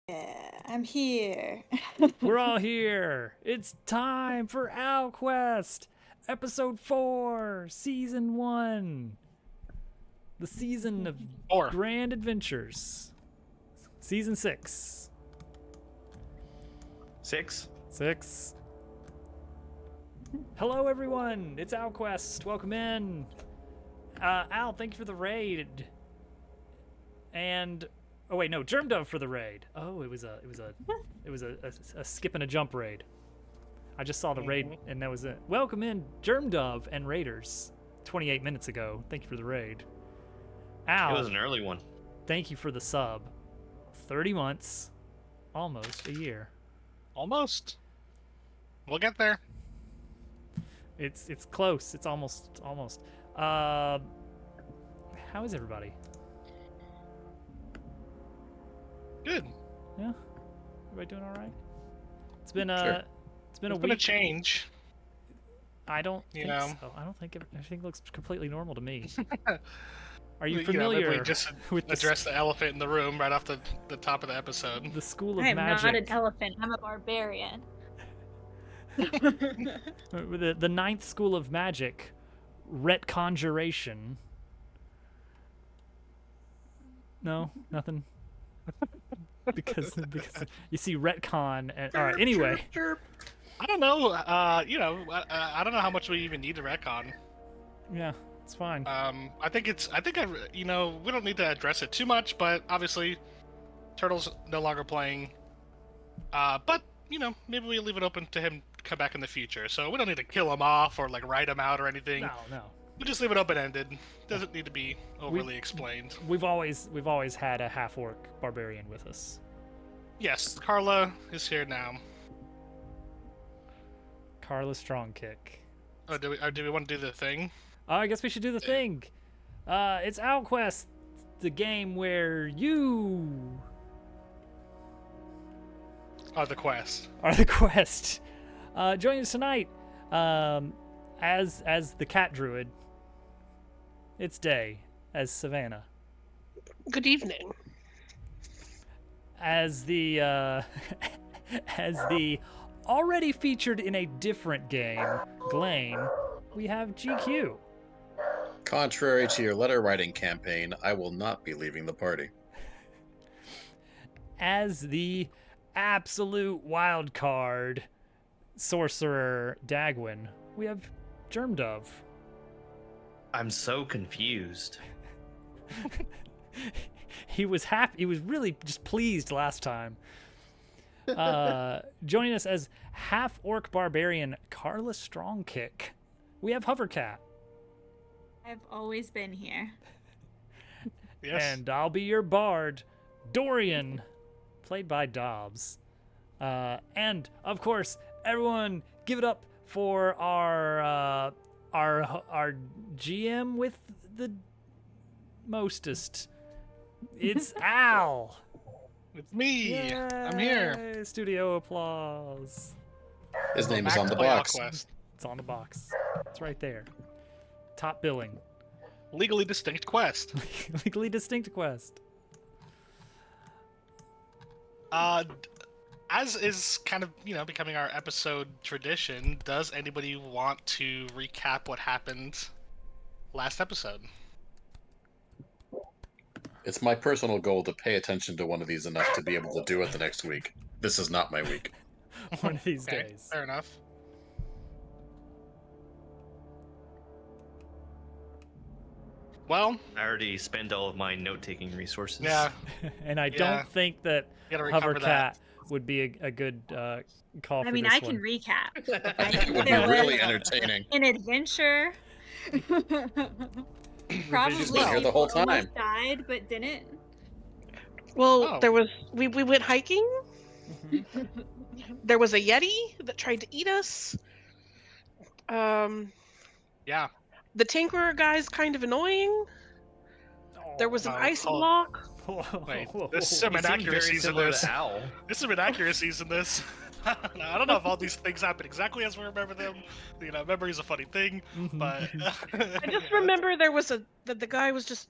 Yeah, I'm here. We're all here. It's time for Owl Quest, Episode 4, Season 1. The season of Four. grand adventures. Season 6. Six. 6. Hello, everyone. It's Owl Quest. Welcome in. Al, thank you for the raid. And oh wait, no, Germ Dove for the raid. Oh, it was a skip and a jump raid. I just saw the raid, and that was it. Welcome in, Germ Dove and Raiders. 28 minutes ago. Thank you for the raid. Al, It was an early one. thank you for the sub. 30 months, almost a year. Almost. We'll get there. It's close. It's almost. How is everybody? Good. Yeah, everybody doing all right? It's been Sure. it's been a It's been a week. change. I don't You think know. so. I don't think everything looks completely normal to me. Are you Maybe familiar we just with address the elephant in the room right off the top of the episode. the school of I am magic? not an elephant. I'm a barbarian. The ninth school of magic, retconjuration. No, nothing. because you see retcon. And, all right. Anyway, I don't know. I don't know how much we even need to retcon. yeah, it's fine. I think we don't need to address it too much, but obviously, Turtle's no longer playing. But maybe we leave it open to him to come back in the future. So we don't need to kill him off or like write him out or anything. No. We just leave it open-ended. Doesn't need to be overly explained. We've always had a half-orc barbarian with us. Yes, Carla is here now. Carla Strongkick. Oh, do we want to do the thing? I guess we should do the thing. It's Owl Quest, the game where you Oh, the quest. are the quest. Join us tonight as the cat druid. It's Day as Savannah. Good evening. As the as the already featured in a different game, Glane, we have GQ. Contrary to your letter writing campaign, I will not be leaving the party. As the absolute wild card, sorcerer Dagwin, we have Germ Dove. I'm so confused. He was happy. He was really just pleased last time. Joining us as half-orc barbarian Carla Strongkick, we have Hovercat. I've always been here. Yes. And I'll be your bard, Dorian, played by Dobbs. And of course, everyone, give it up for our GM with the mostest. It's Al. It's me. I'm here. Yay, studio applause. His name is Back on to the play box. Quest. It's on the box. It's right there. Top billing. Legally distinct quest. Legally distinct quest. As is kind of becoming our episode tradition, does anybody want to recap what happened last episode? It's my personal goal to pay attention to one of these enough to be able to do it the next week. This is not my week. One of these Okay, days. fair enough. Well, I already spent all of my note-taking resources. yeah, And I Yeah. don't think that you gotta recover Hovercat that. would be a good call for I mean, this I can one. recap. It would be There really was entertaining. an adventure. Probably Just been here the whole people almost time. died, but didn't. Well, Oh. we went hiking. Mhm. There was a yeti that tried to eat us. Yeah. The tinkerer guy's kind of annoying. There was an Oh, ice hold- block. Wait, Whoa. there's some It seemed very inaccuracies in similar this. to Owl. There's some inaccuracies in this. I don't know if all these things happen exactly as we remember them. Memory's a funny thing, Mhm. but I just remember there was the guy was just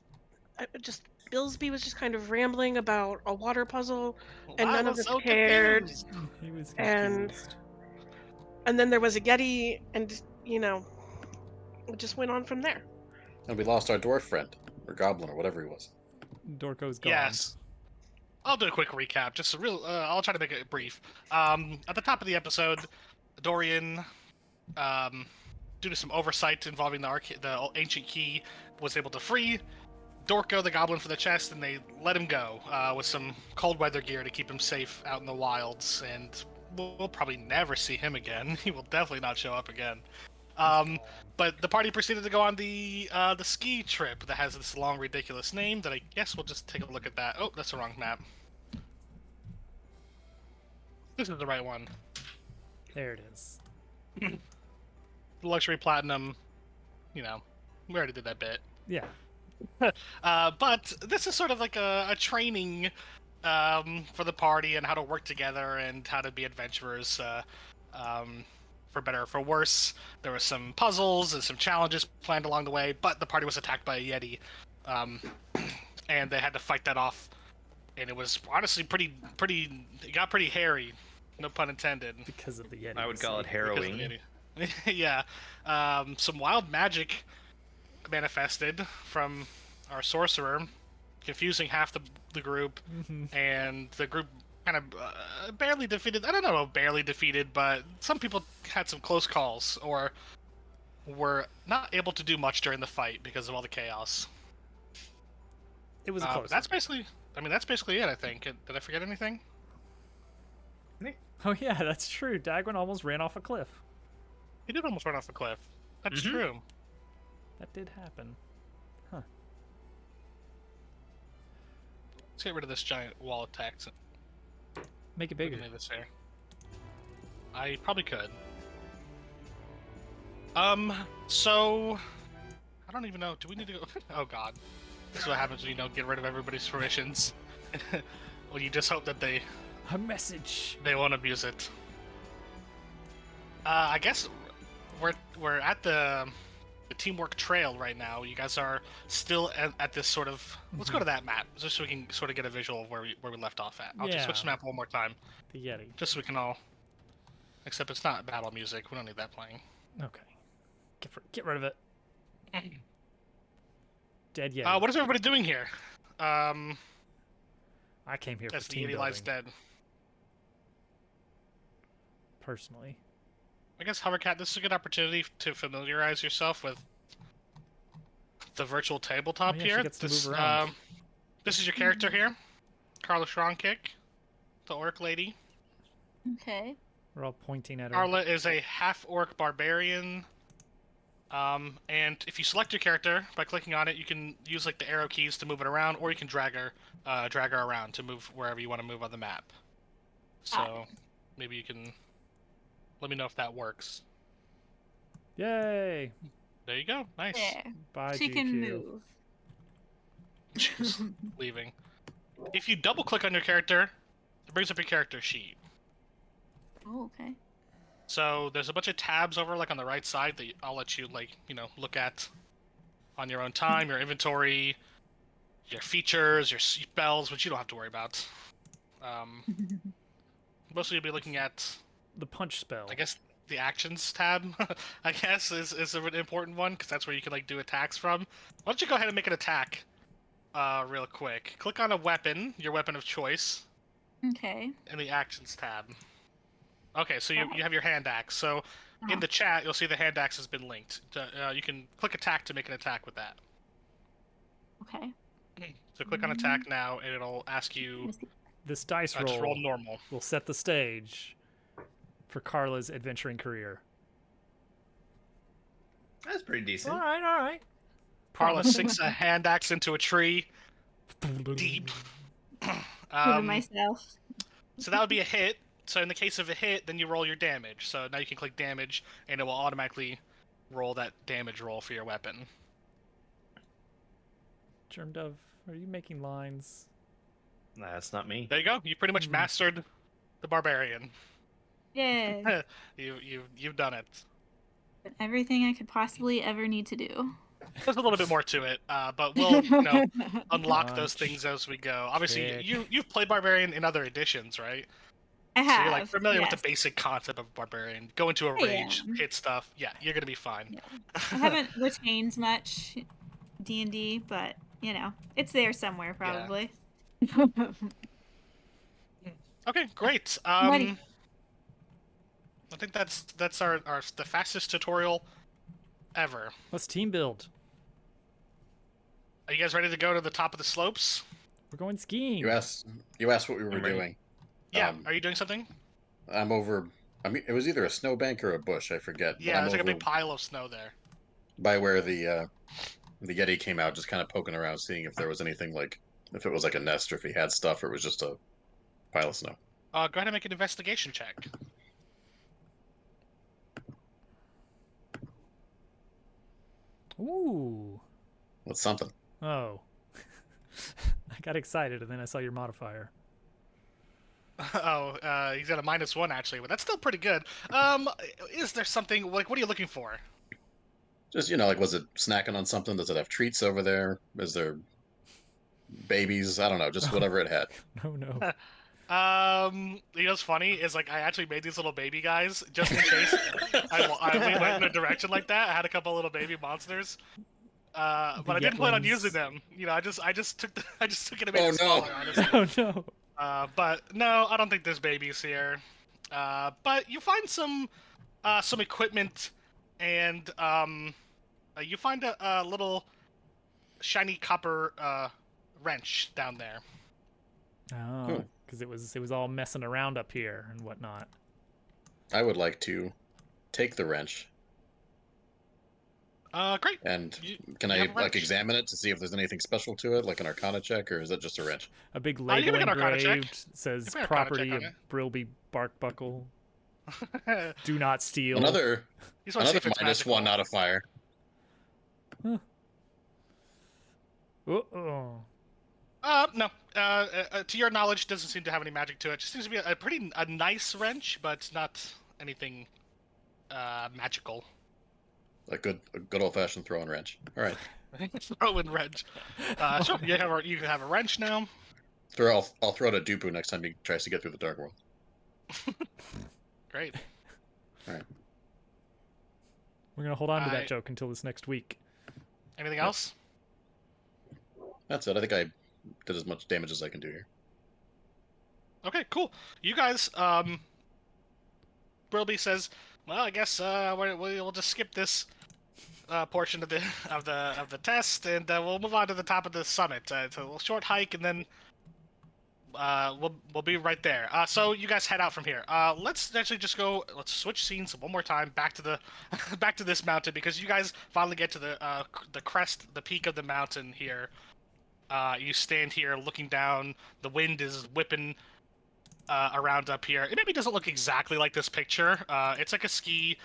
Billsby was just kind of rambling about a water puzzle, and I none of was us so cared. confused. He was And confused. and then there was a Yeti, and it just went on from there. And we lost our dwarf friend, or goblin, or whatever he was. Dorko's gone. Yes. I'll do a quick recap. Just a real. I'll try to make it brief. At the top of the episode, Dorian, due to some oversight involving the ancient key, was able to free Dorko, the goblin, for the chest, and they let him go with some cold weather gear to keep him safe out in the wilds. And we'll probably never see him again. He will definitely not show up again. But the party proceeded to go on the ski trip that has this long, ridiculous name that I guess we'll just take a look at that. Oh, that's the wrong map. This is the right one. There it is. Luxury Platinum, we already did that bit. Yeah. But this is sort of like a training for the party and how to work together and how to be adventurers. For better or for worse, there were some puzzles and some challenges planned along the way, but the party was attacked by a Yeti, and they had to fight that off. And it was honestly it got pretty hairy, no pun intended. Because of the Yeti. I would call it Because of the harrowing. Yeti. Yeah. Some wild magic manifested from our sorcerer, confusing half the group, and the group kind of barely defeated. I don't know, barely defeated, but some people had some close calls or were not able to do much during the fight because of all the chaos. It was a close. That's basically it. I think. Did I forget anything? Oh yeah, that's true. Dagwin almost ran off a cliff. He did almost run off a cliff. That's Mhm. true. That did happen. Huh. Let's get rid of this giant wall of text. Make it We bigger. can leave this here. I probably could. So I don't even know. Do we need to go? Oh God, this is what happens when you get rid of everybody's permissions. Well, you just hope that they A message. won't abuse it. I guess we're at the teamwork trail right now. You guys are still at this sort of. Let's go to that map just so we can sort of get a visual of where we left off at. I'll just switch the Yeah. map one more time, The Yeti. just so we can all. Except it's not battle music. We don't need that playing. Okay. Get rid of it. Dead Yeti. What is everybody doing here? I came here for As the team Yeti lies building, dead. personally. I guess Hovercat, this is a good opportunity to familiarize yourself with the virtual tabletop Oh, yeah, she here. gets to This, move around. this is your character here, Carla Schronkick, the orc lady. Okay. We're all pointing at her. Carla is a half-orc barbarian. And if you select your character by clicking on it, you can use like the arrow keys to move it around, or you can drag her around to move wherever you want to move on the map. So maybe you can let me know if that works. Yay! There you go. Nice. There. Bye, She GQ. can move. She's leaving. If you double click on your character, it brings up your character sheet. Oh, okay. So there's a bunch of tabs over like on the right side that I'll let you look at on your own time. Your inventory, your features, your spells, which you don't have to worry about. Mostly you'll be looking at, The punch spell. I guess, the actions tab. I guess is an important one because that's where you can do attacks from. Why don't you go ahead and make an attack, real quick? Click on a weapon, your weapon of choice, Okay. in the actions tab. Okay, so you have your hand axe. So in Uh-huh. the chat, you'll see the hand axe has been linked. You can click attack to make an attack with that. Okay. So click on attack now, and it'll ask you This dice just roll roll normal. will set the stage for Carla's adventuring career. That's pretty decent. All right. Carla sinks a hand axe into a tree deep. Moving myself. So that would be a hit. So in the case of a hit, then you roll your damage. So now you can click damage, and it will automatically roll that damage roll for your weapon. Germ Dove, are you making lines? That's not me. There you go. You pretty much mastered the barbarian. Yeah. You've done it. Everything I could possibly ever need to do. There's a little bit more to it, but we'll unlock those Launch. things as we go. Obviously, Kick. you've played Barbarian in other editions, right? I So you're like have. familiar with the Yes. basic concept of Barbarian. Go into a I rage, am. hit stuff. Yeah, you're gonna be fine. Yeah. I haven't retained much D&D, but it's there somewhere probably. Okay, great. Ready. I think that's the fastest tutorial ever. Let's team build. Are you guys ready to go to the top of the slopes? We're going skiing. You asked what we were I'm ready. doing. Yeah. Are you doing something? I'm over. I mean, it was either a snowbank or a bush. I forget. Yeah, but there's I'm like a over big pile of snow there. by where the Yeti came out, just kind of poking around, seeing if there was anything if it was like a nest or if he had stuff or it was just a pile of snow. Go ahead and make an investigation check. Ooh. What's something? Oh. I got excited and then I saw your modifier. Oh, he's at a -1 actually, but that's still pretty good. Is there something like what are you looking for? Just was it snacking on something? Does it have treats over there? Is there babies? I don't know. Just whatever it had. No, no. What's funny is like I actually made these little baby guys just in case we went in a direction like that. I had a couple little baby monsters, but I didn't plan on using them. I just took it and made it smaller, honestly. Oh no. But no, I don't think there's babies here. But you find some equipment, and you find a little shiny copper wrench down there. Oh, because it was all messing around up here and whatnot. I would like to take the wrench. Great. And You can have I a wrench. examine it to see if there's anything special to it, like an Arcana check, or is it just a wrench? A big you label can make an Arcana check. engraved says You can make an Arcana property check of on Brilby Barkbuckle. Do not steal. Another You just want to see if it's -1 magical. out of fire. Uh-oh. No. To your knowledge, doesn't seem to have any magic to it. Just seems to be a nice wrench, but not anything magical. A good old-fashioned throwing wrench. All right. Throwing wrench. Sure. You can have a wrench now. I'll throw it at Dupu next time he tries to get through the dark world. Great. All right. We're gonna hold on to that joke until this next week. Anything else? That's it. I think I did as much damage as I can do here. Okay, cool. You guys, Brilby says, "Well, I guess we'll just skip this portion of the test, and we'll move on to the top of the summit. It's a little short hike, and then we'll be right there. So you guys head out from here. Let's actually just go. Let's switch scenes one more time back to the back to this mountain because you guys finally get to the crest, the peak of the mountain here. You stand here looking down. The wind is whipping around up here. It maybe doesn't look exactly like this picture. It's like a ski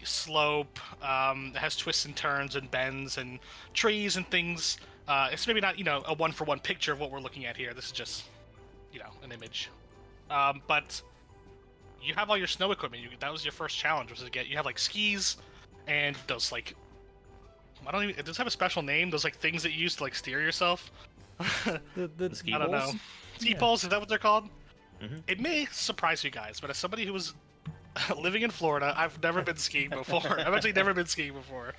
slope. It has twists and turns and bends and trees and things. It's maybe not a one-for-one picture of what we're looking at here. This is just an image. But you have all your snow equipment. That was your first challenge, was to get. You have like skis and those like. It does have a special name. Those like things that you use to like steer yourself. The ski I don't know. poles? Ski poles, is that what they're called? Mm-hmm. It may surprise you guys, but as somebody who was living in Florida, I've never been skiing before. I've actually never been skiing before.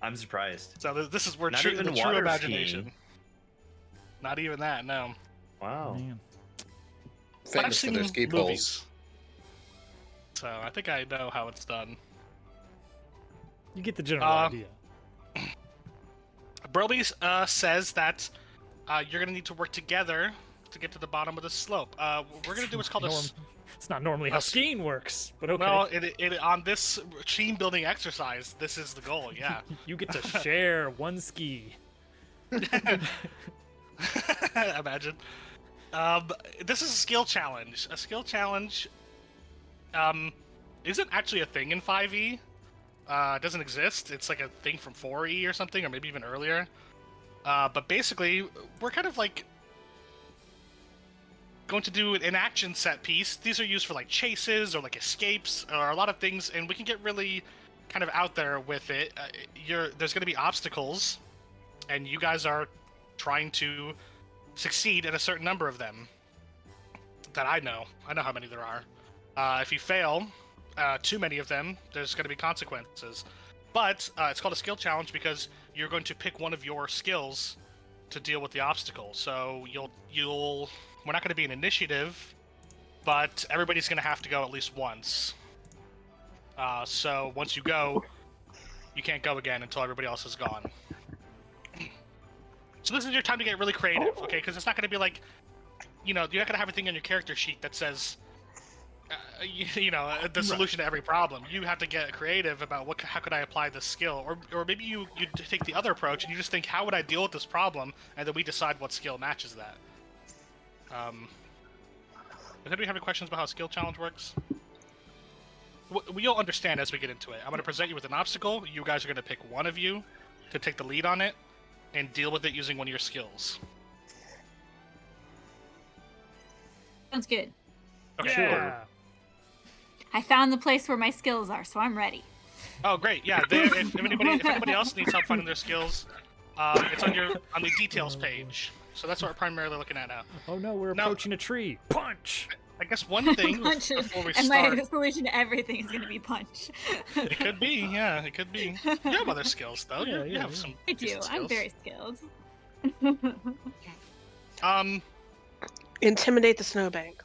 I'm surprised. So this is where Not true even the true water imagination. skiing. Not even that, no. Wow. Man. But I've Famous for seen their ski movies. poles. So I think I know how it's done. You get the general idea. Brilby says that you're going to need to work together to get to the bottom of the slope. We're going to do what's called It's not normally how skiing works, but okay. No, on this team building exercise, this is the goal, yeah. You get to share one ski. Imagine. This is a skill challenge. A skill challenge isn't actually a thing in 5e. It doesn't exist. It's like a thing from 4e or something, or maybe even earlier. But basically, we're kind of like going to do an action set piece. These are used for like chases or like escapes or a lot of things, and we can get really kind of out there with it. There's going to be obstacles, and you guys are trying to succeed at a certain number of them. That I know how many there are. If you fail too many of them, there's going to be consequences. But it's called a skill challenge because you're going to pick one of your skills to deal with the obstacle. So we're not going to be an initiative, but everybody's going to have to go at least once. So once you go, you can't go again until everybody else is gone. So this is your time to get really creative, okay? Because it's not going to be like, you're not going to have anything on your character sheet that says, the solution to every problem. You have to get creative about how could I apply this skill, or maybe you take the other approach and you just think, how would I deal with this problem, and then we decide what skill matches that. Does anybody have any questions about how a skill challenge works? You'll understand as we get into it. I'm going to present you with an obstacle. You guys are going to pick one of you to take the lead on it and deal with it using one of your skills. Sounds good. Okay. Yeah. I found the place where my skills are, so I'm ready. Oh, great! Yeah, if anybody else needs help finding their skills, it's on the details page. So that's what we're primarily looking at now. Oh no, we're approaching a tree. Punch! I guess one thing Punches. before we And start, my solution to everything is going to be punch. it could be, yeah, it could be. You have other skills though. You have some. I do. decent I'm skills. very skilled. Intimidate the snowbank.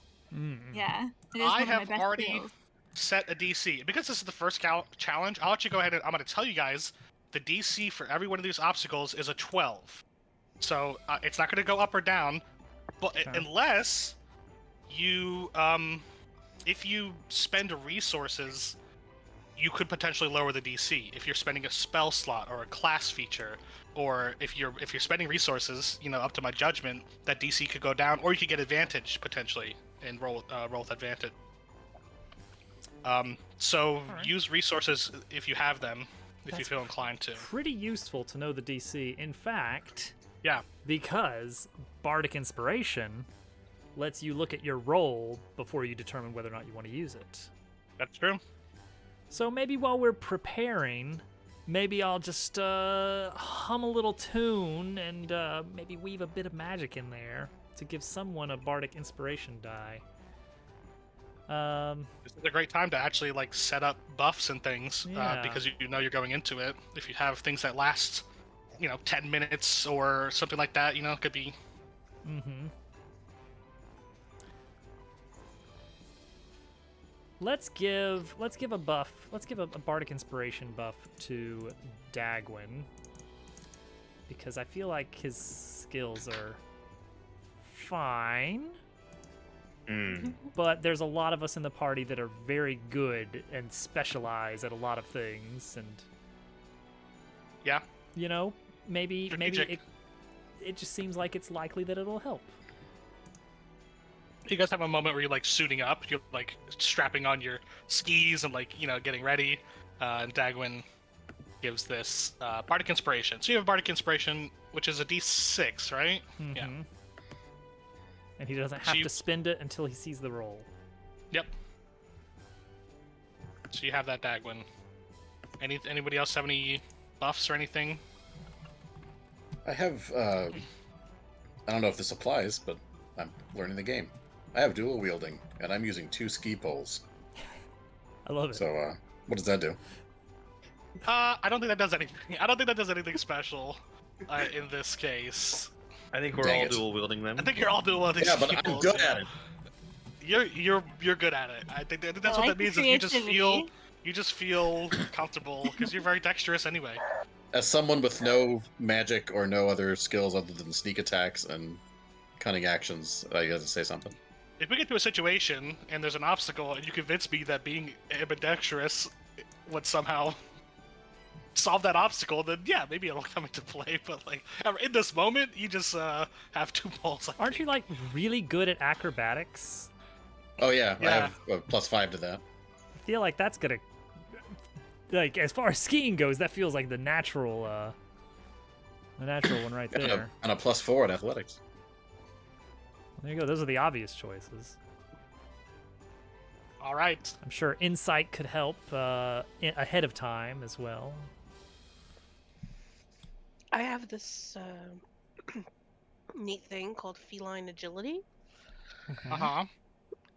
Yeah. It is I one of my have best already skills. set a DC because this is the first challenge. I'll let you go ahead and I'm going to tell you guys the DC for every one of these obstacles is a 12. So it's not going to go up or down, but unless you if you spend resources, you could potentially lower the DC if you're spending a spell slot or a class feature, or if you're spending resources, up to my judgment, that DC could go down, or you could get advantage potentially and roll with advantage. So use resources if you have them, if you feel inclined to. Pretty useful to know the DC. In fact, Yeah. because Bardic Inspiration lets you look at your roll before you determine whether or not you want to use it. That's true. So maybe while we're preparing, maybe I'll just hum a little tune and maybe weave a bit of magic in there to give someone a Bardic Inspiration die. This is a great time to actually set up buffs and things, Yeah. because you know you're going into it. If you have things that last, 10 minutes or something like that, it could be. Mm-hmm. Let's give a buff. Let's give a Bardic Inspiration buff to Dagwin, because I feel like his skills are fine. But there's a lot of us in the party that are very good and specialize at a lot of things, and Yeah. maybe Strategic. it just seems like it's likely that it'll help. You guys have a moment where you're suiting up, you're strapping on your skis and getting ready, and Dagwin gives this Bardic Inspiration. So you have Bardic Inspiration, which is a D6, right? Yeah. Mhm. And he doesn't have to spend it until he sees the roll. Yep. So you have that, Dagwin. Anybody else have any buffs or anything? I have, I don't know if this applies, but I'm learning the game. I have dual wielding, and I'm using 2 ski poles. I love it. So, what does that do? I don't think that does anything. I don't think that does anything special in this case. I think we're Dang all it. dual wielding them. I think you're all doing one of these. Yeah, but I'm skills, good yeah. at it. You're good at it. I think that's I what like that the means. Is you just feel comfortable because you're very dexterous anyway. As someone with no magic or no other skills other than sneak attacks and cunning actions, I gotta say something. If we get to a situation and there's an obstacle and you convince me that being ambidextrous would somehow solve that obstacle, then yeah, maybe it'll come into play. But in this moment, you just have 2 poles. Aren't you really good at acrobatics? Oh yeah, Yeah. I have a +5 to that. I feel like that's gonna, as far as skiing goes, that feels like the natural one right And there. a +4 in athletics. There you go. Those are the obvious choices. All right. I'm sure insight could help ahead of time as well. I have this neat thing called feline agility. Uh-huh.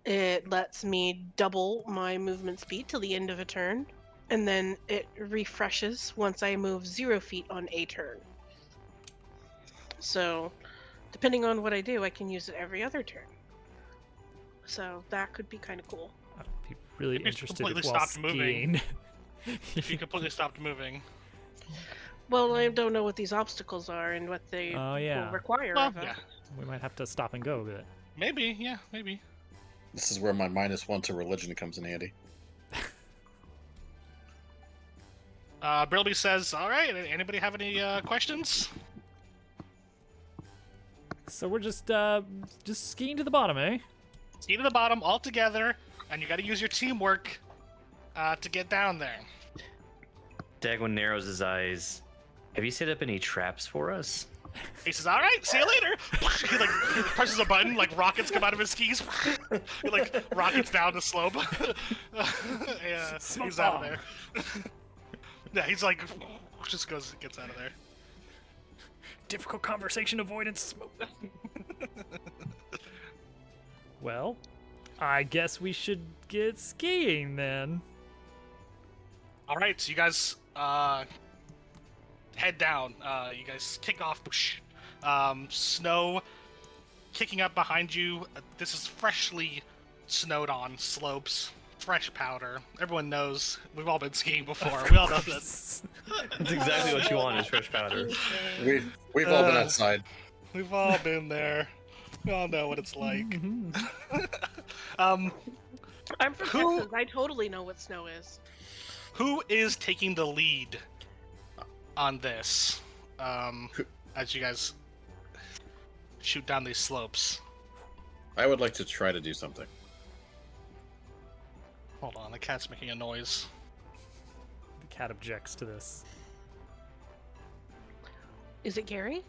It lets me double my movement speed till the end of a turn, and then it refreshes once I move 0 feet on a turn. So, depending on what I do, I can use it every other turn. So that could be kind of cool. I'd be really If you interested completely while stopped moving. skiing. If you completely stopped moving. Well, I don't know what these obstacles are and what they Oh, yeah. will require Well, of us. yeah. We might have to stop and go a bit. Maybe, yeah, maybe. This is where my -1 to religion comes in handy. Brilby says, all right, anybody have any questions? So we're just skiing to the bottom, eh? Ski to the bottom all together, and you got to use your teamwork to get down there. Dagwin narrows his eyes. Have you set up any traps for us? He says, all right, see you later. He like presses a button, like rockets come out of his skis. He like rockets down the slope. Yeah, Smoke he's out of bomb. there. Yeah, he's like, just gets out of there. Difficult conversation avoidance. Well, I guess we should get skiing then. All right, so you guys head down. You guys kick off. Snow kicking up behind you. This is freshly snowed on slopes. Fresh powder. Everyone knows. We've all been skiing before. We all know that. That's exactly what you want is fresh powder. We've all been outside. We've all been there. We all know what it's like. I'm from Who- Texas. I totally know what snow is. Who is taking the lead on this? As you guys shoot down these slopes. I would like to try to do something. Hold on, the cat's making a noise. The cat objects to this. Is it Gary?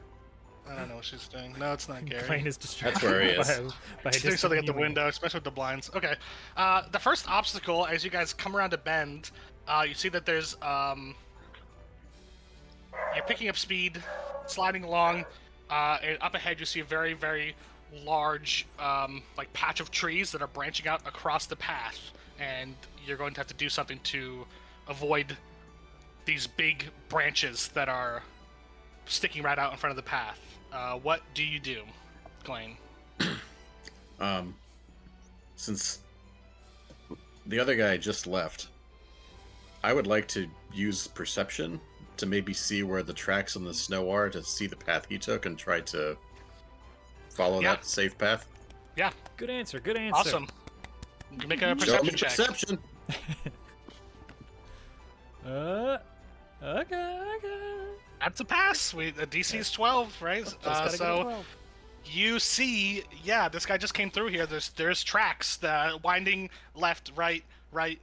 I don't know what she's doing. No, it's not Gary. Plane is distracted. That's where he is. by She's doing something at the discontinuing. window, especially with the blinds. Okay. The first obstacle, as you guys come around a bend, you see that there's you're picking up speed, sliding along, and up ahead you see a very, very large like patch of trees that are branching out across the path, and you're going to have to do something to avoid these big branches that are sticking right out in front of the path. What do you do, Glenn? Since the other guy just left, I would like to use perception to maybe see where the tracks in the snow are, to see the path he took and try to follow Yeah. that safe path. Yeah, Good answer. Good answer. awesome. You can make a Show me perception check. perception. Okay. That's a pass. The DC is 12, right? Just gotta get a So 12. you see, yeah, this guy just came through here. There's tracks, winding left, right,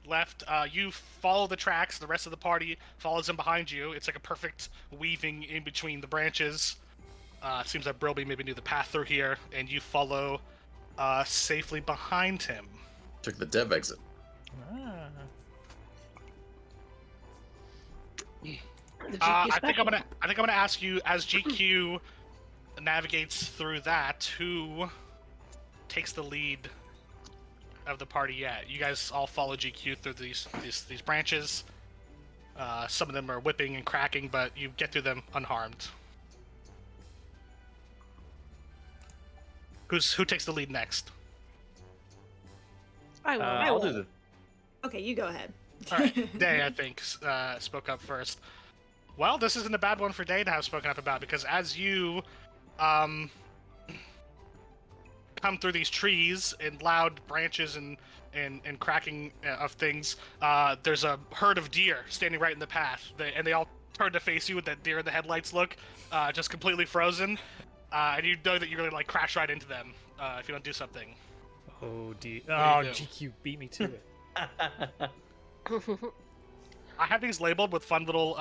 left. You follow the tracks. The rest of the party follows him behind you. It's like a perfect weaving in between the branches. Seems like Brilby maybe knew the path through here, and you follow safely behind him. Took the dev exit. Ah. The GQ I think I'm special. gonna ask you, as GQ navigates through that, who takes the lead of the party yet? You guys all follow GQ through these branches. Some of them are whipping and cracking, but you get through them unharmed. Who takes the lead next? I will. I'll do the. Okay, you go ahead. All right, Day, I think, spoke up first. Well, this isn't a bad one for Day to have spoken up about, because as you come through these trees and loud branches and cracking of things, there's a herd of deer standing right in the path, and they all turn to face you with that deer in the headlights look, just completely frozen, and you know that you're gonna like crash right into them if you don't do something. Oh, D. do Oh, you do? GQ beat me to it. I have these labeled with fun little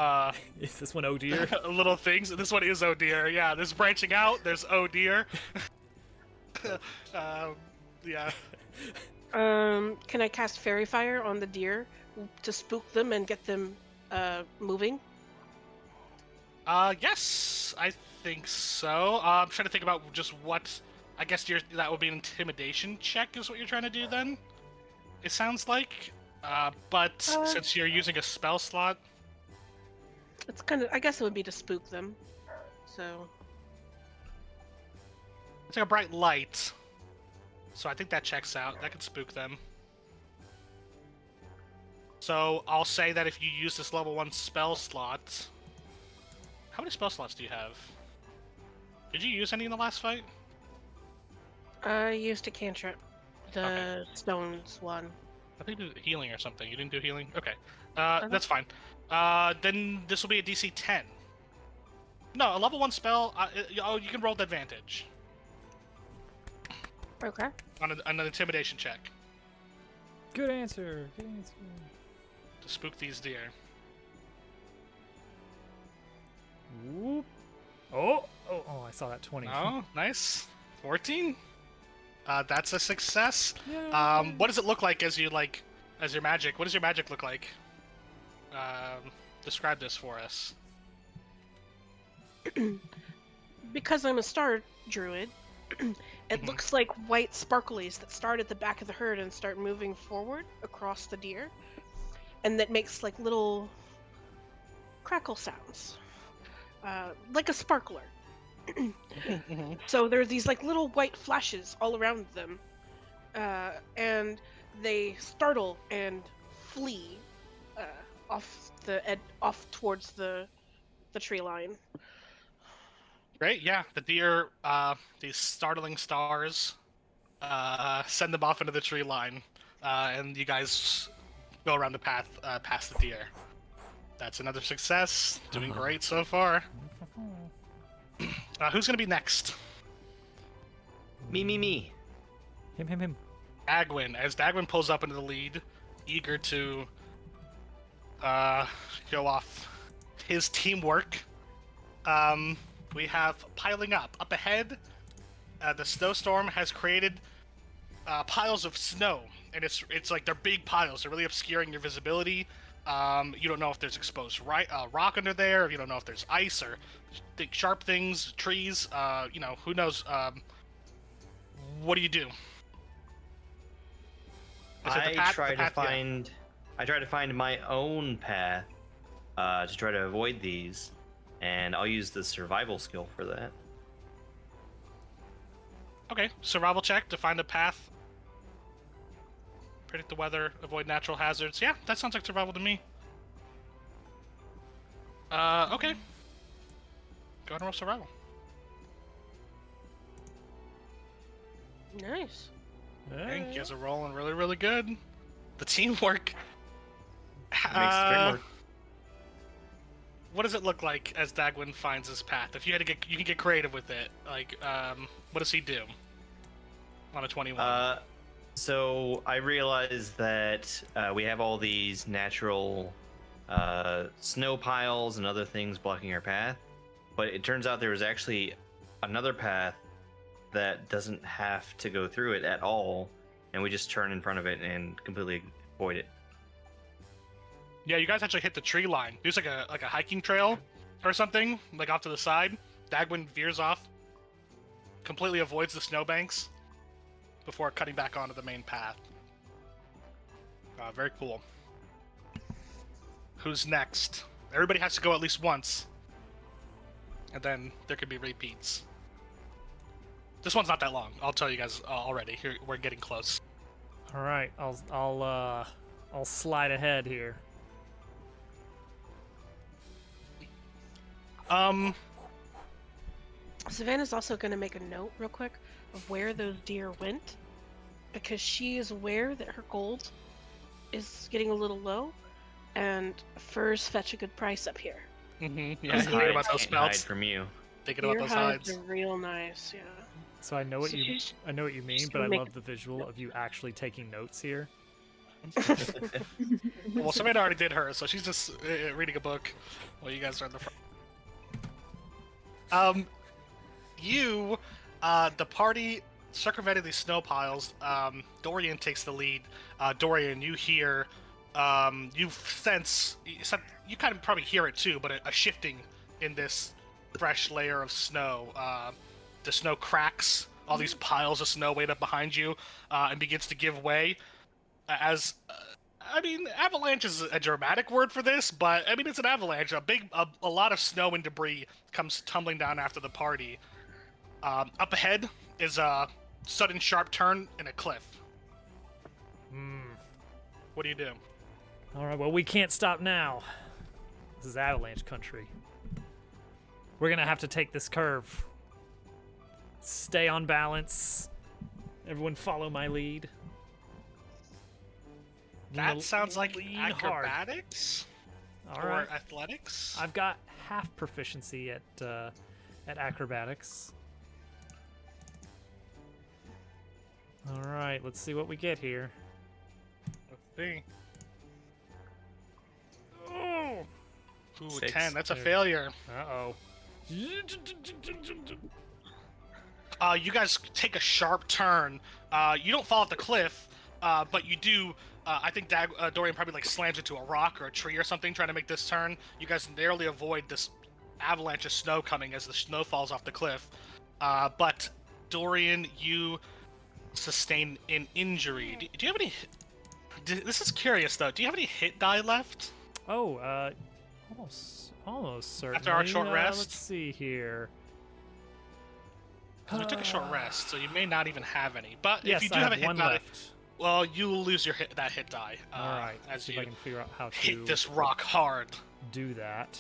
Is this one oh dear? little things. This one is oh dear. Yeah, there's branching out. There's oh dear. Yeah. Can I cast Fairy Fire on the deer to spook them and get them moving? Yes, I think so. I'm trying to think about just what. I guess that would be an intimidation check, is what you're trying to do then. It sounds like. But since you're using a spell slot, It's kind of. I guess it would be to spook them. So. it's like a bright light. So I think that checks out. That could spook them. So I'll say that if you use this level 1 spell slot. How many spell slots do you have? Did you use any in the last fight? I used a cantrip. The stones one. I think you did healing or something. You didn't do healing? Okay. That's fine. Then this will be a DC 10. No, a level 1 spell. You can roll the advantage Okay. on an intimidation check Good answer. Good answer. to spook these deer. Whoop. Oh, I saw that 20. Oh, nice. 14. That's a success. Yeah. What does it look like as your magic? What does your magic look like? Describe this for us. Because I'm a star druid, it looks like white sparklies that start at the back of the herd and start moving forward across the deer, and that makes like little crackle sounds, like a sparkler. So there are these like little white flashes all around them, and they startle and flee off towards the tree line. Great, yeah. The deer, these startling stars, send them off into the tree line, and you guys go around the path past the deer. That's another success. Doing great so far. Who's gonna be next? Me. Him. Dagwin. As Dagwin pulls up into the lead, eager to show off his teamwork. We have piling up ahead. The snowstorm has created piles of snow, and it's like they're big piles. They're really obscuring your visibility. You don't know if there's exposed rock under there, or you don't know if there's ice or sharp things, trees. Who knows? What do you do? I try to find my own path to try to avoid these, and I'll use the survival skill for that. Okay, survival check to find a path. Predict the weather, avoid natural hazards. Yeah, that sounds like survival to me. Okay. Go ahead and roll survival. Nice. I think you guys are rolling really, really good. The teamwork. Makes the dream work. What does it look like as Dagwin finds his path? If you had to you can get creative with it. Like, what does he do on a 21? So I realized that we have all these natural snow piles and other things blocking our path, but it turns out there was actually another path that doesn't have to go through it at all, and we just turn in front of it and completely avoid it. Yeah, you guys actually hit the tree line. There's like a hiking trail or something, like off to the side. Dagwin veers off, completely avoids the snowbanks before cutting back onto the main path. Very cool. Who's next? Everybody has to go at least once, and then there could be repeats. This one's not that long. I'll tell you guys already. Here, we're getting close. All right, I'll slide ahead here. Savannah's also going to make a note real quick of where those deer went, because she is aware that her gold is getting a little low, and furs fetch a good price up here. Mm-hmm. Yeah, thinking about those Can't hide spouts. from you. Thinking about Deer those hides hides. are real nice, yeah. So I know what So you she's- mean, she's but I gonna make- love the visual of you actually taking notes here. Well, Savannah already did hers, so she's just reading a book while you guys are in the front. The party circumventing these snow piles, Dorian takes the lead. Dorian, you hear, you sense, you kind of probably hear it too, but a shifting in this fresh layer of snow. The snow cracks, all these piles of snow way up behind you, and begins to give way as... I mean, avalanche is a dramatic word for this, but I mean it's an avalanche. A lot of snow and debris comes tumbling down after the party. Up ahead is a sudden sharp turn in a cliff. What do you do? All right, well, we can't stop now. This is avalanche country. We're gonna have to take this curve. Stay on balance. Everyone follow my lead. That sounds like lean hard. acrobatics All or right. athletics. I've got half proficiency at acrobatics. All right, let's see what we get here. Let's see. Oh! Ooh, 6. 10. That's a There. failure. Uh-oh. You guys take a sharp turn. You don't fall off the cliff, but you do. I think Dorian probably like slams into a rock or a tree or something trying to make this turn. You guys narrowly avoid this avalanche of snow coming as the snow falls off the cliff. But Dorian, you sustain an injury. Do you have any? This is curious though. Do you have any hit die left? Oh, almost certainly. After our short rest? Let's see here. Because we took a short rest, so you may not even have any. But Yes, if you do I have have a hit one die, left. well, you will lose your that hit die. All right, let's as see if you I can figure out how to hit this rock hard. do that.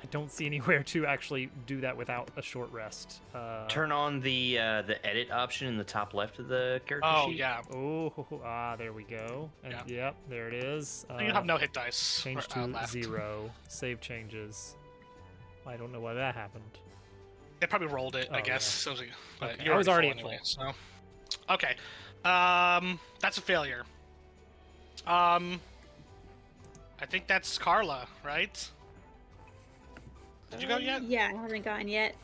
I don't see anywhere to actually do that without a short rest. Turn on the edit option in the top left of the character Oh sheet. yeah, Oh, there we go. And Yeah. yep, there it is. so you have no hit dice Change to left. 0. Save changes. I don't know why that happened. It probably rolled it, I Oh, guess. yeah. So it was like, but Okay, you're I was already full at anyway. So. Okay, that's a failure. I think that's Carla, right? Did you go yet? Yeah, I haven't gone yet.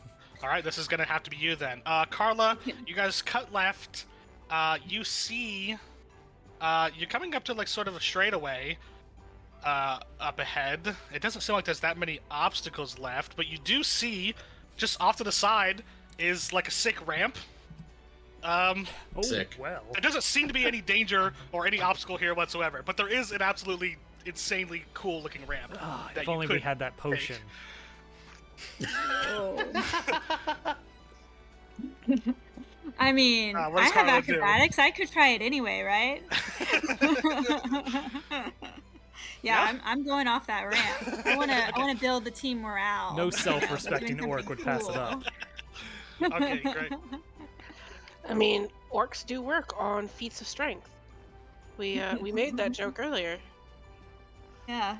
All right, this is gonna have to be you then. Carla, you guys cut left. You see, you're coming up to like sort of a straightaway up ahead. It doesn't seem like there's that many obstacles left, but you do see just off to the side is like a sick ramp. Oh, Sick. well. There doesn't seem to be any danger or any obstacle here whatsoever, but there is an absolutely insanely cool looking ramp. Ah, that if you only we could had that potion. I mean, What I does have Carla do? acrobatics. I could try it anyway, right? Yeah. I'm going off that ramp. I wanna build the team morale. No you know, self-respecting doing orc would something pass it up. Okay, great. I mean, orcs do work on feats of strength. We made that joke earlier. Yeah.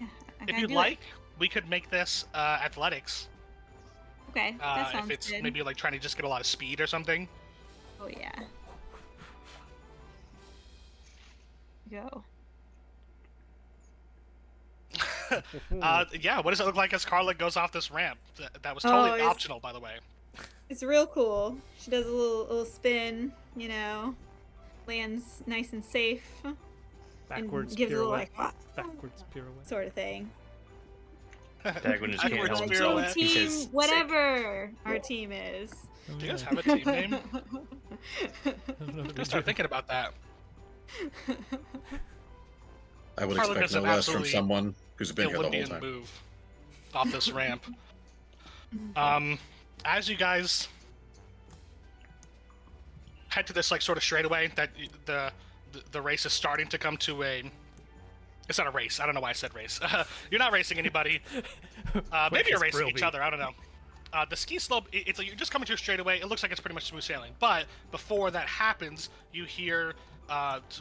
I If gotta you'd do like, we could make this athletics. it. Okay, that sounds if it's good. maybe like trying to just get a lot of speed or something. Oh yeah. Go. Yeah, what does it look like as Carla goes off this ramp? That was totally it's- optional, by the way. It's real cool. She does a little spin, you know, lands nice and safe, Backwards and gives a little pirouette. like Backwards pirouette. sort of thing. Dagwin just can't Backwards help pirouette. himself. He Team, says, whatever our team is. Do you guys have a team name? I don't know that we Just start do. thinking about that. I would Carla expect does no an less from absolutely someone who's been here the whole Olympian time. move off this ramp. As you guys head to this like sort of straightaway that the race is starting to come to a... It's not a race. I don't know why I said race. You're not racing anybody. Maybe you're racing each other. I don't know. The ski slope, it's like you're just coming to a straightaway. It looks like it's pretty much smooth sailing. But before that happens, you hear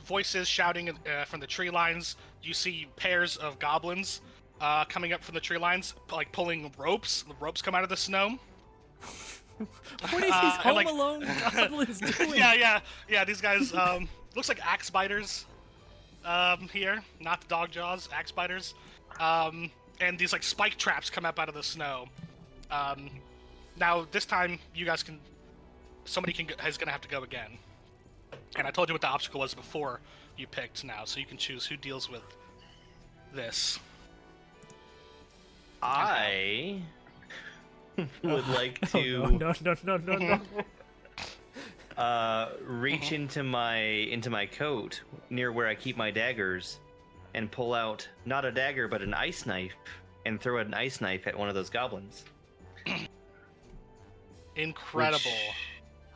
voices shouting from the tree lines. You see pairs of goblins coming up from the tree lines, like pulling ropes. The ropes come out of the snow. What are these and, Home like- Alone goblins doing? Yeah. These guys looks like axe biters here, not the dog jaws, axe biters. And and these like spike traps come up out of the snow. Now this time you guys can. Somebody is gonna have to go again. And I told you what the obstacle was before you picked now, so you can choose who deals with this. I would like to reach into my coat near where I keep my daggers and pull out not a dagger but an ice knife and throw an ice knife at one of those goblins. Incredible.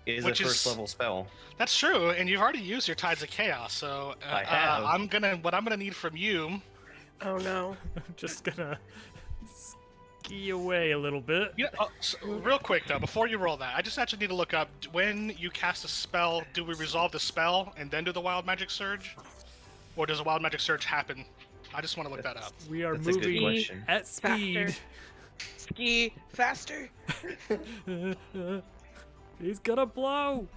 Which is a first level spell. That's true, and you've already used your Tides of Chaos, so I have. What I'm gonna need from you. Oh no. I'm just gonna ski away a little bit. Yeah, real quick though, before you roll that, I just actually need to look up when you cast a spell. Do we resolve the spell and then do the Wild Magic Surge, or does a Wild Magic Surge happen? I just want to look that up. We are That's a good moving question. at speed. Ski faster. He's gonna blow.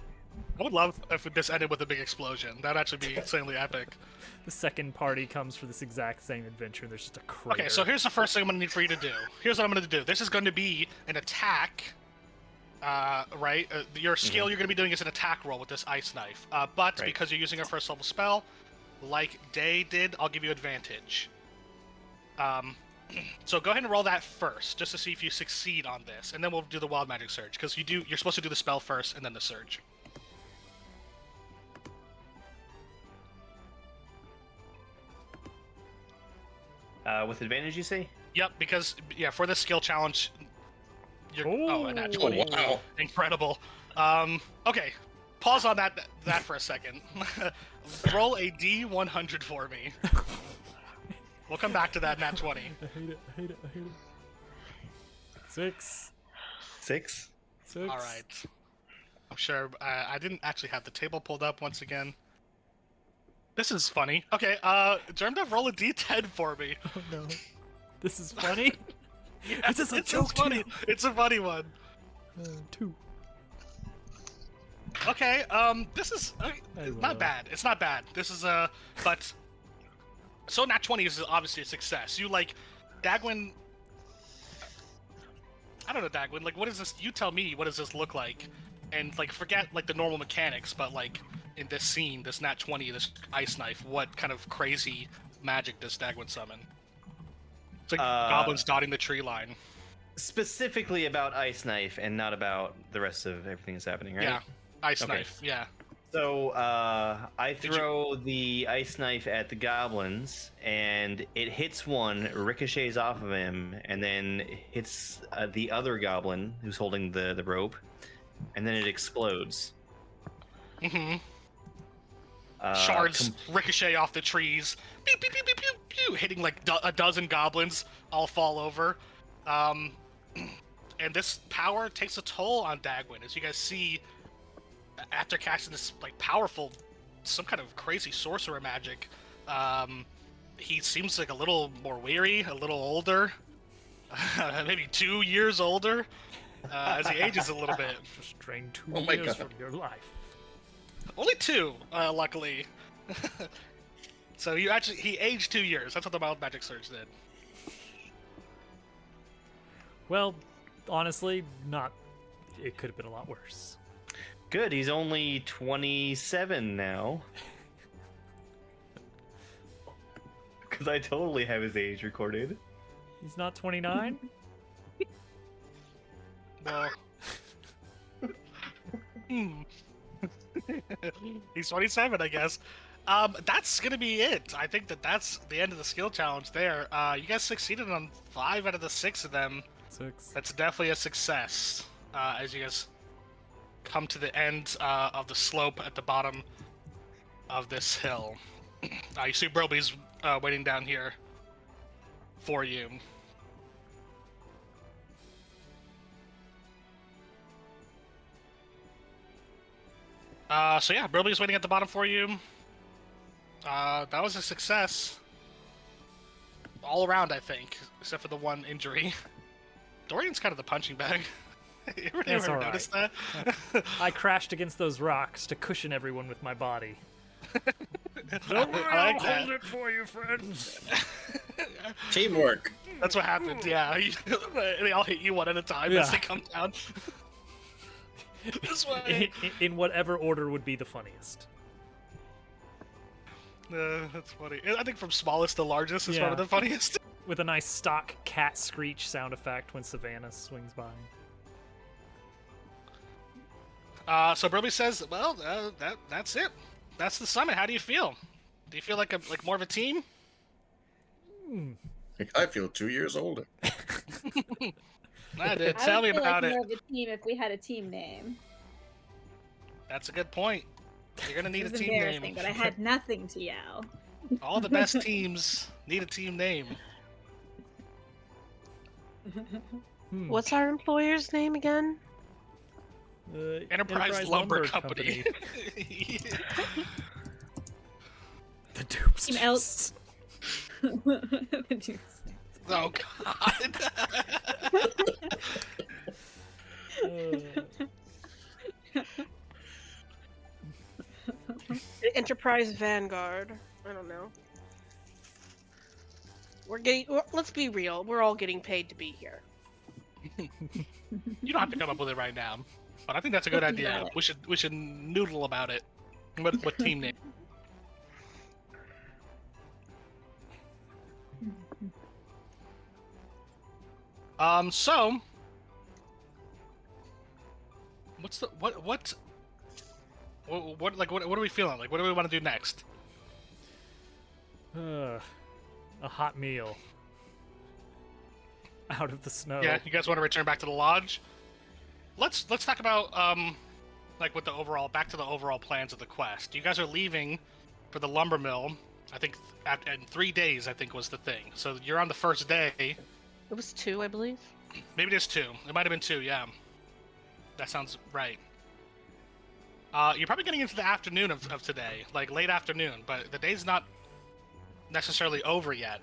I would love if this ended with a big explosion. That'd actually be insanely epic. The second party comes for this exact same adventure. There's just a crater. Okay, so here's the first thing I'm gonna need for you to do. Here's what I'm gonna do. This is going to be an attack. Right? Your skill you're gonna be doing is an attack roll with this ice knife. But because you're using a first level spell, like Day did, I'll give you advantage. So go ahead and roll that first, just to see if you succeed on this, and then we'll do the Wild Magic Surge, because you're supposed to do the spell first and then the surge. With advantage, you say? Yep, because for this skill challenge, a nat 20. Oh, wow. Incredible. Okay, pause on that for a second. Roll a D100 for me. We'll come back to that nat 20. I hate it. 6. 6. All right. I'm sure I didn't actually have the table pulled up once again. This is funny. Okay, Germdev, roll a D10 for me. Oh no. This is funny? Yes, Is this a it's joke funny. It's a funny one. 2. Okay, this is not bad. It's not bad. This is but so nat 20 is obviously a success. You Dagwin. I don't know, Dagwin. What is this? You tell me. What does this look like? And forget the normal mechanics, but in this scene, this nat 20, this ice knife, what kind of crazy magic does Dagwin summon? It's like goblins dotting the tree line. Specifically about ice knife and not about the rest of everything that's happening, right? Yeah, ice knife. Yeah. So I throw the ice knife at the goblins, and it hits one, ricochets off of him, and then hits the other goblin who's holding the rope, and then it explodes. Mm-hmm. Shards ricochet off the trees, pew, pew, pew, pew, pew, pew, hitting a dozen goblins, all fall over. And this power takes a toll on Dagwin, as you guys see. After casting this powerful, some kind of crazy sorcerer magic, he seems a little more weary, a little older, maybe 2 years older, as he ages a little bit. Just drain 2 Oh my years God. from your life. Only 2, luckily. So he aged 2 years. That's what the Wild Magic Surge did. Well, honestly, not. It could have been a lot worse. Good, he's only 27 now. Because I totally have his age recorded. He's not 29? Well, he's 27, I guess. That's gonna be it. I think that's the end of the skill challenge there. You guys succeeded on 5 out of the 6 of them. 6. That's definitely a success. As you guys come to the end of the slope at the bottom of this hill. You see Broby's waiting down here for you. So yeah, Broby's waiting at the bottom for you. That was a success. All around, I think, except for the one injury. Dorian's kind of the punching bag. You ever noticed that? I crashed against those rocks to cushion everyone with my body. Don't worry, I like I'll that. hold it for you, friends. Teamwork. That's what happened. Yeah, they all hit you one at a time as Yeah. they come down. This way. In whatever order would be the funniest. That's funny. I think from smallest to largest is Yeah. probably the funniest. With a nice stock cat screech sound effect when Savannah swings by. So Broby says, "Well, that's it. That's the summit. How do you feel? Do you feel like more of a team?" I feel 2 years older. Nah, dude, I tell would me feel about like it. more of a team if we had a team name. That's a good point. You're gonna need It a was team embarrassing, name. but I had nothing to yell. All the best teams need a team name. What's our employer's name again? Enterprise Lumber Company. The Team Elk. Doomsters. Oh God. Enterprise Vanguard. I don't know. Let's be real. We're all getting paid to be here. You don't have to come up with it right now, but I think that's a good Think idea. about it. We should noodle about it. What team name? So what's the what are we feeling? Like, what do we want to do next? A hot meal. Out of the snow. Yeah, you guys want to return back to the lodge? Let's talk about like what the overall back to the overall plans of the quest. You guys are leaving for the lumber mill. I think in 3 days. I think was the thing. So you're on the first day. It was 2, I believe. Maybe there's 2. It might have been 2. Yeah, that sounds right. You're probably getting into the afternoon of today, like late afternoon, but the day's not necessarily over yet.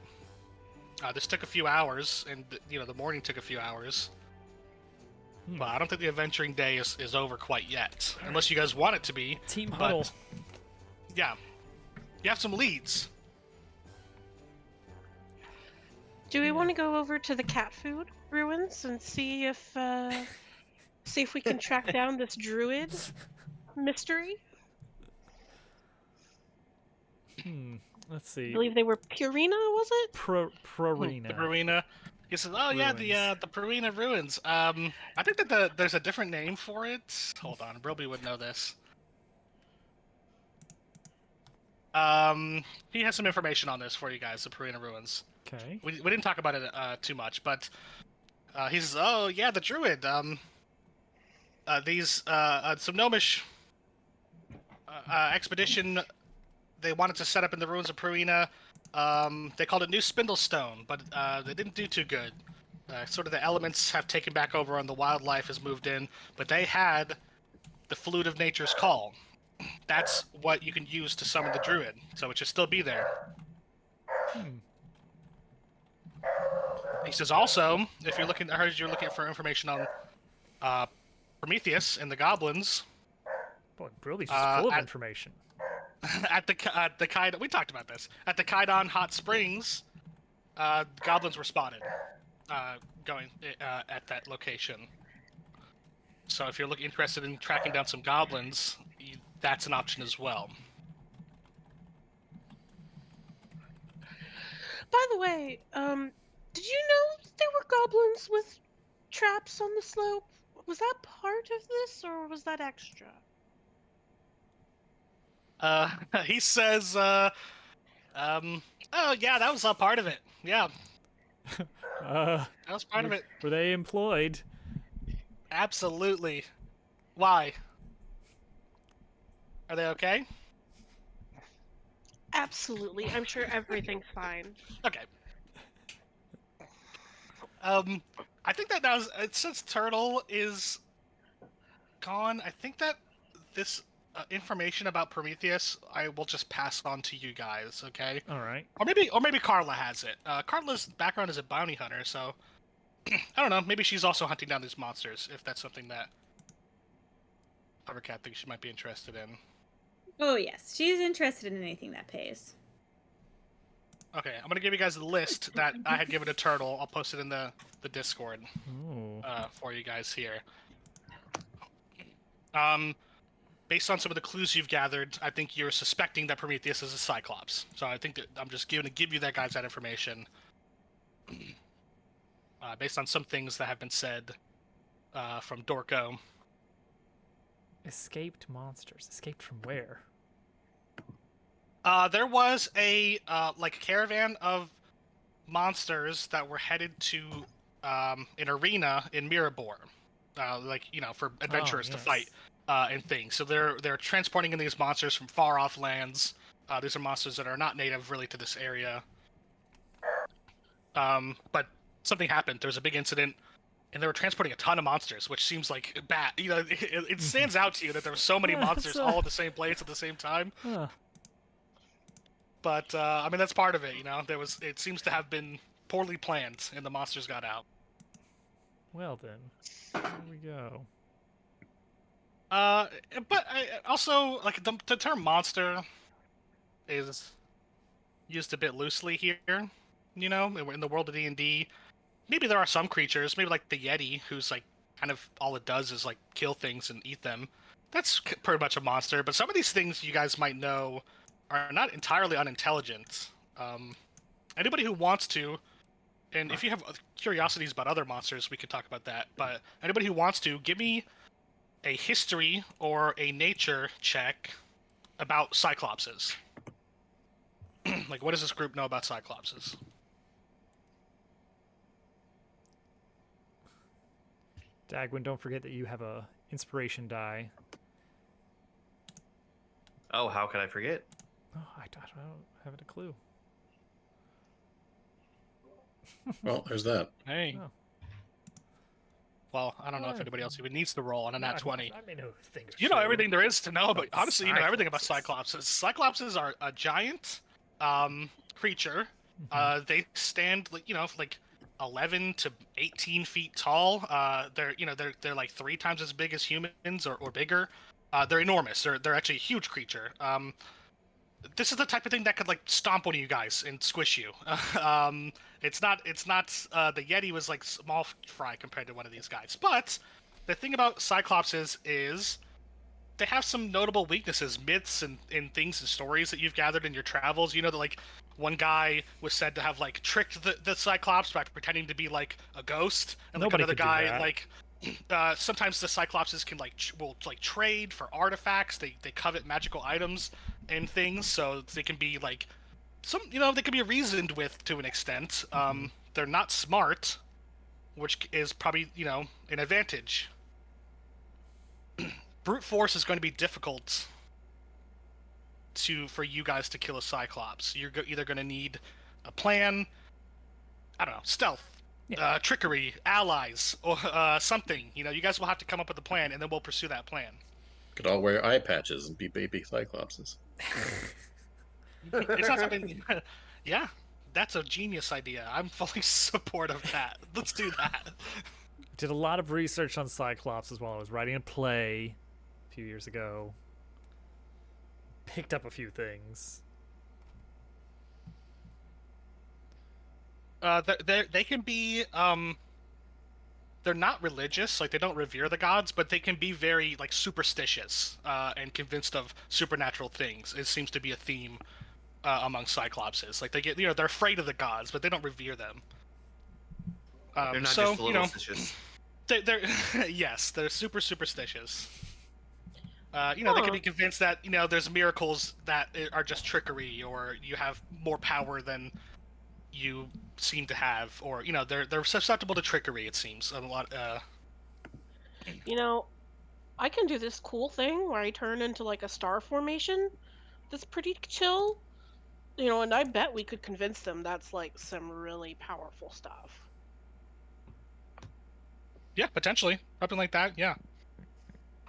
This took a few hours, and the morning took a few hours. But I don't think the adventuring day is over quite yet, unless you guys want it to be. Team but, huddle. Yeah, you have some leads. Do we want to go over to the cat food ruins and see if we can track down this druid mystery? Let's I see. believe they were Purina, was it? Prorina. The Purina. He says, "Oh yeah, the Purina ruins." I think that there's a different name for it. Hold on, Broby would know this. He has some information on this for you guys. The Purina ruins. Okay. We didn't talk about it too much, but he says, "Oh yeah, the druid. These some gnomish expedition. They wanted to set up in the ruins of Purina. They called it New Spindlestone, but they didn't do too good. Sort of the elements have taken back over and the wildlife has moved in, but they had the Flute of Nature's Call. That's what you can use to summon the druid, so it should still be there." He says also, if you're looking, I heard you're looking for information on Prometheus and the goblins. Boy, Broly's just full of at- information. at the Kaidon, we talked about this at the Kaidon Hot Springs. Goblins were spotted going at that location. So if you're interested in tracking down some goblins, that's an option as well. By the way, did you know there were goblins with traps on the slope? Was that part of this, or was that extra? He says, "Oh yeah, that was a part of it. Yeah, that was part of it. Were they employed? Absolutely. Why? Are they okay? Absolutely. I'm sure everything's fine. Okay. I think that now, since Turtle is gone, I think that this information about Prometheus I will just pass on to you guys. Okay. All right. Or maybe Carla has it. Carla's background is a bounty hunter, so I don't know. Maybe she's also hunting down these monsters. If that's something that Hovercat thinks she might be interested in. Oh yes, she's interested in anything that pays. Okay, I'm gonna give you guys the list that I had given to Turtle. I'll post it in the Discord Ooh. for you guys here. Um, based on some of the clues you've gathered, I think you're suspecting that Prometheus is a Cyclops. So I think that I'm just going to give you that that information based on some things that have been said from Dorko. Escaped monsters. Escaped from where? There was a caravan of monsters that were headed to an arena in Mirabor, for adventurers to fight and things. So they're transporting in these monsters from far off lands. These are monsters that are not native really to this area. But something happened. There was a big incident, and they were transporting a ton of monsters, which seems like bad. It stands out to you that there were so many monsters all in the same place at the same time. Huh. But I mean, that's part of it. It seems to have been poorly planned, and the monsters got out. Well then, here we go. But also, like the term monster is used a bit loosely here. In the world of D&D, maybe there are some creatures, maybe like the Yeti, who's like kind of all it does is like kill things and eat them. That's pretty much a monster. But some of these things you guys might know are not entirely unintelligent. Anybody who wants to, and if you have curiosities about other monsters, we could talk about that. But anybody who wants to, give me a history or a nature check about Cyclopses. Like, what does this group know about Cyclopses? Dagwin, don't forget that you have a inspiration die. Oh, how could I forget? Oh, I don't have a clue. Well, there's that. Hey. Oh. Well, I don't know if anybody else even needs to roll on a nat 20. I may know things. You know everything there is to know, but About honestly, you know everything about Cyclopses. Cyclopses are a giant creature. They stand like 11 to 18 feet tall. They're like 3 times as big as humans or bigger. They're enormous. They're actually a huge creature. This is the type of thing that could like stomp one of you guys and squish you. It's not. The Yeti was like small fry compared to one of these guys. But the thing about Cyclopses is they have some notable weaknesses, myths and things and stories that you've gathered in your travels. You know that like one guy was said to have like tricked the Cyclops by pretending to be like a ghost, and like Nobody another could do guy that. like. Sometimes the Cyclopses can will trade for artifacts. They covet magical items and things, so they can be like they can be reasoned with to an extent. They're not smart, which is probably an advantage. Brute force is going to be difficult for you guys to kill a Cyclops. You're either going to need a plan. I don't know, stealth. Yeah. Trickery, allies, or something. You guys will have to come up with a plan, and then we'll pursue that plan. Could all wear eye patches and be baby Cyclopses. It's not something. Yeah, that's a genius idea. I'm fully supportive of that. Let's do that. Did a lot of research on Cyclopses while I was writing a play a few years ago. Picked up a few things. They can be they're not religious, like they don't revere the gods, but they can be very like superstitious and convinced of supernatural things. It seems to be a theme among Cyclopses. Like they get they're afraid of the gods, but they don't revere them. They're not so just a little suspicious. they're yes, they're super superstitious. They can be convinced that there's miracles that are just trickery, or you have more power than you seem to have, or they're susceptible to trickery. It seems a lot. I can do this cool thing where I turn into like a star formation. That's pretty chill. And I bet we could convince them that's like some really powerful stuff. Yeah, potentially something like that. Yeah.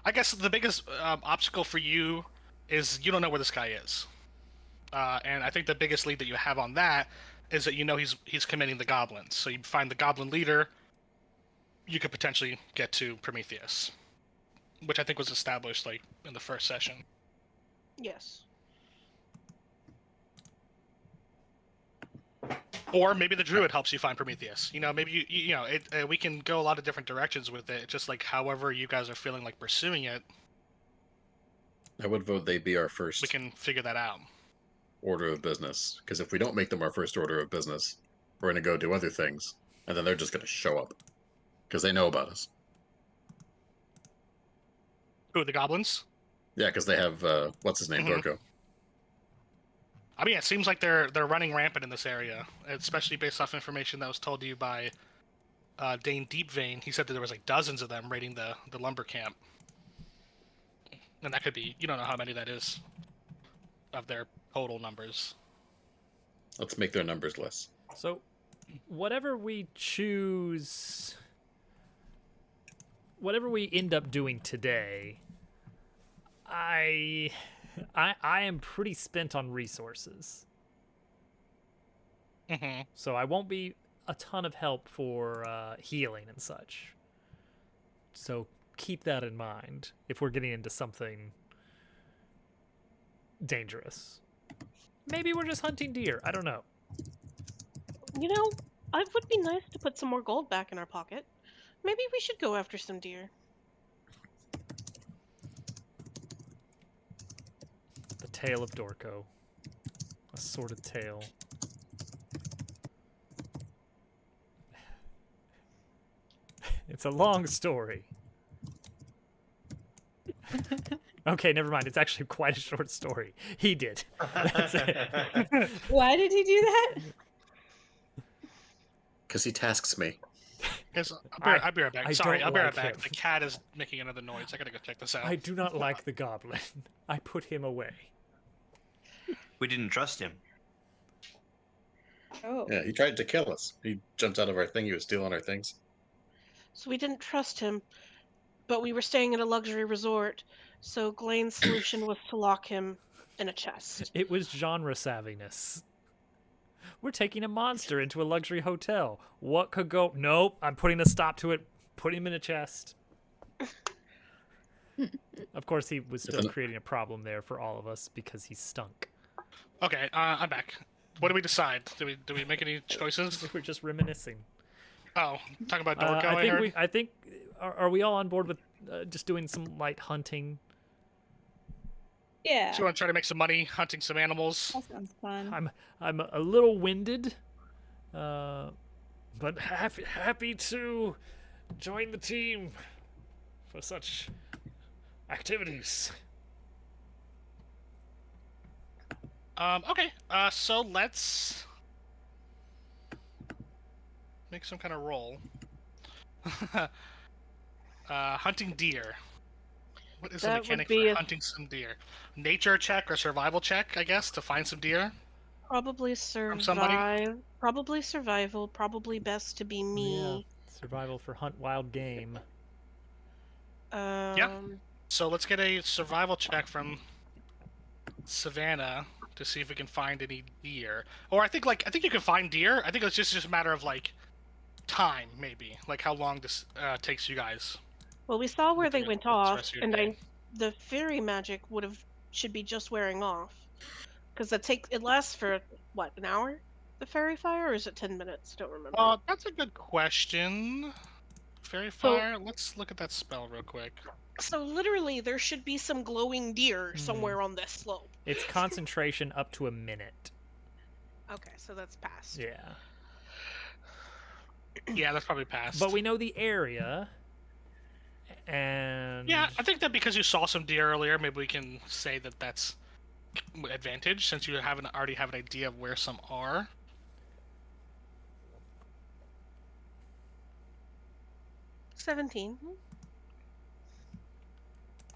I guess the biggest obstacle for you is you don't know where this guy is, and I think the biggest lead that you have on that is that he's committing the goblins. So you find the goblin leader, you could potentially get to Prometheus, which I think was established like in the first session. Yes. Or maybe the druid helps you find Prometheus. You know, maybe we can go a lot of different directions with it. Just like however you guys are feeling like pursuing it, I would vote they be our we first can figure that out. order of business. Because if we don't make them our first order of business, we're going to go do other things, and then they're just going to show up because they know about us. Who, the goblins? Yeah, because they have what's his name, Mhm. Dorko. I mean, it seems like they're running rampant in this area, especially based off information that was told to you by Dane Deepvein. He said that there was like dozens of them raiding the lumber camp, and that could be, you don't know how many that is of their total numbers. Let's make their numbers less. So, whatever we choose, whatever we end up doing today, I am pretty spent on resources. Mm-hmm. So I won't be a ton of help for healing and such. So keep that in mind if we're getting into something dangerous. Maybe we're just hunting deer. I don't know. You know, it would be nice to put some more gold back in our pocket. Maybe we should go after some deer. The tale of Dorko. A sordid tale. It's a long story. Okay, never mind. It's actually quite a short story. He did. That's it. Why did he do that? Because he tasks me. I'll be right back. I Sorry, don't I'll be right like back. him. The cat is making another noise. I gotta go check this out. I do not like the goblin. I put him away. We didn't trust him. Oh. Yeah, he tried to kill us. He jumped out of our thing. He was stealing our things. So we didn't trust him, but we were staying at a luxury resort, so Glaine's solution was to lock him in a chest. It was genre savviness. We're taking a monster into a luxury hotel. What could go? Nope, I'm putting a stop to it. Put him in a chest. Of course, he was still creating a problem there for all of us because he stunk. Okay, I'm back. What do we decide? Do we make any choices? We're just reminiscing. Oh, talking about Dorko, I heard. I think. Are we all on board with just doing some light hunting? Yeah. So you want to try to make some money hunting some animals? That sounds fun. I'm a little winded, but happy to join the team for such activities. Okay. So let's make some kind of roll. Hunting deer. What is the That would mechanic be for hunting some deer? Nature check or survival check, I guess, to find some deer? Probably somebody? Probably survival. Probably best to be me. Yeah, survival for hunt wild game. So let's get a survival check from Savannah to see if we can find any deer. Or I think you can find deer. I think it's just a matter of like time, maybe, like how long this takes you guys. Well, we saw where they Okay, went that's the off, rest of your and day. the fairy magic should be just wearing off, because it lasts for what, an hour? The fairy fire, or is it 10 minutes? I don't remember. That's a good question. Fairy fire. Let's look at that spell real quick. So literally, there should be some glowing deer somewhere on this slope. It's concentration up to a minute. Okay, so that's past. Yeah. Yeah, that's probably passed. But we know the area. And Yeah, I think that because you saw some deer earlier, maybe we can say that that's advantage since you already have an idea of where some are. — 17.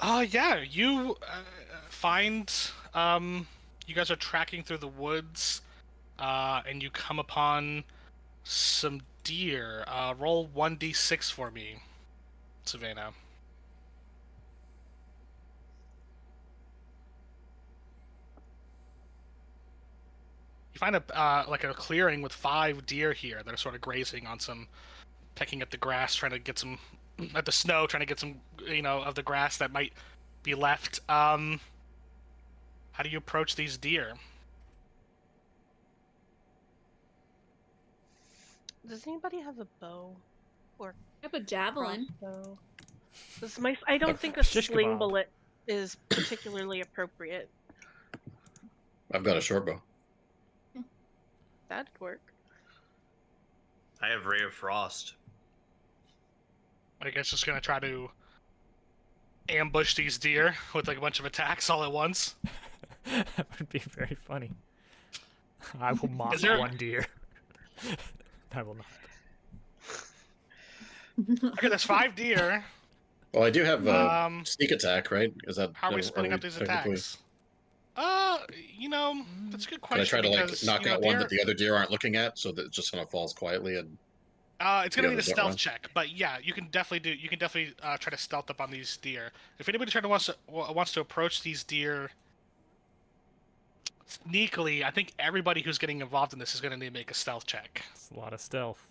Yeah, you find you guys are tracking through the woods, and you come upon some deer. Roll 1d6 for me, Savannah. You find a clearing with 5 deer here that are sort of grazing on some, pecking at the grass, trying to get some, at the snow, trying to get some, of the grass that might be left. How do you approach these deer? Does anybody have a bow or I have a javelin. crossbow? I don't think a Shish sling kebab. bullet is particularly appropriate. I've got a short bow. That'd work. I have Ray of Frost. I guess just gonna try to ambush these deer with like a bunch of attacks all at once. That would be very funny. I will mock Is there- one deer. I will not. Okay, there's 5 deer. Well, I do have Um, sneak attack, right? Is that How are we splitting up these technically- attacks? That's a good Can I question. try to like because, knock you know, out one deer- that the other deer aren't looking at, so that it just kind of falls quietly? And It's gonna the need a others don't stealth run? check, but yeah, you can definitely try to stealth up on these deer. If anybody wants to approach these deer sneakily, I think everybody who's getting involved in this is gonna need to make a stealth check. It's a lot of stealth.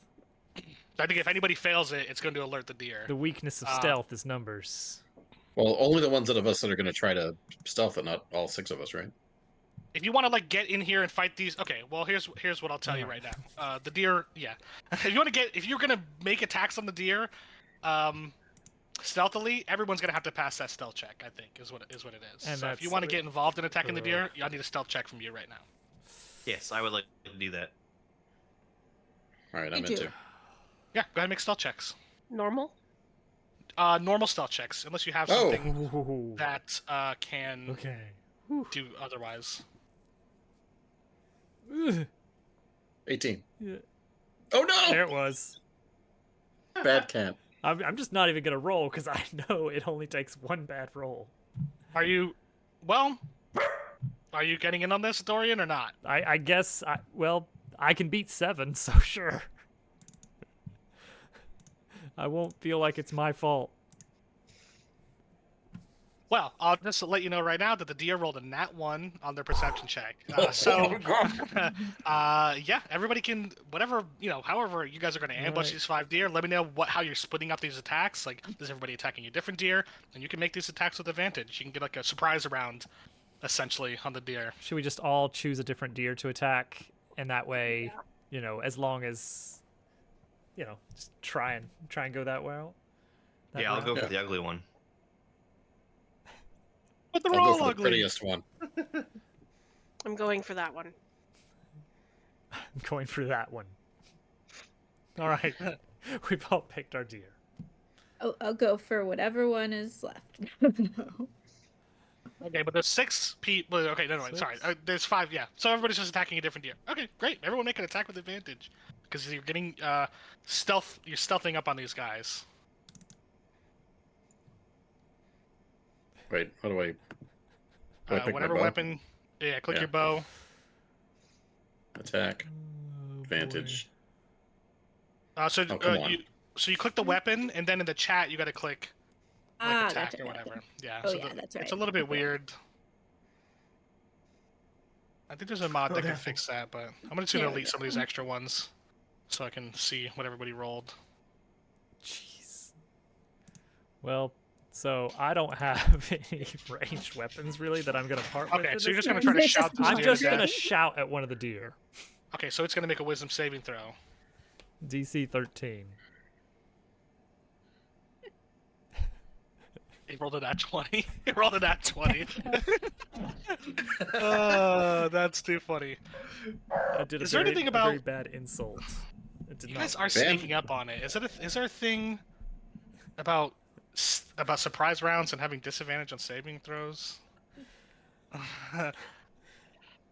I think if anybody fails it, it's going to alert the deer. The weakness of stealth is numbers. well, only the ones of us that are going to try to stealth it, not all 6 of us, right? If you want to like get in here and fight these, okay. Well, here's what I'll tell you right now. The deer, yeah. If you're gonna make attacks on the deer, stealthily, everyone's gonna have to pass that stealth check. I think is what it is. And So if you that's- want to get involved in attacking the deer, I need a stealth check from you right now. Yes, I would like to do that. All right, Me I'm too. into. Yeah, go ahead and make stealth checks. Normal? Normal stealth checks, unless you have Oh. something Ooh. that can Okay. do otherwise. Ugh. 18. Yeah. Oh no! There it was. Bad cat. I'm just not even gonna roll because I know it only takes one bad roll. Are you getting in on this, Dorian, or not? I guess I can beat 7, so sure. I won't feel like it's my fault. Well, I'll just let you know right now that the deer rolled a nat 1 on their perception check. Yeah, everybody can, however you guys are going to ambush Right. these 5 deer, let me know how you're splitting up these attacks. Like, is everybody attacking a different deer? And you can make these attacks with advantage. You can get like a surprise round, essentially, on the deer. Should we just all choose a different deer to attack? And that way, as long as, just try and go that well. That Yeah, I'll route? go for Yeah. the ugly one. But they're I'll all go for the ugly. prettiest one. I'm going for that one. I'm going for that one. All right. We've all picked our deer. I'll go for whatever one is left. No. Okay, but there's 6 people. Okay, never mind. Sorry. 6? There's 5, yeah. So everybody's just attacking a different deer. Okay, great. Everyone make an attack with advantage. Because you're getting stealth. You're stealthing up on these guys. Wait, how do I pick my Whatever bow? weapon. Yeah, click Yeah. your bow. Attack. Oh, Advantage. So Oh, come on. you click the weapon, and then in the chat you got to click like attack gotcha, or gotcha. whatever. Yeah. Oh, so yeah, that's It's right. a little bit Okay. weird. I think there's a mod that can Okay. fix that, but I'm just gonna There we delete some of these extra ones so I can see what everybody rolled. Jeez. Well, so I don't have any ranged weapons really that I'm gonna part with. Okay, in so you're this just gonna game. try to shout these I'm deer just to gonna death. shout at one of the deer. Okay, so it's gonna make a wisdom saving throw. DC 13. He rolled a nat 20. He rolled a nat 20. That's too funny. I did Is there anything a very about- bad insult. It did You not guys are work. sneaking up on it. Is there a thing about surprise rounds and having disadvantage on saving throws?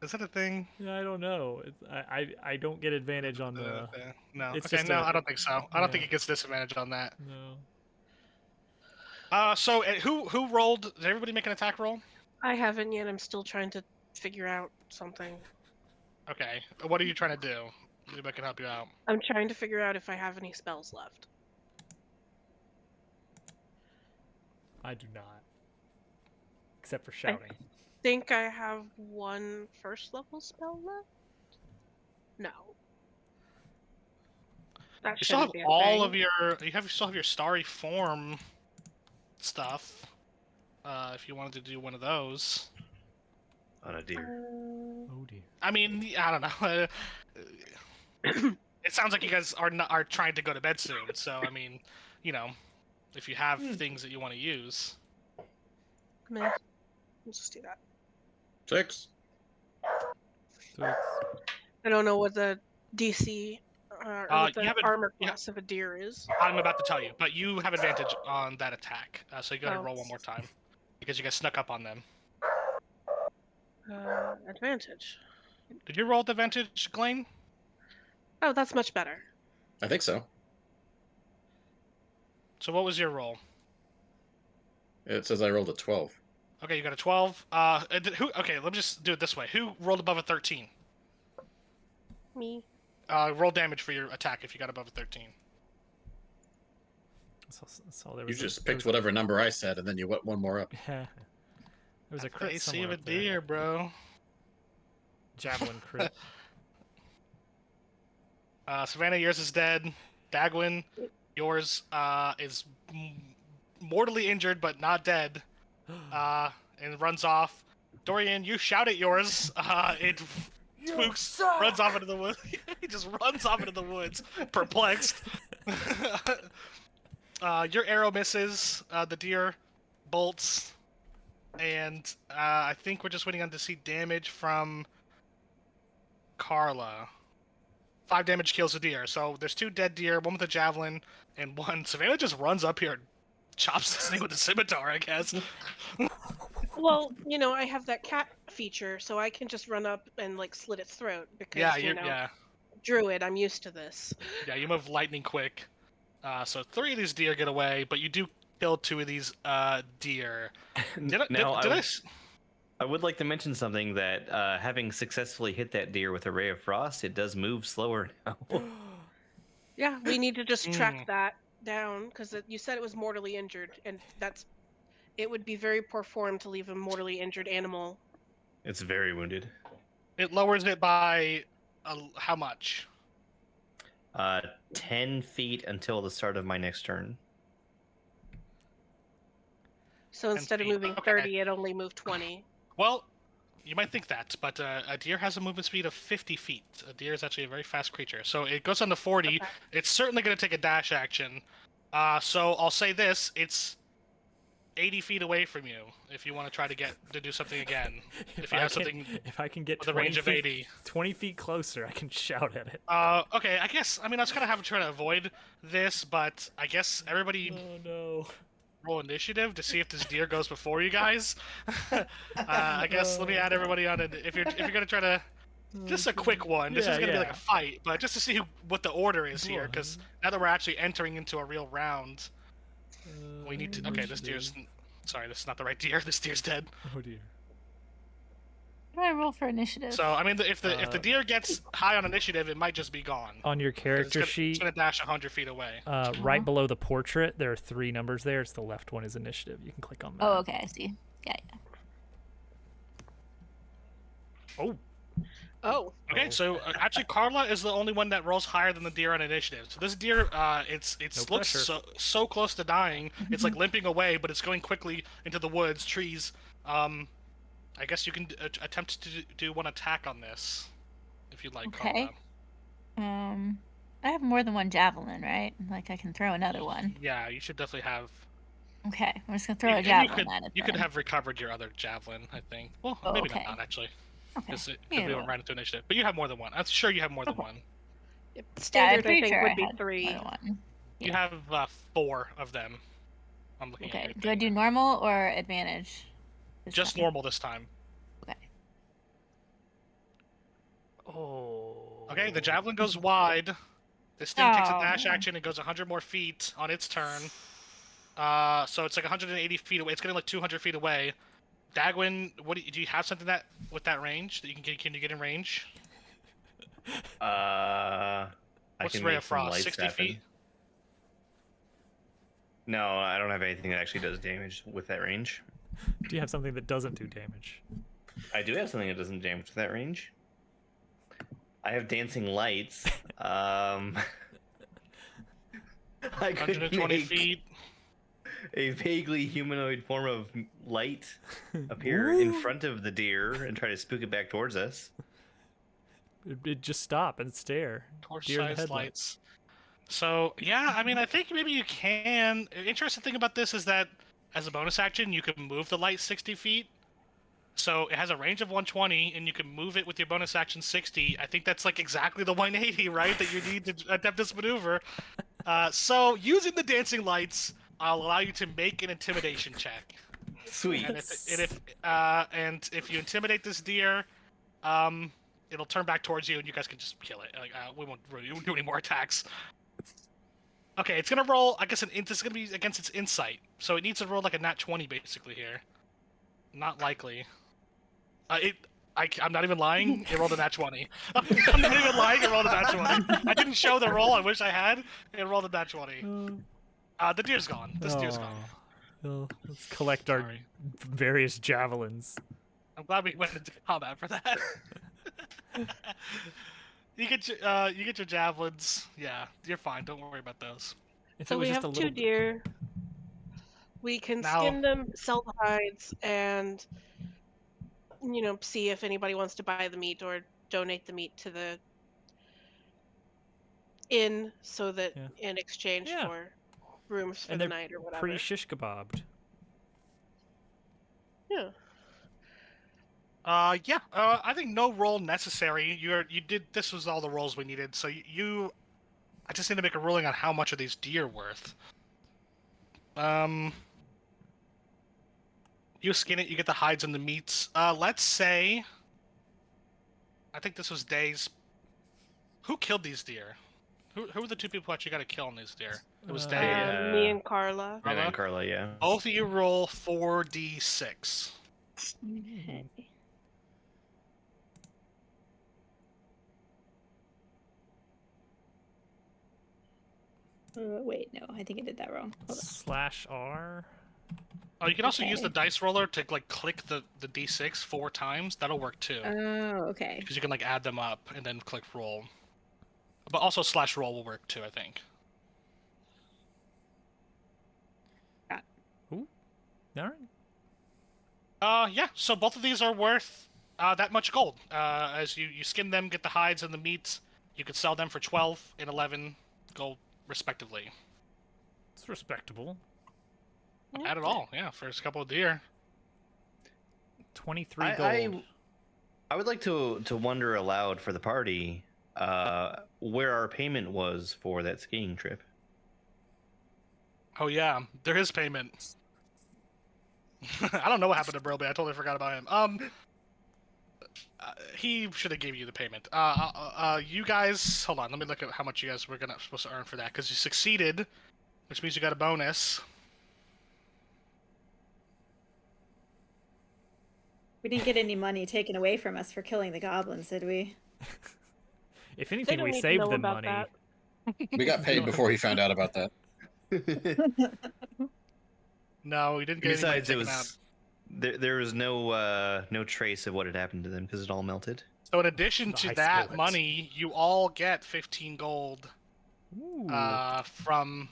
Is that a thing? Yeah, I don't know. I don't get advantage on the. No. it's Okay, just no, a- I don't think so. I don't think yeah. it gets disadvantage on that. No. So who rolled? Did everybody make an attack roll? I haven't yet. I'm still trying to figure out something. Okay. What are you trying to do? Maybe I can help you out. I'm trying to figure out if I have any spells left. I do not. Except for shouting. Think I have one first level spell left? No. That You still have shouldn't be a all thing. of your. Still have your starry form stuff. If you wanted to do one of those. on a deer. Oh dear. I mean, I don't know. It sounds like you guys are trying to go to bed soon. So I mean, you know, if you have things that you want to use. Meh. Let's just do that. 6. So I don't know what the DC or what You the have armor class of a deer is. I'm about to tell you, but you have advantage on that attack. So you gotta Oh. roll one more time because you guys snuck up on them. Advantage. Did you roll with advantage, Glenn? Oh, that's much better. I think so. So what was your roll? It says I rolled a 12. Okay, you got a 12. Who? Okay, let me just do it this way. Who rolled above a 13? Me. Roll damage for your attack if you got above a 13. so there You was just picked whatever number I said, and then you went one more up. There was a crit AC somewhere of a up there. deer, bro. Javelin crit. Savannah, yours is dead. Dagwin, yours is mortally injured but not dead, and runs off. Dorian, you shout at yours. It spooks, runs off into the woods. He just runs off into the woods, perplexed. Your arrow misses. The deer bolts, and I think we're just waiting on to see damage from Carla. 5 damage kills a deer. So there's 2 dead deer, one with a javelin, and one. Savannah just runs up here and chops this thing with a scimitar, I guess. Well, you know, I have that cat feature, so I can just run up and like slit its throat because Yeah, druid, I'm used to this. yeah, you move lightning quick. So 3 of these deer get away, but you do kill 2 of these deer. I would like to mention something that having successfully hit that deer with a ray of frost, it does move slower now. Yeah, we need to just track that down because you said it was mortally injured, and it would be very poor form to leave a mortally injured animal. It's very wounded. It lowers it by how much? 10 feet until the start of my next turn. So instead of moving 30, it only moved 20. Well, you might think that, but a deer has a movement speed of 50 feet. A deer is actually a very fast creature. So it goes on to 40. Okay. It's certainly going to take a dash action. So I'll say this. It's 80 feet away from you if you want to try to do something again. If I can get with a range of 80. 20 feet closer, I can shout at it. Okay, I guess, I was kind of trying to avoid this, but I guess everybody... Oh, no. Roll initiative to see if this deer goes before you guys. I guess let me add everybody on it. If you're gonna try to, just a quick one. This is gonna be like a fight, but just to see what the order is here, because now that we're actually entering into a real round, we need to. Okay, this deer's. Sorry, this is not the right deer. This deer's dead. Oh dear. What do I roll for initiative? So if the deer gets high on initiative, it might just be gone. On your character sheet, it's gonna dash 100 feet away. Right below the portrait, there are 3 numbers there. It's the left one is initiative. You can click on that. Oh, okay, I see. Yeah. Oh. Okay, so actually Carla is the only one that rolls higher than the deer on initiative. So this deer, it looks so close to dying. It's like limping away, but it's going quickly into the woods, trees. I guess you can attempt to do one attack on this, if you'd like. Okay. Carla. I have more than one javelin, right? Like I can throw another one. Yeah, you should definitely have. Okay, I'm just gonna throw a javelin at it. You could have recovered your other javelin, I think. Well, maybe not actually. Because we went right into initiative. But you have more than one. I'm sure you have more than one. Standard, I think, would be 3. Yeah. You have 4 of them. I'm looking at. Okay. Do I do normal or advantage? Just normal this time. Okay. Oh. Okay, the javelin goes wide. This thing takes a dash action and goes 100 more feet on its turn. So it's like 180 feet away. It's getting like 200 feet away. Dagwin, do you have something with that range that you can you get in range? What's Ray of Frost? 60 feet? No, I don't have anything that actually does damage with that range. Do you have something that doesn't do damage? I do have something that doesn't damage with that range. I have dancing lights. I could 120 feet. a vaguely humanoid form of light appear in Ooh. front of the deer and try to spook it back towards us. It'd just stop and stare. Deer in the Torch-sized headlights. lights. So, yeah, I mean, I think maybe you can. Interesting thing about this is that as a bonus action, you can move the light 60 feet. So it has a range of 120, and you can move it with your bonus action 60. I think that's like exactly the 180, right, that you need to attempt this maneuver. So using the dancing lights, I'll allow you to make an intimidation check. Sweet. And if you intimidate this deer, it'll turn back towards you, and you guys can just kill it. Like we won't do any more attacks. Okay, it's gonna roll. I guess this is gonna be against its insight, so it needs to roll like a nat 20 basically here. Not likely. I'm not even lying. It rolled a nat 20. I'm not even lying. It rolled a nat 20. I didn't show the roll. I wish I had. It rolled a nat 20. The deer's gone. This deer's gone. Well, let's collect our Sorry. various javelins. I'm glad we went into combat for that. You get your javelins. Yeah, you're fine. Don't worry about those. If So it was we just have a two little bit... deer. We can Now- skin them, sell the hides, and see if anybody wants to buy the meat or donate the meat to the inn, so that Yeah. in exchange Yeah. for rooms for And the they're night or whatever. pretty shish kebabbed. Yeah. Yeah. I think no roll necessary. You did. This was all the rolls we needed. So I just need to make a ruling on how much are these deer worth. You skin it. You get the hides and the meats. Let's say. I think this was Days. Who killed these deer? Who were the two people actually got to kill on these deer? It was Day. Yeah. Me and Carla. And Carla, yeah. Both of you roll 4d6. Okay. Wait, no, I think I did that wrong. Hold /R. Oh, you can also use the Okay. dice roller to like click the d6 4 times. That'll work too. on. Oh, okay. Because you can like add them up and then click roll. But also /roll will work too, I think. All right. Yeah. So both of these are worth that much gold. As you skin them, get the hides and the meat, you could sell them for 12 and 11 gold respectively. It's respectable. Not bad at all. Yeah, for a couple of deer. 23 gold. I would like to wonder aloud for the party where our payment was for that skiing trip. Oh yeah, there is payment. I don't know what happened to Broby. I totally forgot about him. He should have gave you the payment. You guys, hold on. Let me look at how much you guys were supposed to earn for that, because you succeeded, which means you got a bonus. We didn't get any money taken away from us for killing the goblins, did we? If They anything, don't we need to saved know them about money. that. We got paid before he found out about that. No, we didn't get any money Besides, it taken out. was there was no trace of what had happened to them because it all melted. So in addition The to ice that bullets. money, you all get 15 gold Ooh. from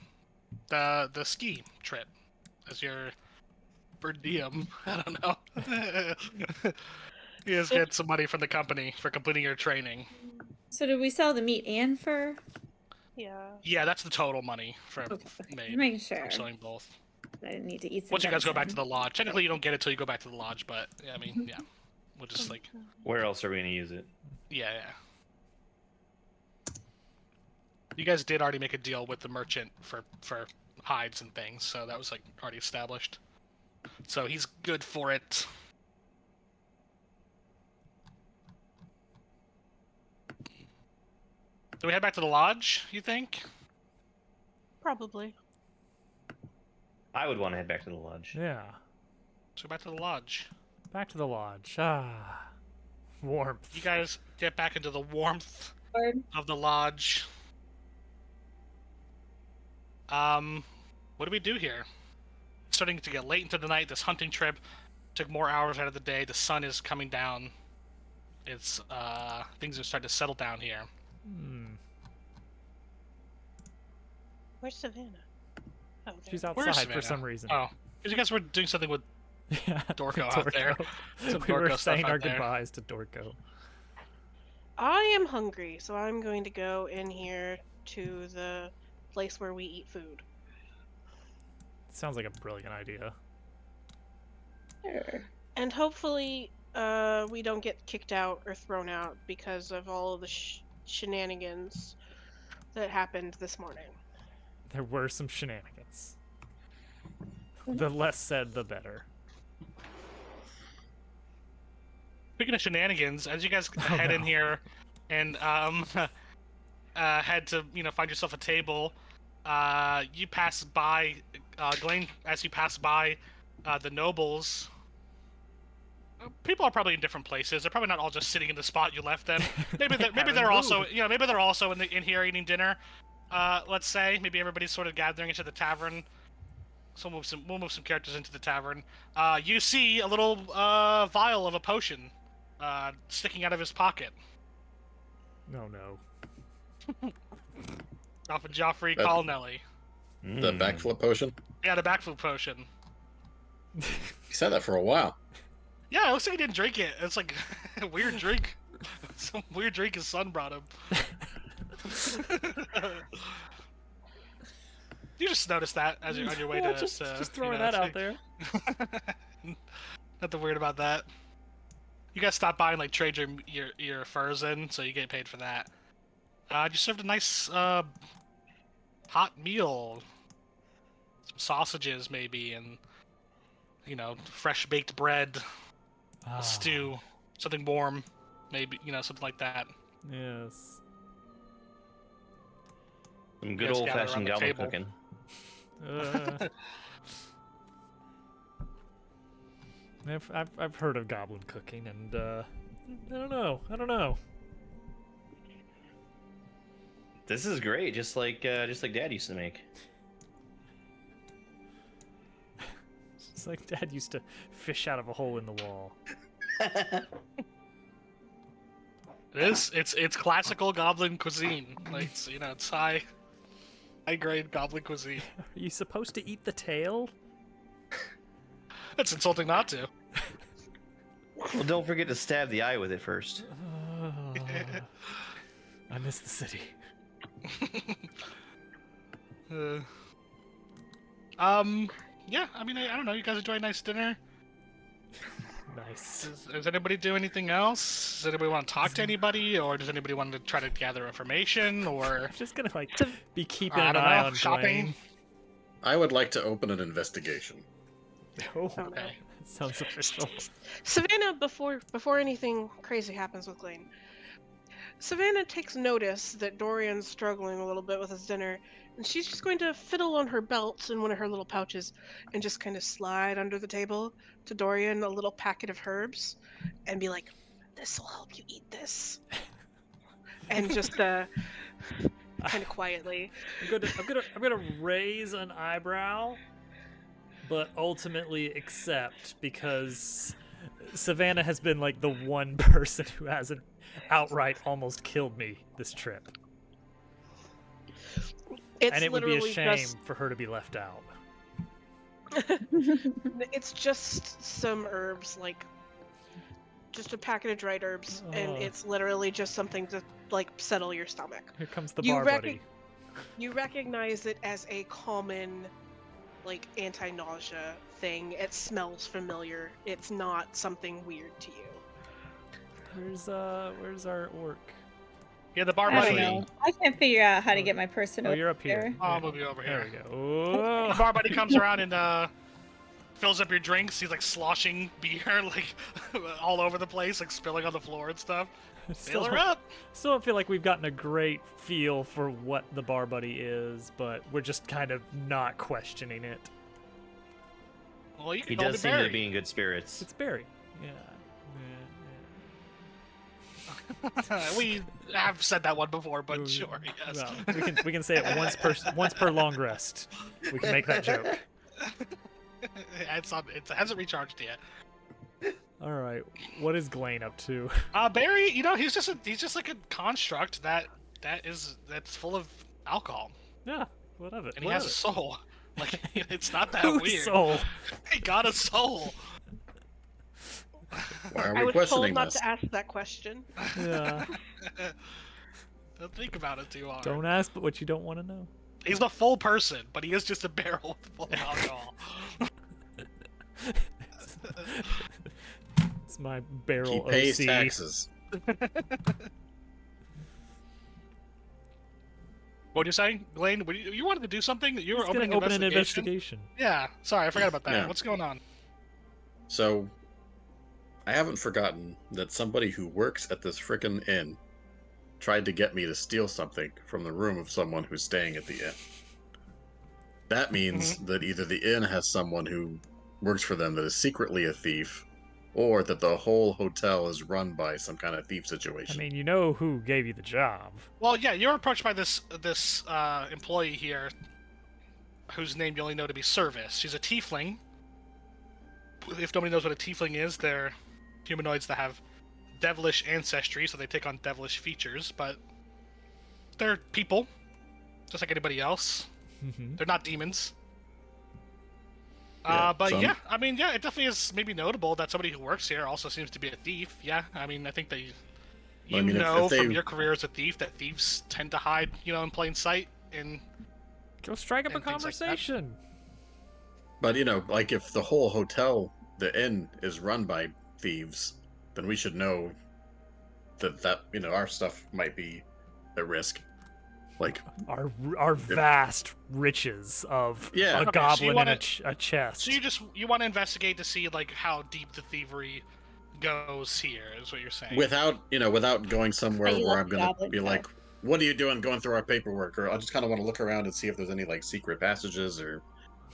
the ski trip as your per diem. I don't know. You guys get some money from the company for completing your training. So did we sell the meat and fur? Yeah. Yeah, that's the total money for Okay. made Just making sure. from selling both. I didn't need to eat some Once you guys go back to venison. the lodge, technically you don't get it till you go back to the lodge, but yeah, I mean, yeah, we'll just like, Where else are we gonna use it? yeah. You guys did already make a deal with the merchant for hides and things, so that was like already established. So he's good for it. Do we head back to the lodge, you think? Probably. I would want to head back to the lodge. Yeah. Let's go back to the lodge. Back to the lodge. Ah. Warmth. You guys get back into the warmth Lord. of the lodge. What do we do here? It's starting to get late into the night. This hunting trip took more hours out of the day. The sun is coming down. It's things are starting to settle down here. Hmm. Where's Savannah? She's Where's outside for Savannah? some reason. Oh, because you guys were doing something with Yeah, Dorko out there. Some We were Dorko stuff saying out our there. goodbyes to Dorko. I am hungry, so I'm going to go in here to the place where we eat food. Sounds like a brilliant idea. Sure. And hopefully, we don't get kicked out or thrown out because of all of the shenanigans that happened this morning. There were some shenanigans. The less said, the better. Speaking of shenanigans, as you guys head in here and head to find yourself a table, you pass by Glenn. As you pass by the nobles, people are probably in different places. They're probably not all just sitting in the spot you left them. Maybe they're also maybe they're also in here eating dinner. Let's say maybe everybody's sort of gathering into the tavern. So we'll move some characters into the tavern. You see a little vial of a potion sticking out of his pocket. No, no. Off of Joffrey That- Colnelli. The backflip potion? Yeah, the backflip potion. He said that for a while. Yeah, it looks like he didn't drink it. It's like a weird drink. Some weird drink his son brought him. You just noticed that as you're on your way Yeah, to just to, throwing that out there. Nothing weird about that. You guys stop by and like trade your furs in, so you get paid for that. You served a nice hot meal, some sausages maybe, and fresh baked bread, a stew, something warm, maybe something like that. Yes. Some good Guys old gather around fashioned the goblin table. cooking. I've heard of goblin cooking, and I don't know. This is great, just like Dad used to make. It's like Dad used to fish out of a hole in the wall. It's classical goblin cuisine. Like it's high grade goblin cuisine. Are you supposed to eat the tail? It's insulting not to. Well, don't forget to stab the eye with it first. I miss the city. Yeah. I mean, I don't know. You guys enjoy a nice dinner. Nice. Does anybody do anything else? Does anybody want to talk to anybody, or does anybody want to try to gather information, or I'm just gonna be keeping I an don't eye know, on shopping? Blaine. I would like to open an investigation. Oh, Oh, no. Okay. that sounds official. Savannah, before anything crazy happens with Glenn, Savannah takes notice that Dorian's struggling a little bit with his dinner, and she's just going to fiddle on her belt in one of her little pouches and just kind of slide under the table to Dorian a little packet of herbs and be like, "This will help you eat this." And just kind of quietly. I'm gonna raise an eyebrow, but ultimately accept, because Savannah has been like the one person who hasn't outright almost killed me this trip. It's And it would be a literally shame just for her to be left out. it's just some herbs, like just a packet of dried herbs, and Oh. it's literally just something to like settle your stomach. Here comes the You bar buddy. You recognize it as a common like anti-nausea thing. It smells familiar. It's not something weird to you. Where's our orc? Yeah, the bar I don't buddy. know. I can't figure out how to get my person Oh, over you're up here. there. I'll move you over There here. we go. The Oh. bar buddy comes around and fills up your drinks. He's like sloshing beer like all over the place, like spilling on the floor and stuff. Still Fill her don't- up. Still don't feel like we've gotten a great feel for what the bar buddy is, but we're just kind of not questioning it. Well, you can He call does me seem to Barry. be in good spirits. It's Barry. Yeah. We have said that one before, but Ooh, sure, yes. Well, we can say it once per long rest. We can make that joke. It hasn't recharged yet. All right. What is Glane up to? Barry, he's just like a construct that's full of alcohol, Yeah. What of it? and he has a soul. Like, it's not that Whose weird. soul? He got a soul. Why are I we was told questioning not this? to ask that question. Yeah. Don't think about it too hard. Don't ask, but what you don't want to know. He's the full person, but he is just a barrel full of alcohol. It's my barrel He pays OC. taxes. What are you saying, Blaine? You wanted to do something? You were He's gonna opening open an investigation? investigation. Yeah. Sorry, I forgot about that. Yeah. What's going on? So, I haven't forgotten that somebody who works at this frickin' inn tried to get me to steal something from the room of someone who's staying at the inn. That means that either the inn has someone who works for them that is secretly a thief, or that the whole hotel is run by some kind of thief I situation. mean, you know who gave you the job. Well, yeah, you're approached by this employee here, whose name you only know to be Service. She's a tiefling. If nobody knows what a tiefling is, they're humanoids that have devilish ancestry, so they take on devilish features, but they're people, just like anybody else. Mm-hmm. They're not demons. Yeah, But some- yeah, I mean, yeah, it definitely is maybe notable that somebody who works here also seems to be a thief. Yeah, I mean, I think that Well, I mean, if from they- your career as a thief that thieves tend to hide, in plain sight. And Go strike up a And things like that. conversation. But, like, if the whole hotel, the inn, is run by thieves, then we should know that our stuff might be at risk. Like, Our vast riches of Yeah. a Okay, so goblin you and wanna- a chest. so you want to investigate to see like how deep the thievery goes here, is what you're saying. without going somewhere you where love I'm gonna goblin be stuff. like, what are you doing going through our paperwork? Or I just kind of want to look around and see if there's any like secret passages or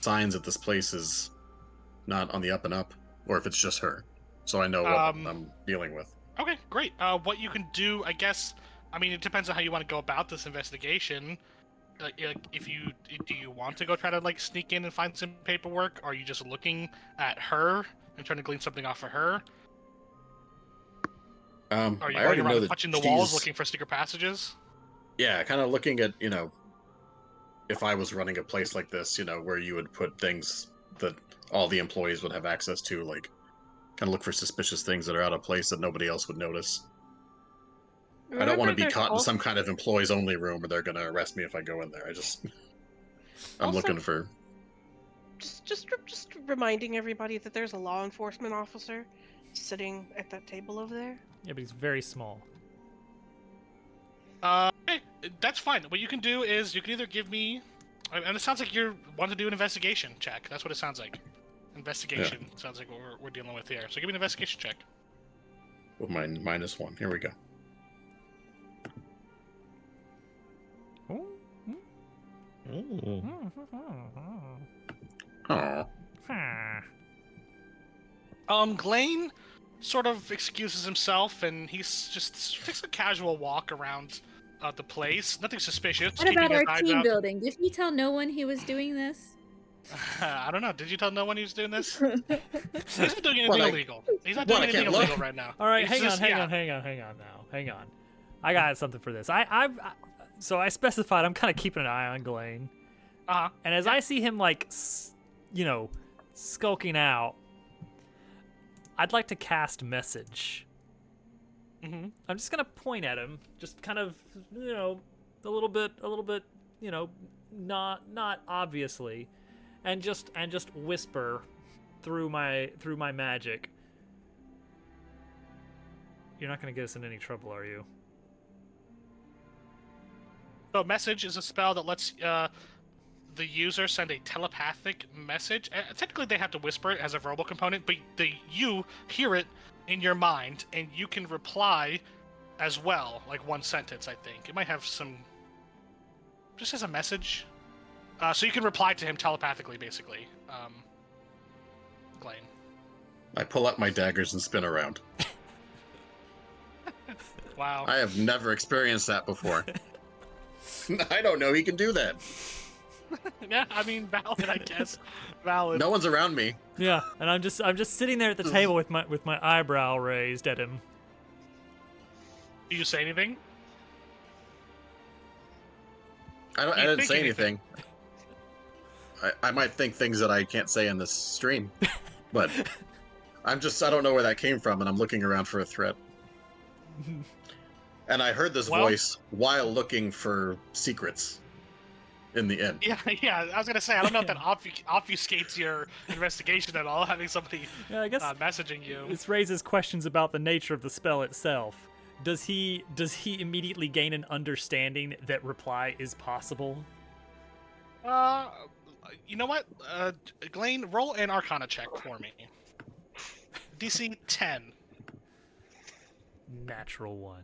signs that this place is not on the up and up, or if it's just her, so I know what I'm dealing with. Okay, great. What you can do, I guess. I mean, it depends on how you want to go about this investigation. Like, do you want to go try to like sneak in and find some paperwork? Or are you just looking at her and trying to glean something off of her? Are you I going already know around that touching the walls she's- looking for secret passages? Yeah, kind of looking at if I was running a place like this, where you would put things that all the employees would have access to, like, kind of look for suspicious things that are out of place that nobody else would notice. I don't want to be caught in some kind of employees only room where they're going to arrest me if I go in there. I'm Also- looking for. Just reminding everybody that there's a law enforcement officer sitting at that table over there. Yeah, but he's very small. Okay, that's fine. What you can do is you can either give me, and it sounds like you want to do an investigation check. That's what it sounds like. Investigation sounds like what we're dealing with here. So give me an investigation check. With my -1. Here we go. Oh. Glane sort of excuses himself, and he's just takes a casual walk around the place. Nothing suspicious. What keeping about his our eyes team out. building? Did he tell no one he was doing this? I don't know. Did you tell no one he was doing this? He's not doing anything What, illegal. He's not doing I anything can't look? illegal right now. All right, It's hang just- on yeah. now. Hang on. I got something for this. So I specified I'm kind of keeping an eye on Glane. Uh-huh. And as I see him like skulking out, I'd like to cast message. Mm-hmm. I'm just gonna point at him, just kind of, a little bit, not obviously, and just whisper through my magic. You're not gonna get us in any trouble, are you? So message is a spell that lets the user send a telepathic message. Technically, they have to whisper it as a verbal component, but you hear it in your mind, and you can reply as well, like one sentence, I think. It might have some... just as a message. So you can reply to him telepathically, basically. Glane. I pull out my daggers and spin around. Wow. I have never experienced that before. I don't know he can do that. Yeah, I mean, valid, I guess. Valid. No one's around me. Yeah, and I'm just sitting there at the table with my eyebrow raised at him. Do you say anything? I You didn't think say anything. anything. I might think things that I can't say in this stream, but I don't know where that came from, and I'm looking around for a threat. And I heard this voice while looking for secrets in the inn. Yeah. I was gonna say, I don't know if that obfuscates your investigation at all, having somebody Yeah, I guess messaging you. this raises questions about the nature of the spell itself. Does he immediately gain an understanding that reply is possible? You know what? Glenn, roll an Arcana check for me. DC 10. Natural one.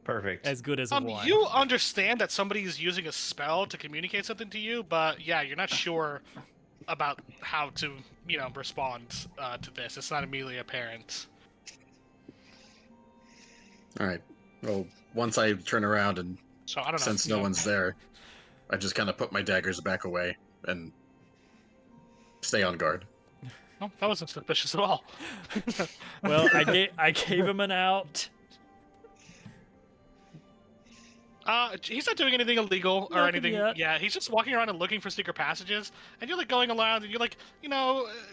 Perfect. As good as a one. You understand that somebody is using a spell to communicate something to you, but yeah, you're not sure about how to, respond to this. It's not immediately apparent. All right. Well, once I turn around and So I don't know. since no one's there, I just kind of put my daggers back away and stay on guard. Well, that wasn't suspicious at all. Well, I gave him an out. He's not doing anything illegal or Nothing anything. yet. Yeah, he's just walking around and looking for secret passages. And you're like going around and you're like,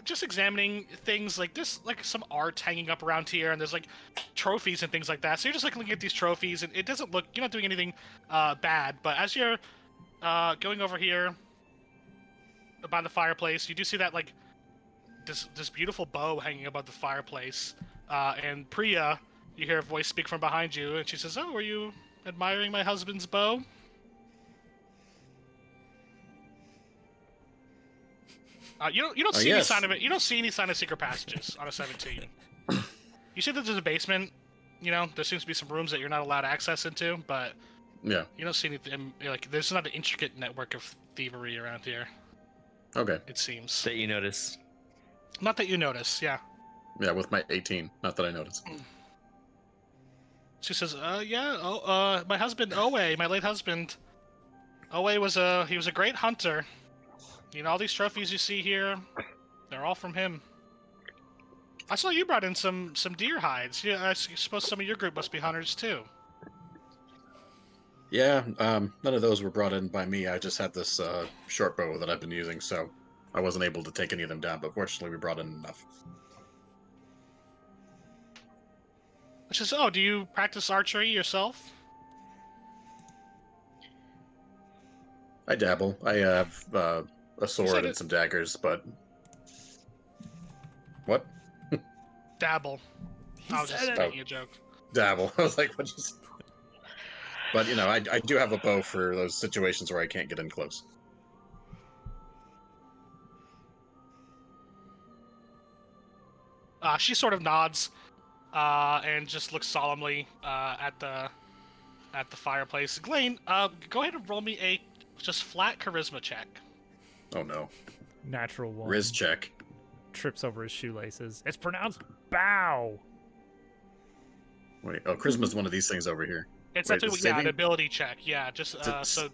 just examining things like this, like some art hanging up around here, and there's like trophies and things like that. So you're just like looking at these trophies, and it doesn't look, you're not doing anything bad. But as you're going over here by the fireplace, you do see that like this beautiful bow hanging above the fireplace. And Priya, you hear a voice speak from behind you, and she says, "Oh, are you admiring my husband's bow?" You don't see any sign of it. You don't see any sign of secret passages on a 17. You see that there's a basement. There seems to be some rooms that you're not allowed access into, but Yeah. you don't see anything. Like there's not an intricate network of thievery around here. Okay. It seems. That you notice. Not that you notice. Yeah. Yeah, with my 18. Not that I noticed. She says, yeah. Oh, my husband Owe, my late husband. Owe was a great hunter. All these trophies you see here, they're all from him. I saw you brought in some deer hides. Yeah, I suppose some of your group must be hunters too. Yeah, none of those were brought in by me. I just had this short bow that I've been using, so I wasn't able to take any of them down, but fortunately we brought in enough. She says, "Oh, do you practice archery yourself?" I dabble. I have a sword and some daggers, but... What? Dabble. I was just making a joke. Dabble. I was like, what you say? But, I do have a bow for those situations where I can't get in close. She sort of nods and just looks solemnly at the fireplace. Glenn, go ahead and roll me a just flat charisma check. Oh no. Natural one. Riz check. Trips over his shoelaces. It's pronounced bow. Wait, charisma's one of these things over here. It's Wait, actually an ability check. Yeah, just so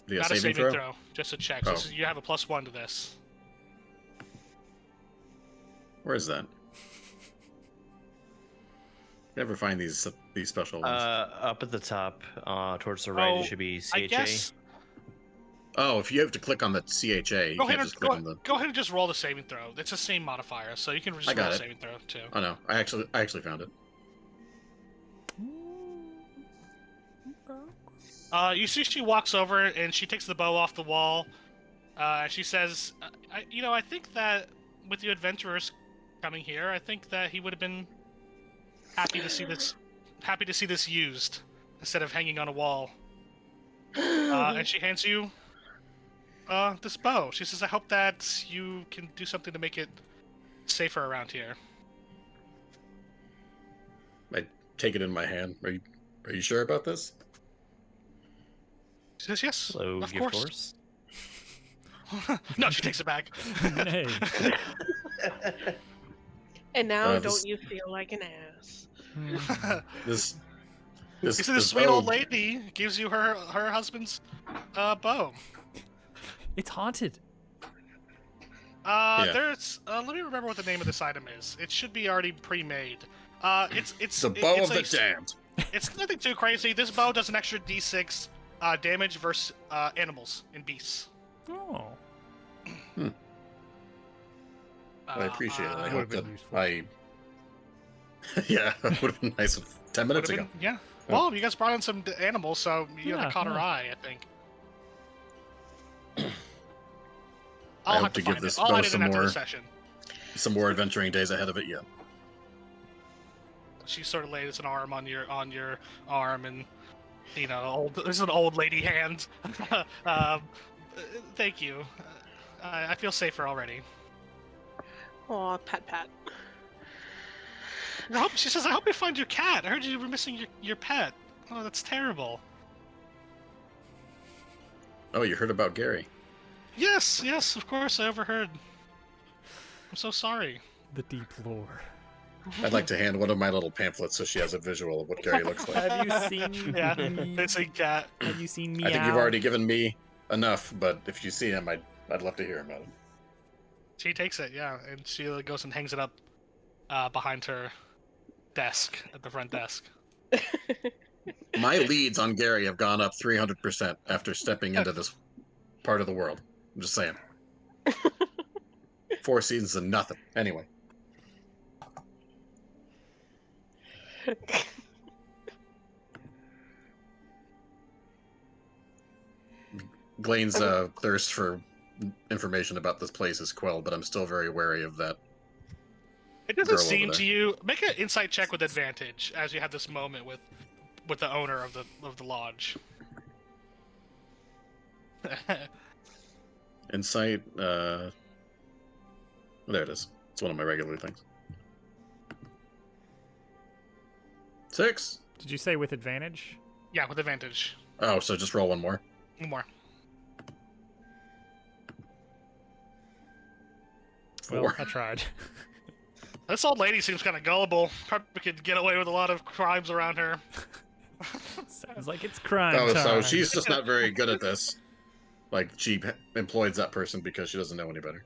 not a saving throw, just a check. Oh. So you have a +1 to this. Where is that? Never find these special ones. Up at the top, towards the right, it should be CHA. I guess. Oh, if you have to click on the CHA, you can't just click on the... Go ahead and just roll the saving throw. It's the same modifier, so you can just roll the saving throw too. Oh no, I actually found it. You see she walks over and she takes the bow off the wall. She says, I think that with you adventurers coming here, I think that he would have been happy to see this used instead of hanging on a wall. And she hands you this bow. She says, I hope that you can do something to make it safer around here. I take it in my hand. Are you sure about this? She says, yes, Hello, of gift course. No, she takes it back. Hey. And now, this- don't you feel like an ass? This You see this sweet old lady gives you her husband's bow. It's haunted. There's let me remember what the name of this item is. It should be already pre-made. It's the bow it's of the damned. It's nothing too crazy. This bow does an extra d6 damage versus animals and beasts. Oh. I appreciate it. I Would've hope been that useful. yeah, it would have been nice 10 minutes Would've ago. been- yeah. Oh. Well, you guys brought in some animals, so Yeah, that caught her yeah. eye, I think. I I'll hope have to to give find this it. I'll bow hide it some in after the more- session. Some more adventuring days ahead of it. Yeah. She sort of lays an arm on your arm, and there's an old lady hand. Thank you. I feel safer already. Aw, pat. She says, "I hope you find your cat. I heard you were missing your pet. Oh, that's terrible." Oh, you heard about Gary? Yes, of course, I overheard. I'm so sorry. The deep lore. I'd like to hand one of my little pamphlets so she has a visual of what Gary looks like. Have you seen Yeah, me? missing cat. Have you seen me? I think you've already given me enough, but if you see him, I'd love to hear about it. She takes it, yeah, and she goes and hangs it up behind her desk at the front desk. My leads on Gary have gone up 300% after stepping into this part of the world. I'm just saying. 4 seasons of nothing. Anyway. Glaine's thirst for information about this place is quelled, but I'm still very wary of that. It doesn't Girl over seem there. to you. Make an insight check with advantage as you have this moment with the owner of the lodge. Insight, there it is. It's one of my regular things. 6. Did you say with advantage? Yeah, with advantage. Oh, so just roll one more. One more. Well, 4. I tried. This old lady seems kind of gullible. Probably could get away with a lot of crimes around her. Sounds like it's crime Oh, time. so she's just not very good at this. Like, she employs that person because she doesn't know any better.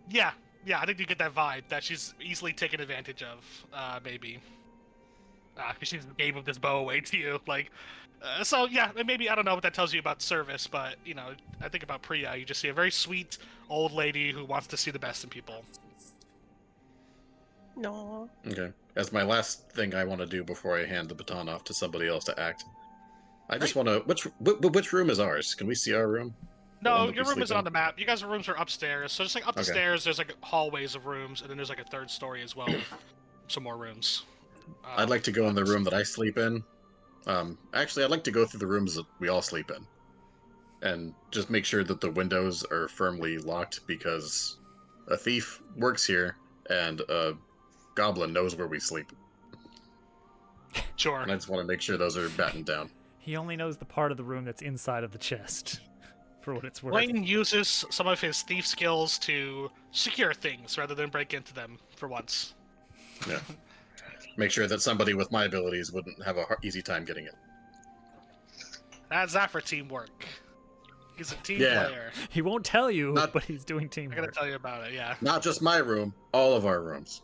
Yeah, I think you get that vibe that she's easily taken advantage of, maybe. Because she's gave this bow away to you, so yeah, maybe, I don't know what that tells you about service, but, I think about Priya, you just see a very sweet old lady who wants to see the best in people. No. Okay. As my last thing I want to do before I hand the baton off to somebody else to act, I just want to... Which room is ours? Can we see our room? The one No, that your we room sleep isn't in? on the map. You guys' rooms are upstairs, so just, up the Okay. stairs, there's, hallways of rooms, and then there's, a third story as well with some more rooms. I'd like to go in the room that I sleep in. Actually, I'd like to go through the rooms that we all sleep in. And just make sure that the windows are firmly locked, because a thief works here, and a goblin knows where we sleep. Sure. And I just want to make sure those are battened down. He only knows the part of the room that's inside of the chest, for what it's worth. Blaine uses some of his thief skills to secure things rather than break into them for once. Yeah. Make sure that somebody with my abilities wouldn't have a easy time getting it. That's that for teamwork. He's a team Yeah. player. He won't tell you, Not- but he's doing I teamwork. gotta tell you about it, yeah. Not just my room, all of our rooms.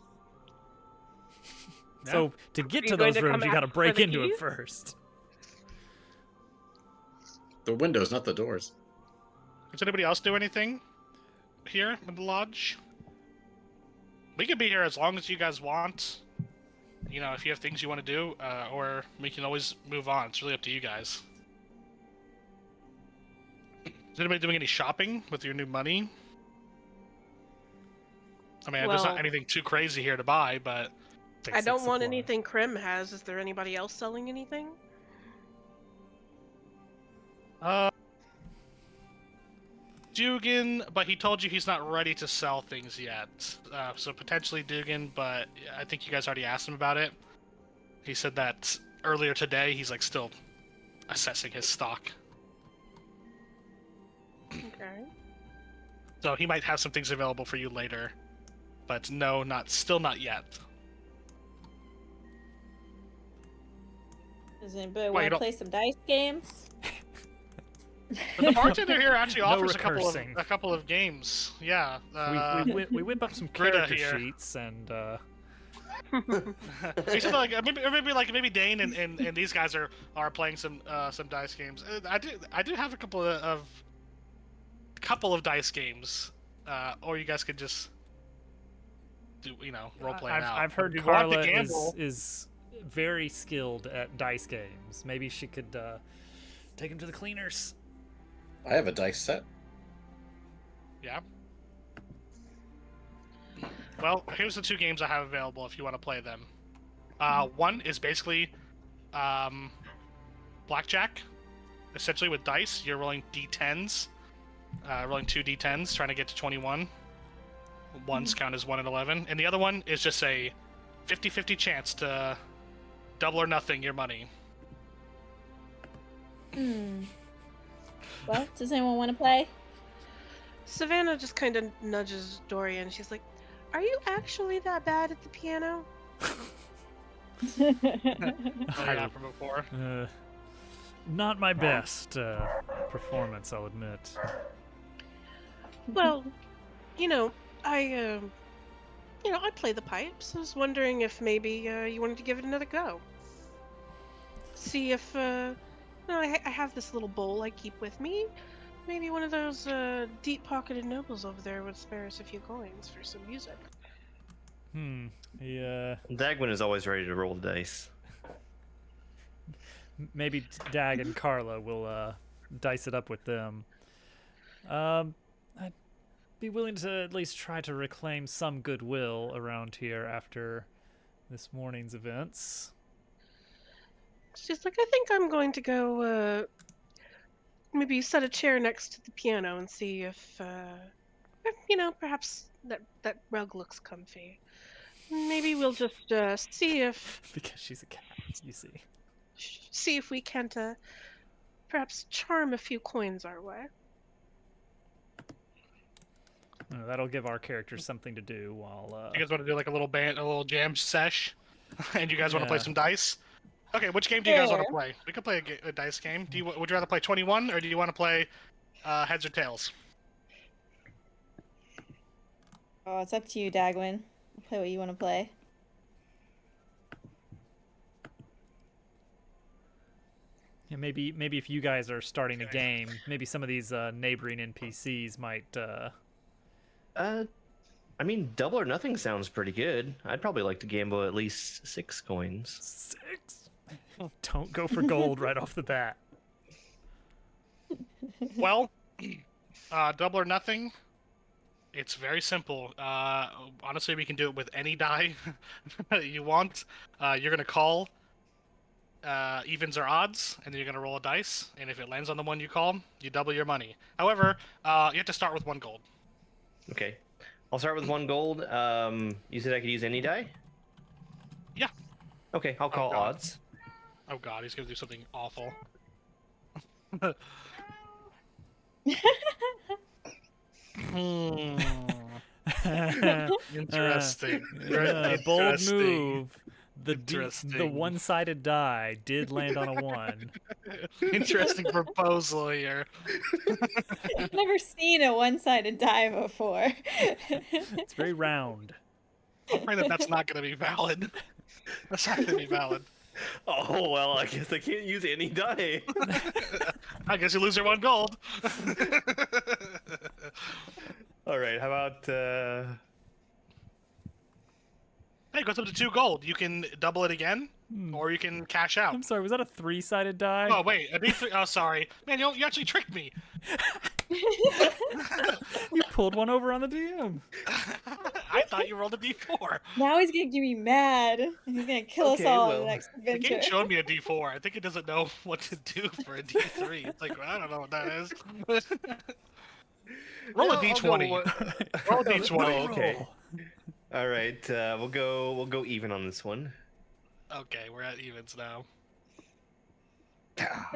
So to get Are to you going those to rooms, come you got to after break the into it keys? first. The windows, not the doors. Does anybody else do anything here in the lodge? We can be here as long as you guys want. If you have things you want to do, or we can always move on. It's really up to you guys. Is anybody doing any shopping with your new money? I mean, there's not Well- anything too crazy here to buy, but I don't Basic want supply. anything Krim has. Is there anybody else selling anything? Dugan, but he told you he's not ready to sell things yet. So potentially Dugan, but I think you guys already asked him about it. He said that earlier today he's still assessing his stock. Okay. So he might have some things available for you later. But no, still not yet. Does anybody Why, want you to don't- play some dice games? But the bartender here actually No offers recursing. a couple of games. Yeah. We whip up some Britta character here. sheets and Except maybe Dane and these guys are playing some dice games. I do have a couple of dice games, or you guys could just do role play it out. I've heard If you want to Carla gamble, is very skilled at dice games. Maybe she could take him to the cleaners. I have a dice set. Yeah. Well, here's the two games I have available if you want to play them. One is basically blackjack. Essentially with dice, you're rolling d10s, rolling 2 d10s, trying to get to 21. Ones count as 1 and 11. And the other one is just a 50-50 chance to double or nothing your money. Well, does anyone want to play? Savannah just kind of nudges Dorian. She's like, "Are you actually that bad at the piano?" Oh, yeah, from before. Not my best performance, I'll admit. Well, I play the pipes. I was wondering if maybe you wanted to give it another go. See if, I have this little bowl I keep with me. Maybe one of those deep-pocketed nobles over there would spare us a few coins for some music. Yeah. Dagwin is always ready to roll the dice. Maybe Dag and Carla will dice it up with them. I'd be willing to at least try to reclaim some goodwill around here after this morning's events. She's like, "I think I'm going to go maybe set a chair next to the piano and see if perhaps that rug looks comfy. Maybe we'll just see if Because she's a cat, you see. we can't perhaps charm a few coins our way." That'll give our characters something to do while. You guys want to do like a little jam sesh, and you guys want to play Yeah. some dice? Okay, which game do you guys want to play? We could play a dice game. Would you rather play 21, or do you want to play heads or tails? Oh, it's up to you, Dagwin. Play what you want to play. Yeah, maybe if you guys are starting a game, maybe some of these neighboring NPCs might. I mean, double or nothing sounds pretty good. I'd probably like to gamble at least 6 coins. 6. Don't go for gold right off the bat. Well, double or nothing. It's very simple. Honestly, we can do it with any die you want. You're gonna call evens or odds, and then you're gonna roll a dice. And if it lands on the one you call, you double your money. However, you have to start with 1 gold. Okay. I'll start with 1 gold. You said I could use any die? Yeah. Okay, I'll call God. odds. Oh God, he's gonna do something awful. Interesting. Bold Interesting. move. The Interesting. one-sided die did land on a 1. Interesting proposal here. I've never seen a one-sided die before. It's very round. I'm afraid that's not going to be valid. That's not going to be valid. Oh, well, I guess I can't use any die. I guess you lose your 1 gold. All right, how about... Hey, it goes up to 2 gold. You can double it again, or you can cash out. I'm sorry, was that a 3-sided die? Oh, wait, a D3. Oh, sorry. Man, you actually tricked me. You pulled one over on the DM. I thought you rolled a D4. Now he's gonna get me mad. And he's gonna kill us Okay, all in well, the next The adventure. game showed me a D4. I think it doesn't know what to do for a D3. It's like, I don't know what that is. Roll a D20. Roll a D20. Oh, okay. All right, we'll go even on this one. Okay, we're at evens now.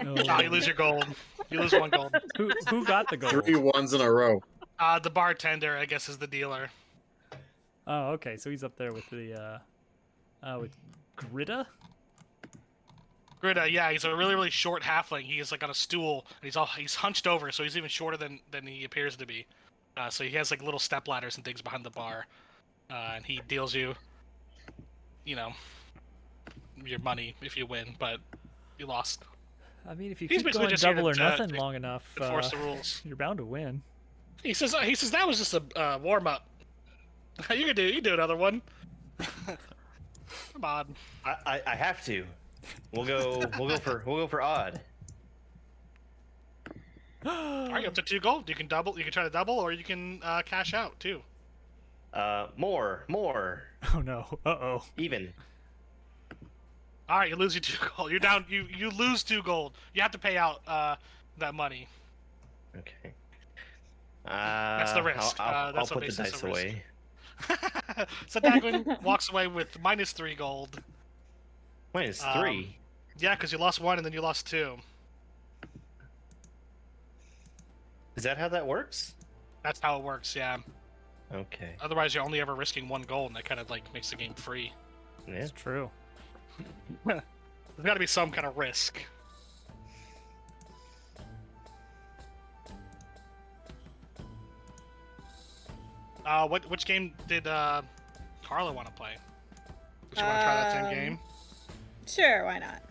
No. Oh, you lose your gold. You lose 1 gold. Who got the gold? 3 ones in a row. The bartender, I guess, is the dealer. Oh, okay. So he's up there with the with Gritta. Grida, yeah, he's a really, really short halfling. He is like on a stool, and he's hunched over, so he's even shorter than he appears to be. So he has like little step ladders and things behind the bar, and he deals you your money if you win, but you lost. I mean, if you He's keep basically going just here double or to nothing long enough, enforce the rules. you're bound to win. He says that was just a warm up. You can do another one. Come on. I have to. We'll go for odd. All right, up to 2 gold. You can try to double, or you can cash out too. More. Oh no. Uh-oh. Even. All right, you lose your 2 gold. You're down. You lose 2 gold. You have to pay out that money. Okay. That's the risk. I'll That's put the dice away. So Dagwin walks away with -3 gold. -3. Yeah, because you lost 1 and then you lost 2. Is that how that works? That's how it works. Yeah. Okay. Otherwise, you're only ever risking 1 gold, and that kind of like makes the game free. Yeah. It's true. There's got to be some kind of risk. Which game did Carla want to play? Does she want to try that same game? Sure, why not?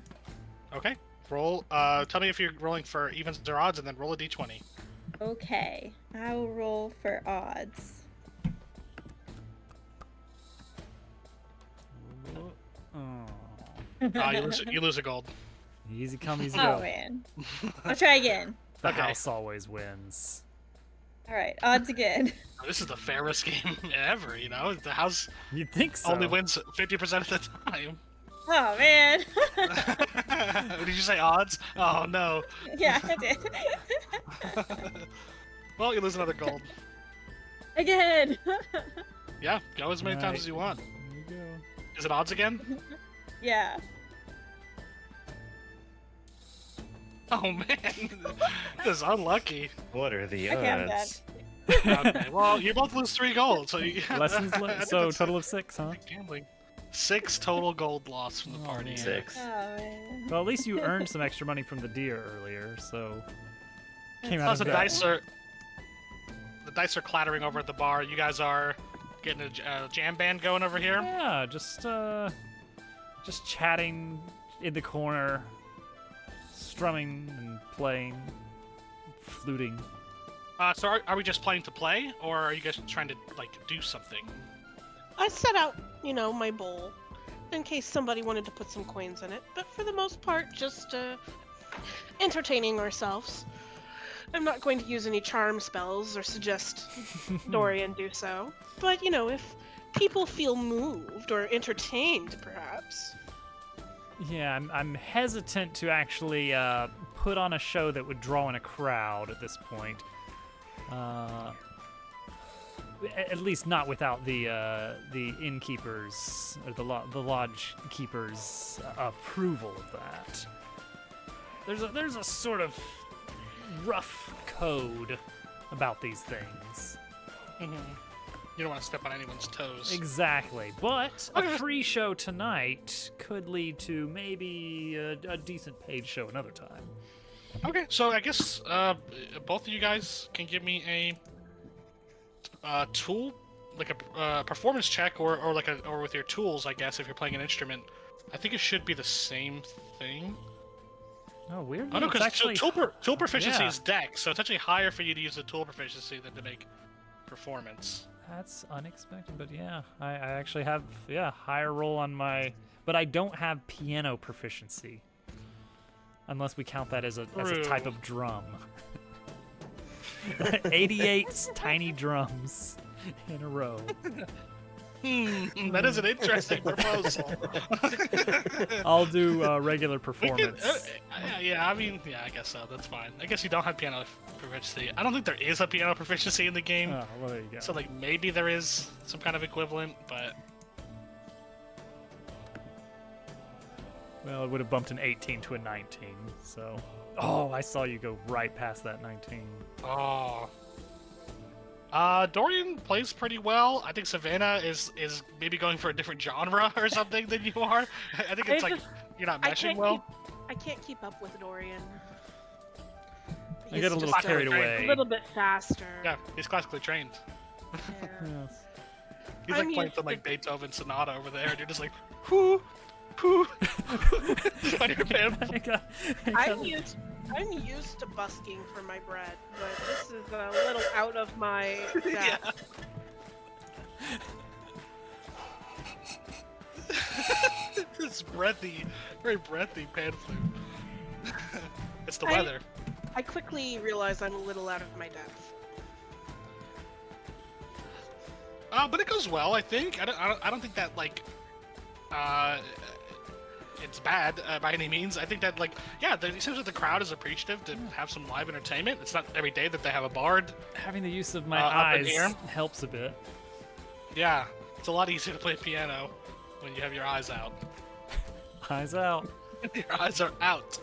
Okay. Roll. Tell me if you're rolling for evens or odds, and then roll a d20. Okay, I will roll for odds. You lose a gold. Easy come, easy Oh go. man. I'll try again. The Okay. house always wins. Alright, odds again. This is the fairest game ever. The house You'd think so. only wins 50% of the time. Oh man. Did you say odds? Oh no. Yeah, I did. Well, you lose another gold. Again. Yeah, go as many times as you want. There you go. Is it odds again? Yeah. Oh man, this is unlucky. What are the I can't odds? Okay, well, you both lose 3 gold, so you. Lessons I learned. think So that's total of 6, huh? gambling. 6 total gold loss from the Oh, party. man. 6. Oh man. Well, at least you earned some extra money from the deer earlier, so came out Plus, of the that. dice are clattering over at the bar. You guys are getting a jam band going over here. Yeah, just chatting in the corner, strumming and playing, fluting. So are we just playing to play, or are you guys trying to do something? I set out, my bowl in case somebody wanted to put some coins in it, but for the most part, just entertaining ourselves. I'm not going to use any charm spells or suggest Dorian do so, but if people feel moved or entertained, perhaps. Yeah, I'm hesitant to actually put on a show that would draw in a crowd at this point. At least not without the innkeepers or the lodge keepers' approval of that. There's a sort of rough code about these things. Mm-hmm. You don't want to step on anyone's toes. Exactly, but a free show tonight could lead to maybe a decent paid show another time. Okay, so I guess both of you guys can give me a tool, like a performance check, or with your tools. I guess if you're playing an instrument, I think it should be the same thing. Oh, weird. Oh no, because tool proficiency yeah. is dex, so it's actually higher for you to use the tool proficiency than to make performance. That's unexpected, but yeah, I actually have higher roll on my, but I don't have piano proficiency, unless we count that as a type of drum. 88 tiny drums in a row. That is an interesting proposal. I'll do regular We performance. could, I guess so. That's fine. I guess you don't have piano proficiency. I don't think there is a piano proficiency in the game. Oh, well, there you go. So maybe there is some kind of equivalent, but Well, it would have bumped an 18 to a 19, so... Oh, I saw you go right past that 19. oh. Dorian plays pretty well. I think Savannah is maybe going for a different genre or something than you are. I think it's you're not meshing well. I can't keep up with Dorian. I get a little just carried great. away. a little bit faster. Yeah, he's classically trained. Yeah. Yes. He's I'm like playing used some like to- Beethoven sonata over there, and you're just like, whoo, whoo, on your pan. I'm used to busking for my bread, but this is a little out of my Yeah. depth. This breathy, very breathy pan flute. It's the I- weather. I quickly realize I'm a little out of my depth. But it goes well, I think. I don't think that like, it's bad by any means. I think that like, yeah, it seems like the crowd is appreciative to have some live entertainment. It's not every day that they have a bard. Having the use of my Up in eyes here? helps a bit. Yeah, it's a lot easier to play piano when you have your eyes out. Eyes out. Your eyes are out.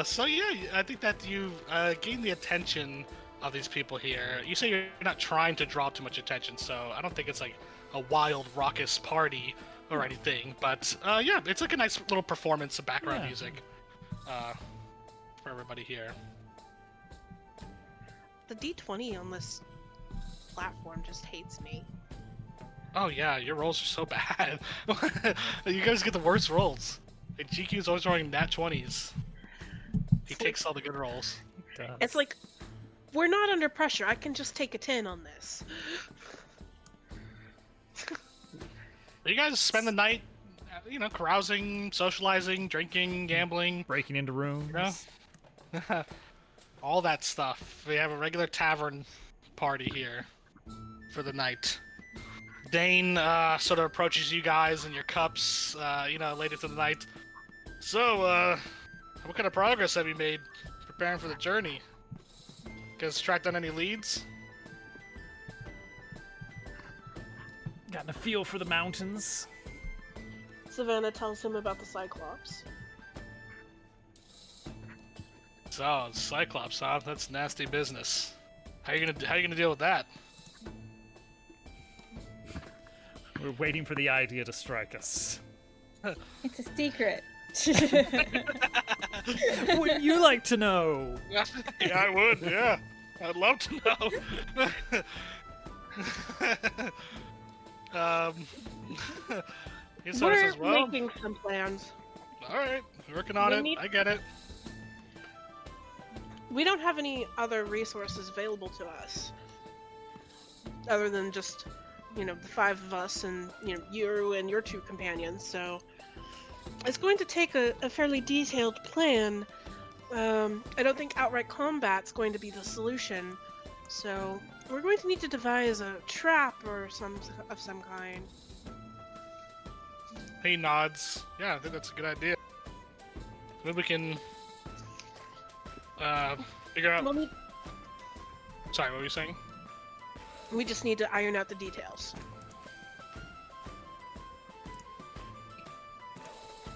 So yeah, I think that you've gained the attention of these people here. You say you're not trying to draw too much attention, so I don't think it's like a wild, raucous party or anything. But yeah, it's like a nice little performance of background Yeah. music for everybody here. The D20 on this platform just hates me. Oh yeah, your rolls are so bad. You guys get the worst rolls. And GQ's always rolling nat 20s. He takes all the good rolls. It's like, we're not under pressure. I can just take a 10 on this. You guys spend the night, carousing, socializing, drinking, gambling, breaking into rooms. you know? All that stuff. We have a regular tavern party here for the night. Dane sort of approaches you guys and your cups, later to the night. So, what kind of progress have you made preparing for the journey? Guys tracked down any leads? Gotten a feel for the mountains. Savannah tells him about the Cyclops. So, Cyclops, huh? That's nasty business. How you gonna deal with that? We're waiting for the idea to strike us. It's a secret. Wouldn't you like to know? Yeah, I would. Yeah, I'd love to know. He sort of We're says, "Well, making some plans. all right, working on it. I get it." We don't have any other resources available to us. Other than just, the 5 of us and, you and your 2 companions, so... It's going to take a fairly detailed plan. I don't think outright combat's going to be the solution. So, we're going to need to devise a trap or some kind. He nods. Yeah, I think that's a good idea. Maybe we can figure out. Well, Sorry, what were you saying? we just need to iron out the details.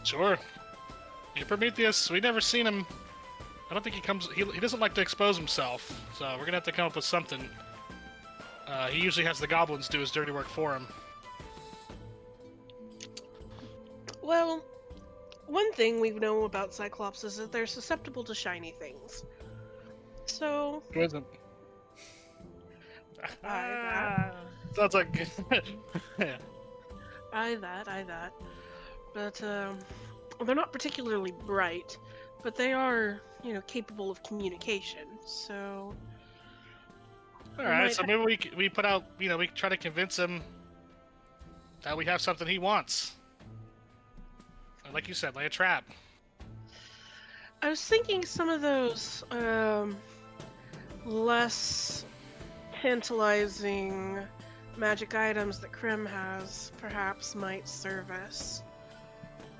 Sure. You Prometheus, we never seen him. I don't think he comes. He doesn't like to expose himself, so we're gonna have to come up with something. He usually has the goblins do his dirty work for him. Well, one thing we know about Cyclops is that they're susceptible to shiny things. So, Who isn't? that. Sounds like. Yeah. I that. But, they're not particularly bright, but they are, capable of communication, so... All right, so maybe we put out, we try to convince him that we have something he wants. And like you said, lay a trap. I was thinking some of those, less tantalizing magic items that Krim has perhaps might serve us.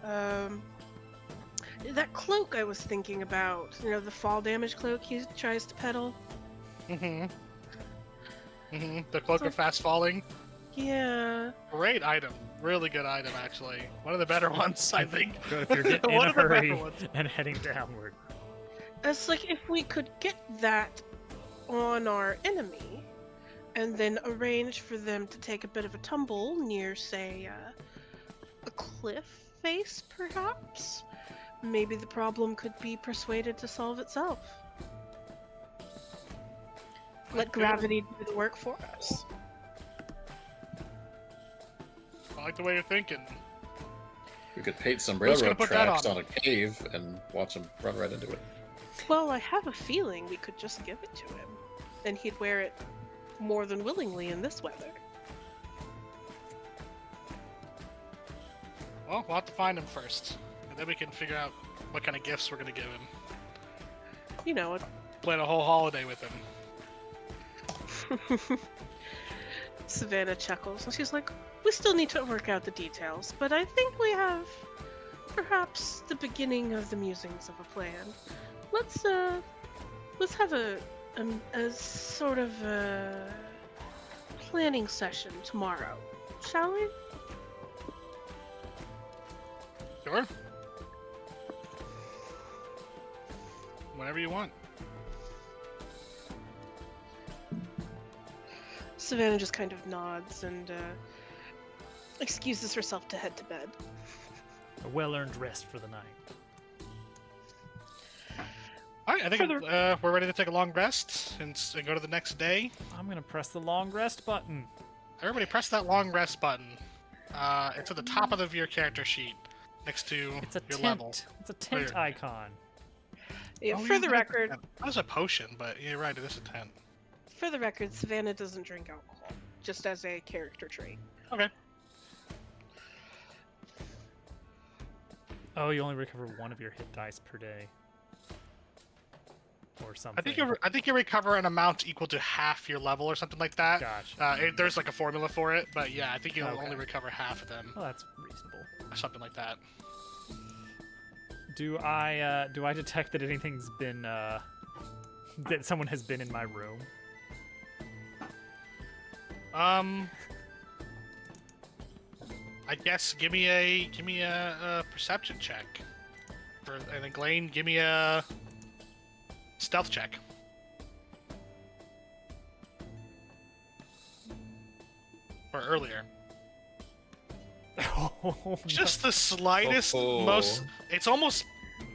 That cloak I was thinking about, the fall damage cloak he tries to peddle. The cloak of fast falling. Yeah. Great item. Really good item, actually. One of the better ones, I think. If you're getting in One a of the better hurry ones. and heading downward. It's like if we could get that on our enemy, and then arrange for them to take a bit of a tumble near, say, a cliff face, perhaps? Maybe the problem could be persuaded to solve itself. Let gravity do the work for us. like the way you're thinking. We could paint some Who's gonna railroad put that tracks on? on a cave and watch him run right into it. Well, I have a feeling we could just give it to him, and he'd wear it more than willingly in this weather. Well, we'll have to find him first, and then we can figure out what kind of gifts we're gonna give him. You know, Plan a whole holiday with him. Savannah chuckles, and she's like, we still need to work out the details, but I think we have perhaps the beginning of the musings of a plan. Let's have a sort of a planning session tomorrow, shall we? Sure. Whenever you want. Savannah just kind of nods and excuses herself to head to bed. A well-earned rest for the night. All right, I think Further- we're ready to take a long rest and go to the next day. I'm gonna press the long rest button. Everybody, press that long rest button. It's at the top of your character sheet, next to It's a your tent. level. It's a tent Where? icon. Yeah, Oh, for yeah, the that is a record, tent. That was a potion, but you're right, it is a tent. Savannah doesn't drink alcohol, just as a character trait. Okay. Oh, you only recover one of your hit dice per day. Or something. I think you recover an amount equal to half your level or something like that. Gotcha. There's like a formula for it, but yeah, I think you'll Okay. only recover half of them, Well, that's reasonable. or something like that. Do I detect that anything's been that someone has been in my room? I guess give me a perception check. And then Glane, give me a stealth check. Or earlier. Oh, Just the slightest, most. It's almost.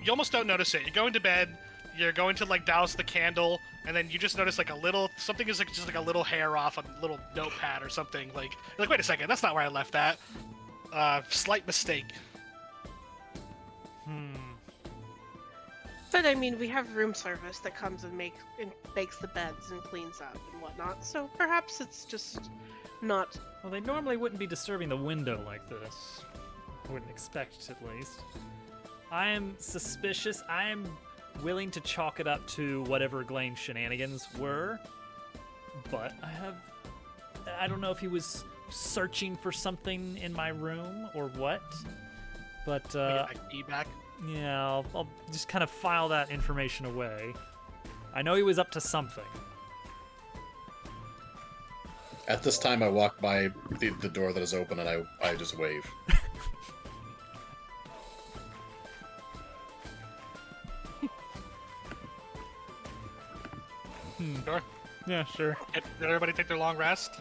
You almost don't notice it. You're going to bed. You're going to like douse the candle, and then you just notice like a little something is like just like a little hair off a little notepad or something. Like you're like, wait a second, that's not where I left that. Slight mistake. But I mean, we have room service that comes and bakes the beds and cleans up and whatnot. So perhaps it's just not. Well, they normally wouldn't be disturbing the window like this. I wouldn't expect, at least. I am suspicious. I am willing to chalk it up to whatever Glane's shenanigans were, but I don't know if he was searching for something in my room or what. But Get my key back. yeah, I'll just kind of file that information away. I know he was up to something. At this time, I walk by the door that is open and I just wave. Sure. Yeah, sure. Did everybody take their long rest?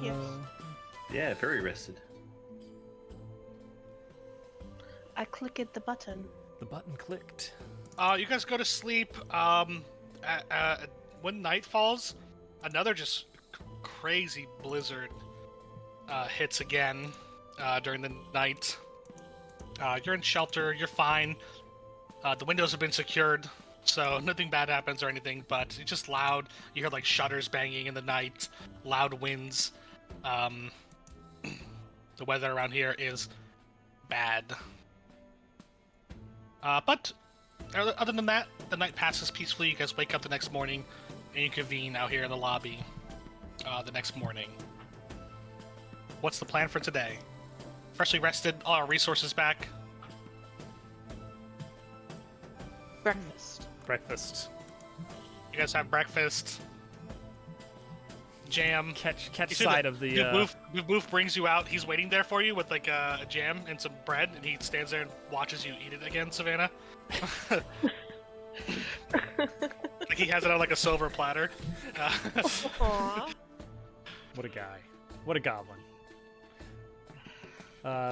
Yes. Yeah, very rested. I clicked the button. The button clicked. You guys go to sleep. When night falls, another just crazy blizzard hits again during the night. You're in shelter. You're fine. The windows have been secured, so nothing bad happens or anything. But it's just loud. You hear like shutters banging in the night, loud winds. The weather around here is bad. But other than that, the night passes peacefully. You guys wake up the next morning, and you convene out here in the lobby the next morning. What's the plan for today? Freshly rested, all our resources back. Breakfast. Breakfast. You guys have breakfast, jam. Catch You see sight the- of the. the Booth brings you out. He's waiting there for you with like a jam and some bread, and he stands there and watches you eat it again, Savannah. Like he has it on like a silver platter. Aww. What a guy. What a goblin.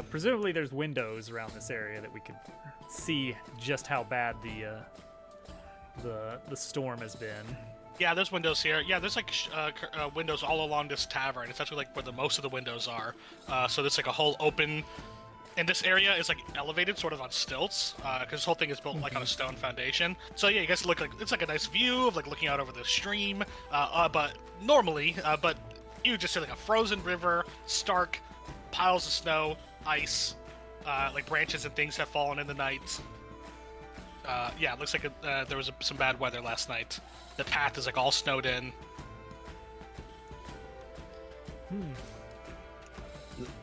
Presumably there's windows around this area that we could see just how bad the storm has been. Yeah, there's windows here. Yeah, there's like windows all along this tavern. It's actually like where the most of the windows are. So there's like a whole open, and this area is like elevated, sort of on stilts, because this whole thing is built like on a stone foundation. So yeah, you guys look like it's like a nice view of like looking out over the stream. But normally, but you just see like a frozen river, stark piles of snow, ice, like branches and things have fallen in the night. Yeah, it looks like there was some bad weather last night. The path is like all snowed in.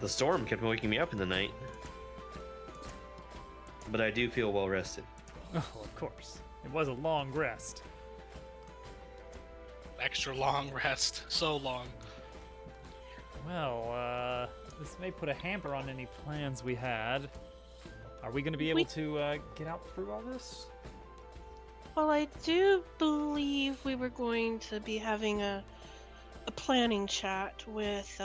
The storm kept waking me up in the night. But I do feel well rested. Oh, of course. It was a long rest. Extra long rest. So long. Well, this may put a hamper on any plans we had. Are we going to be able to get out through all this? Well, I do believe we were going to be having a planning chat with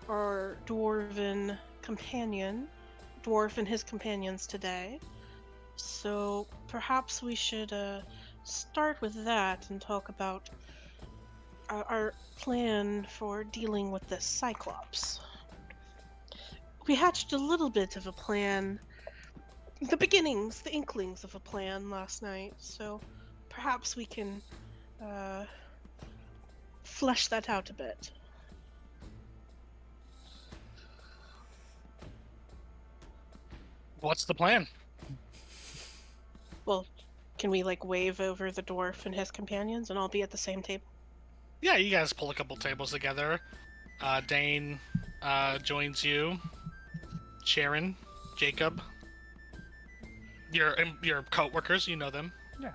our dwarf and his companions today. So perhaps we should start with that and talk about our plan for dealing with this Cyclops. We hatched a little bit of a plan, the beginnings, the inklings of a plan last night, so perhaps we can flesh that out a bit. What's the plan? Well, can we like wave over the dwarf and his companions and all be at the same table? Yeah, you guys pull a couple tables together. Dane joins you. Sharon, Jacob. Your co-workers, you know them. Yeah.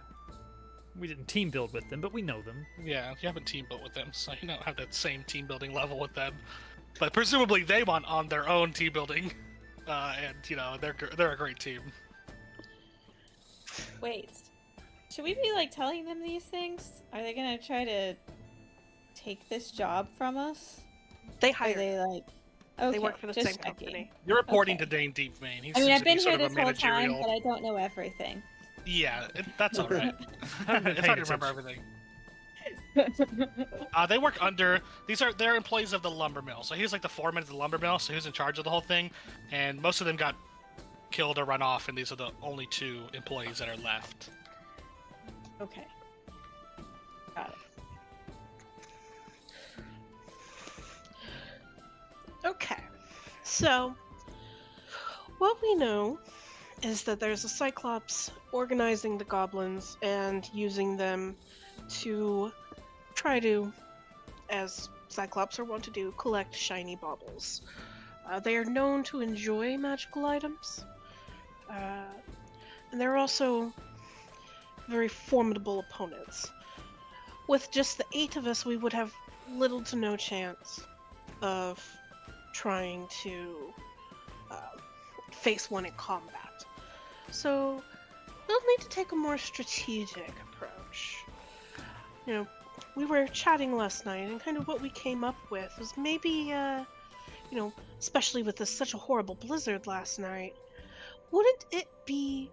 We didn't team build with them, but we know them. Yeah, you haven't team built with them, so you don't have that same team building level with them. But presumably they want on their own team building, and you know they're a great team. Wait, should we be like telling them these things? Are they gonna try to take this job from us? They Are hire. they like? Okay, They work for the just same checking. company. You're reporting Okay. to Dane Deepvein. He I mean, seems I've to be been sort here of a this whole time, managerial. but I don't know everything. Yeah, that's all right. It's hard to remember everything. They work under they're employees of the lumber mill. So he's like the foreman of the lumber mill, so he's in charge of the whole thing. And most of them got killed or run off, and these are the only 2 employees that are left. Okay. Got it. Okay, so what we know is that there's a Cyclops organizing the goblins and using them to try to, as Cyclops are wont to do, collect shiny baubles. They are known to enjoy magical items, and they're also very formidable opponents. With just the 8 of us, we would have little to no chance of trying to face one in combat. So we'll need to take a more strategic approach. You know, we were chatting last night, and kind of what we came up with was maybe, especially with such a horrible blizzard last night, wouldn't it be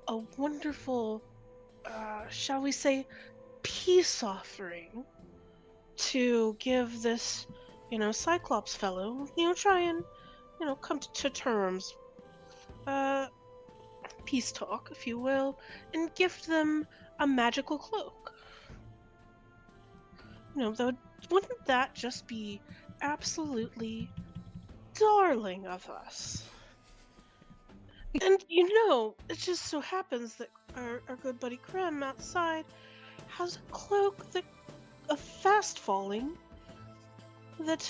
a wonderful, shall we say, peace offering to give this, Cyclops fellow, try and, come to terms, peace talk, if you will, and gift them a magical cloak. Wouldn't that just be absolutely darling of us? And it just so happens that our good buddy Krem outside has a cloak of fast falling that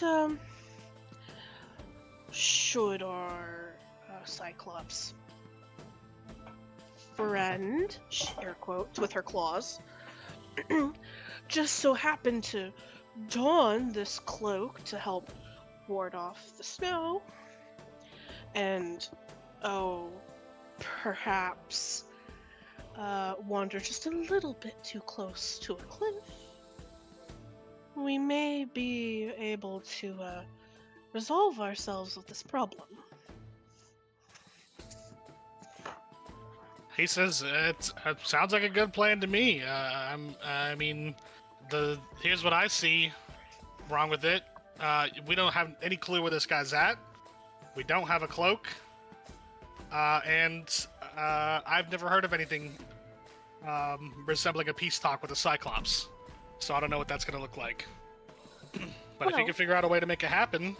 should our Cyclops friend, air quotes with her claws, just so happen to don this cloak to help ward off the snow, and perhaps wander just a little bit too close to a cliff, we may be able to resolve ourselves with this problem. He says it sounds like a good plan to me. I mean, here's what I see wrong with it. We don't have any clue where this guy's at. We don't have a cloak, and I've never heard of anything resembling a peace talk with a Cyclops. So I don't know what that's gonna look like. But if you Well- can figure out a way to make it happen,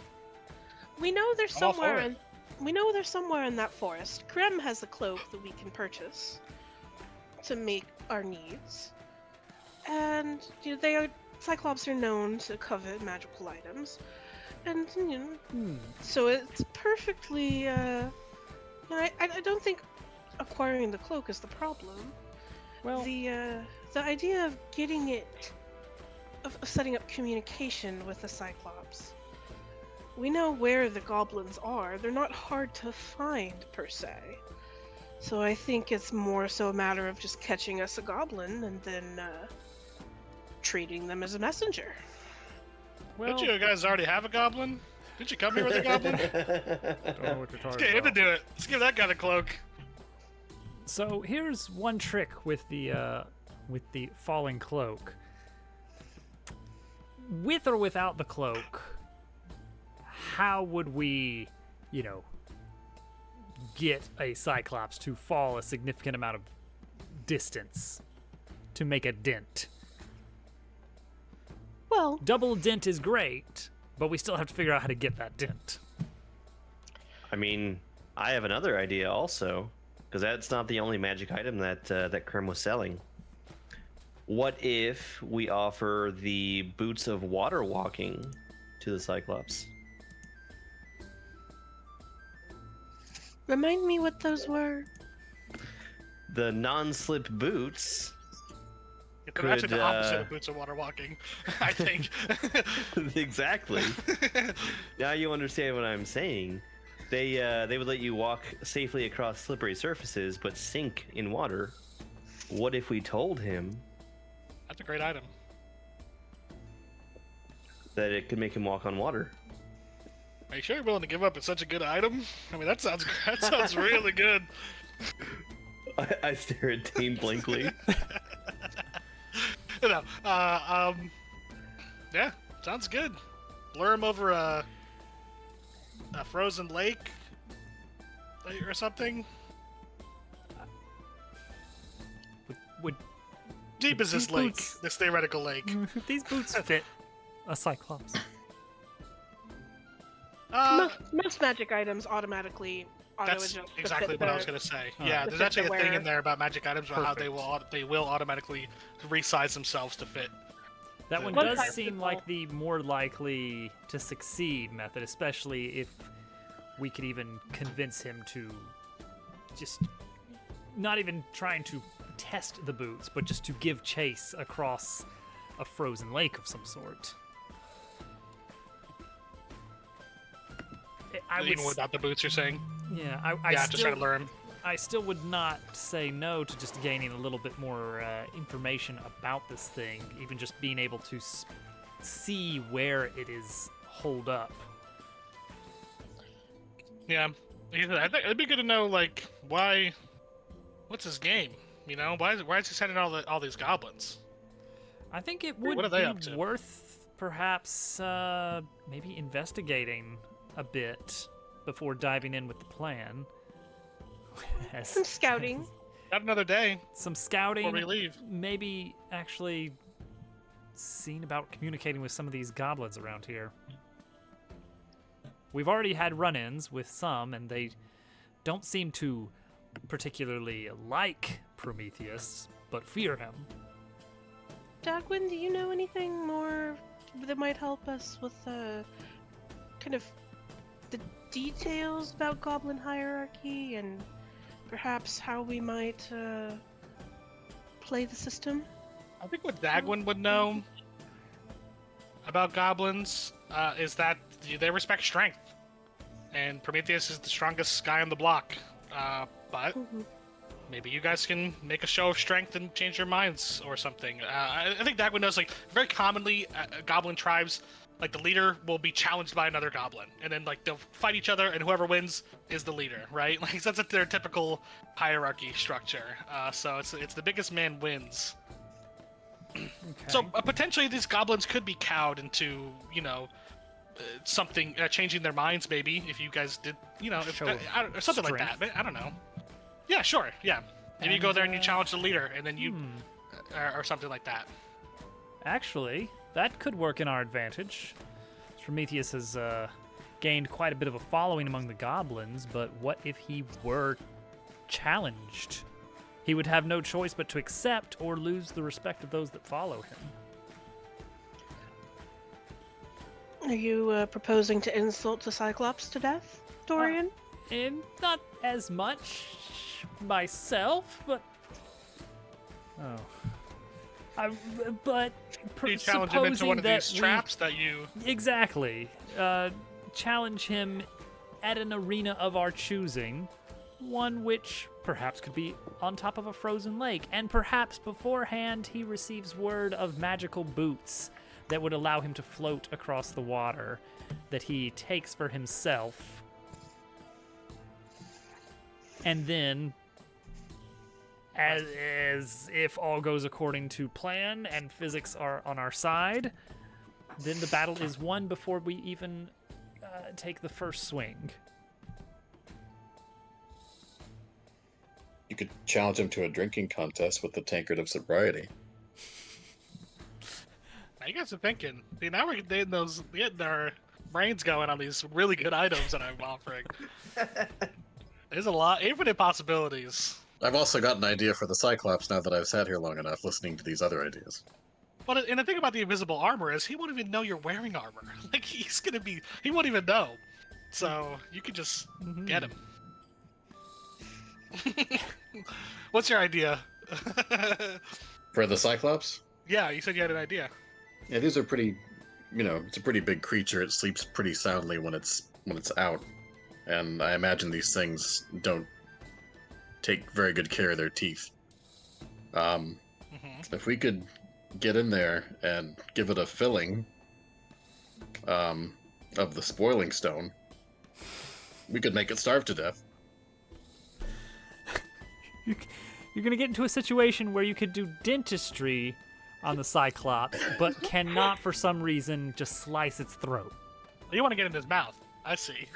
We know there's I'm all for somewhere it. in that forest. Krem has a cloak that we can purchase to meet our needs. And Cyclops are known to covet magical items. And so it's perfectly I don't think acquiring the cloak is the problem. Well, The idea of getting it of setting up communication with the Cyclops. We know where the goblins are. They're not hard to find, per se. So I think it's more so a matter of just catching us a goblin and then treating them as a messenger. well, don't you guys already have a goblin? Didn't you come here with a goblin? don't know what you're Let's talking get him to about. do it. Let's give that guy the cloak. So here's one trick with the falling cloak. With or without the cloak, how would we, get a Cyclops to fall a significant amount of distance to make a dent? Well, Double dent is great, but we still have to figure out how to get that dent. I mean, I have another idea also, because that's not the only magic item that Kerm was selling. What if we offer the boots of water walking to the Cyclops? remind me what those were. The non-slip boots. They're actually the opposite uh, of boots of water walking, I think. Exactly. Now you understand what I'm saying. They would let you walk safely across slippery surfaces, but sink in water. What if we told him That's a great item. that it could make him walk on water? Are you sure you're willing to give up it's such a good item? I mean, that sounds really good. I stare at Dean blankly. No, yeah, sounds good. Lure him over a frozen lake or something. Would Deep is this These lake? boots- This theoretical lake. these boots fit a Cyclops? Most magic items automatically That's auto-adjust to exactly fit what I the- was gonna say. Oh. Yeah, To there's fit actually a the thing in wearer. there about magic items about how Perfect. they will automatically resize themselves to fit. That one What does type of seem people? like the more likely to succeed method, especially if we could even convince him to just not even trying to test the boots, but just to give chase across a frozen lake of some sort. I would, Even without the boots, you're saying? yeah, I Yeah, just try still, to lure him. I still would not say no to just gaining a little bit more information about this thing, even just being able to see where it is holed up. Yeah, I think it'd be good to know like why. What's his game? You know, why is he sending all these goblins? I think it would What are they up be to? worth perhaps maybe investigating a bit before diving in with the plan. As- Some scouting. Got another day some scouting, before we leave. maybe actually seeing about communicating with some of these goblins around here. We've already had run-ins with some, and they don't seem to particularly like Prometheus, but fear him. Dagwin, do you know anything more that might help us with kind of the details about goblin hierarchy and perhaps how we might play the system? I think what Dagwin would know about goblins is that they respect strength, and Prometheus is the strongest guy on the block. But maybe you guys can make a show of strength and change your minds or something. I think Dagwin knows, like, very commonly goblin tribes like the leader will be challenged by another goblin, and then like they'll fight each other, and whoever wins is the leader, right? Like that's their typical hierarchy structure. So it's the biggest man wins. Okay. So potentially these goblins could be cowed into, something, changing their minds maybe, if you guys did, if, Show of something like strength. that. I don't know. Yeah, sure, yeah. Maybe you go there and you challenge the leader, and then you, or something like that. Actually, that could work in our advantage. Prometheus has gained quite a bit of a following among the goblins, but what if he were challenged? He would have no choice but to accept or lose the respect of those that follow him. Are you proposing to insult the Cyclops to death, Dorian? And not as much myself, but... but You challenge him into one of these traps that you... Exactly. Challenge him at an arena of our choosing, one which perhaps could be on top of a frozen lake, and perhaps beforehand he receives word of magical boots that would allow him to float across the water that he takes for himself. And then, as if all goes according to plan and physics are on our side, then the battle is won before we even take the first swing. You could challenge him to a drinking contest with the tankard of sobriety. Now you guys are thinking. See, now we're getting our brains going on these really good items that I'm offering. There's a lot, infinite possibilities. I've also got an idea for the Cyclops now that I've sat here long enough listening to these other ideas. But and the thing about the invisible armor is he won't even know you're wearing armor. Like he won't even know. So you could just get him. What's your idea? For the Cyclops? Yeah, you said you had an idea. Yeah, these are pretty, it's a pretty big creature. It sleeps pretty soundly when it's out. And I imagine these things don't take very good care of their teeth. If we could get in there and give it a filling of the spoiling stone, we could make it starve to death. You're gonna get into a situation where you could do dentistry on the Cyclops, but cannot for some reason just slice its throat. You want to get in his mouth. I see.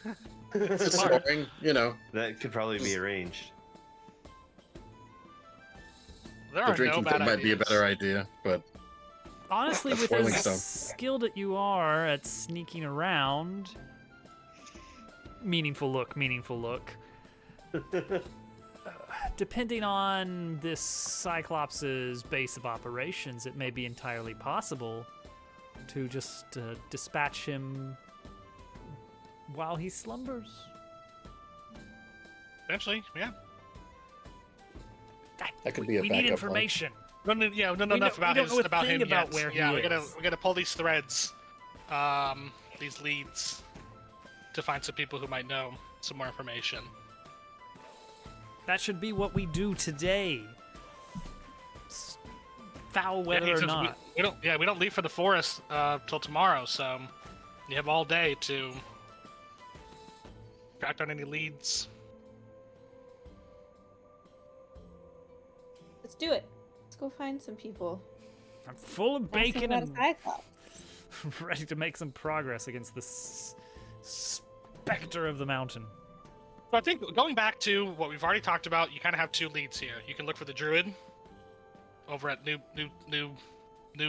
It's boring, That could probably be arranged. There The are drinking no bad might be a ideas. better idea, but Honestly, That's with spoiling as stone. skilled that you are at sneaking around, meaningful look. Depending on this Cyclops' base of operations, it may be entirely possible to just dispatch him while he slumbers. Eventually, yeah. that could be a We backup need plan. information. We don't know We enough about don't know a about thing him about yet. where he yeah, is. we gotta pull these threads, these leads, to find some people who might know some more information. That should be what we do today. Foul weather he or says not. we don't leave for the forest till tomorrow, so you have all day to track down any leads. Let's do it. Let's go find some people. I'm full of Ask them bacon about a and Cyclops. ready to make some progress against this specter of the mountain. So I think going back to what we've already talked about, you kind of have two leads here. You can look for the druid over at New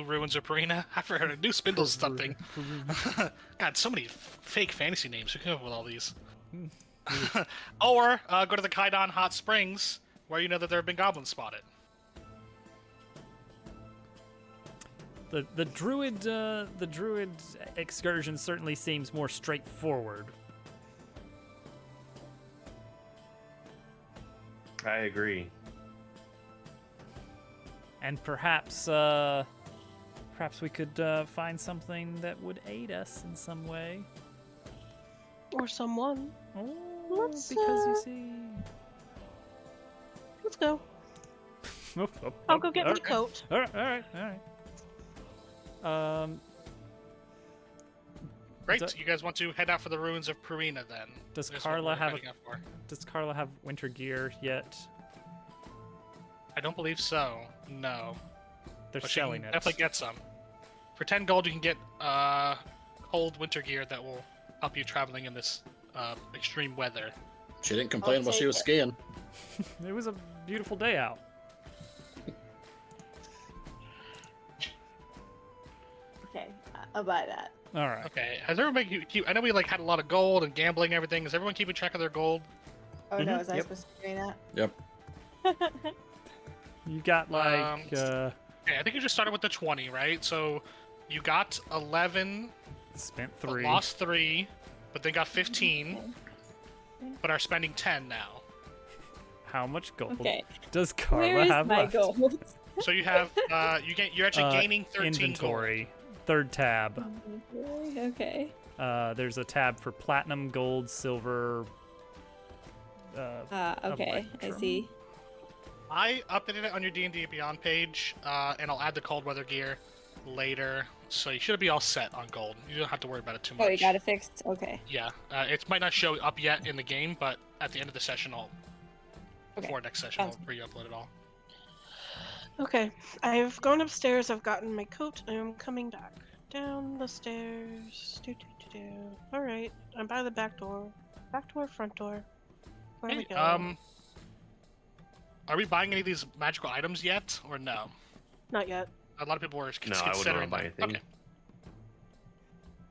Ruins of Perina. I forgot New Spindles something. God, so many fake fantasy names. Who came up with all these? Or go to the Kaidon Hot Springs, where you know that there have been goblins spotted. The druid excursion certainly seems more straightforward. I agree. And perhaps we could find something that would aid us in some way. Or someone. Oh, Let's, because you see. Let's go. I'll go get my coat. All right. Great. Do- You guys want to head out for the ruins of Purina then? Does Is what Carla we're have heading out for. Does Carla have winter gear yet? I don't believe so. No. They're But you selling can it. definitely get some. For 10 gold, you can get cold winter gear that will help you traveling in this extreme weather. She didn't complain while she take was it. skiing. It was a beautiful day out. Okay, I'll buy that. All right. Okay. Has everyone keep? I know we like had a lot of gold and gambling and everything. Is everyone keeping track of their gold? Oh no, Mhm, is I yep. supposed to be doing Yep. that? You got like Okay, I think you just started with the 20, right? So you got 11, spent but 3. lost 3, but then got 15, but are spending 10 now. How much gold Okay. does Carla Where is have my left? gold? So you have you're actually gaining 13 inventory. Third tab. Okay. There's a tab for platinum, gold, silver. Okay, I Electrum. see. gold. I updated it on your D&D Beyond page, and I'll add the cold weather gear later. So you should be all set on gold. You don't have to worry about it too much. Oh, you got it fixed? Okay. Yeah, it might not show up yet in the game, but at the end of the session, before next session, Sounds I'll re-upload it all. Okay, I've gone upstairs. I've gotten my coat. I'm coming back down the stairs. All right, I'm by the back door. Back door, front door. Where do we Hey, go? are we buying any of these magical items yet, or no? Not yet. A lot of people were No, I wouldn't considering wanna buy that. anything. Okay.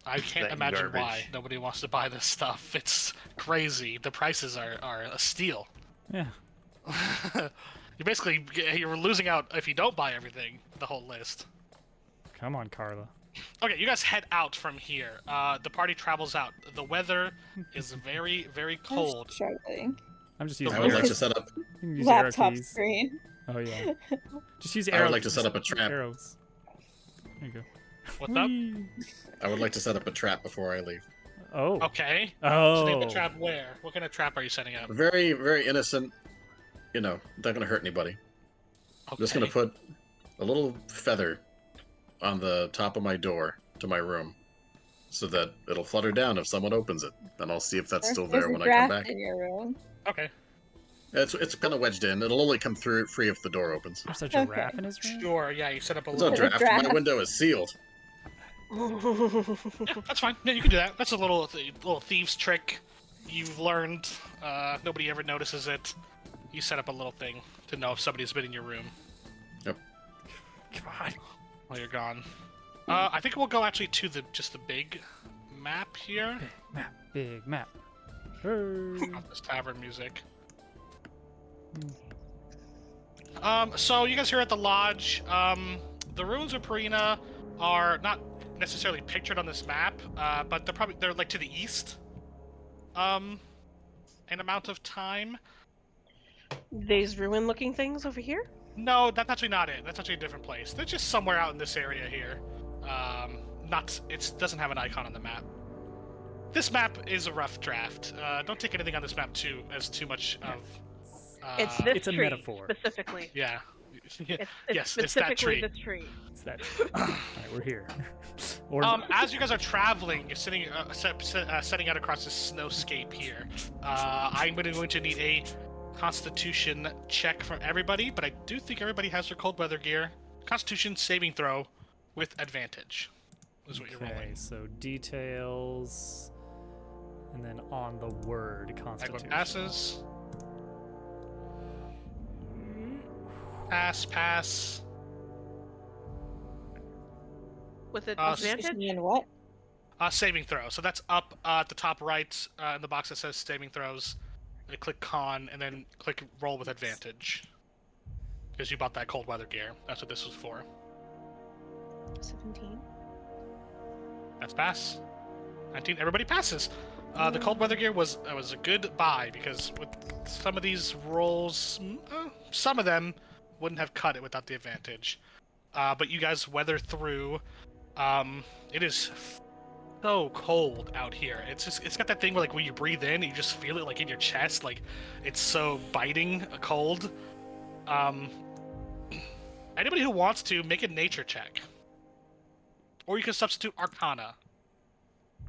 I can't That imagine why garbage. nobody wants to buy this stuff. It's crazy. The prices are a steal. Yeah. You're losing out if you don't buy everything, the whole list. Come on, Carla. Okay, you guys head out from here. The party travels out. The weather is very, very I'm cold. struggling. I'm just using I would arrow like to set up. You can use arrow Laptop keys. screen. Oh yeah. Just use I arrow. would like to set up a trap. Arrows. There you go. What's up? Whee! I would like to set up a trap before I leave. Oh. Okay. Oh. Setting up a trap where? What kind of trap are you setting up? Very, very innocent. You know, not gonna hurt anybody. I'm just gonna Okay. put a little feather on the top of my door to my room, so that it'll flutter down if someone opens it, and I'll see if that's still there when I come back. In your room. Okay. It's kind of wedged in. It'll only come through free if the door opens. There's a Okay. giraffe in his room. Sure. Yeah, you set up a There's no little. draft. My draft. window is sealed. Yeah, that's fine. Yeah, you can do that. That's a little thieves trick you've learned. Nobody ever notices it. You set up a little thing to know if somebody's been in your room God. while you're gone. I think we'll go actually to just the big map here. Map. Big map. Hey. Not this tavern music. So you guys here at the lodge. The ruins of Purina are not necessarily pictured on this map, but they're like to the east. An amount of time. These ruin-looking things over here? No, that's actually not it. That's actually a different place. They're just somewhere out in this area here. It doesn't have an icon on the map. This map is a rough draft. Don't take anything on this map too much of. It's this It's a tree metaphor. specifically. Yeah. It's Yes, it's that specifically tree. this tree. It's that. All right, we're here. Or As you guys are traveling, you're sitting, setting out across this snowscape here. I'm going to need a Constitution check from everybody, but I do think everybody has their cold weather gear. Constitution saving throw with advantage is what you're okay, rolling. so details, and then on the word Everyone Constitution. passes. Pass. With an Constitution advantage? And what? Saving throw. So that's up at the top right in the box that says saving throws. You click con and then click roll with advantage. Because you bought that cold weather gear. That's what this was for. 17. That's pass. 19. Everybody passes. The cold weather gear was a good buy because with some of these rolls, some of them wouldn't have cut it without the advantage. But you guys weather through. It is so cold out here. It's got that thing where like when you breathe in, you just feel it like in your chest, like it's so biting cold. Anybody who wants to make a nature check, or you can substitute Arcana.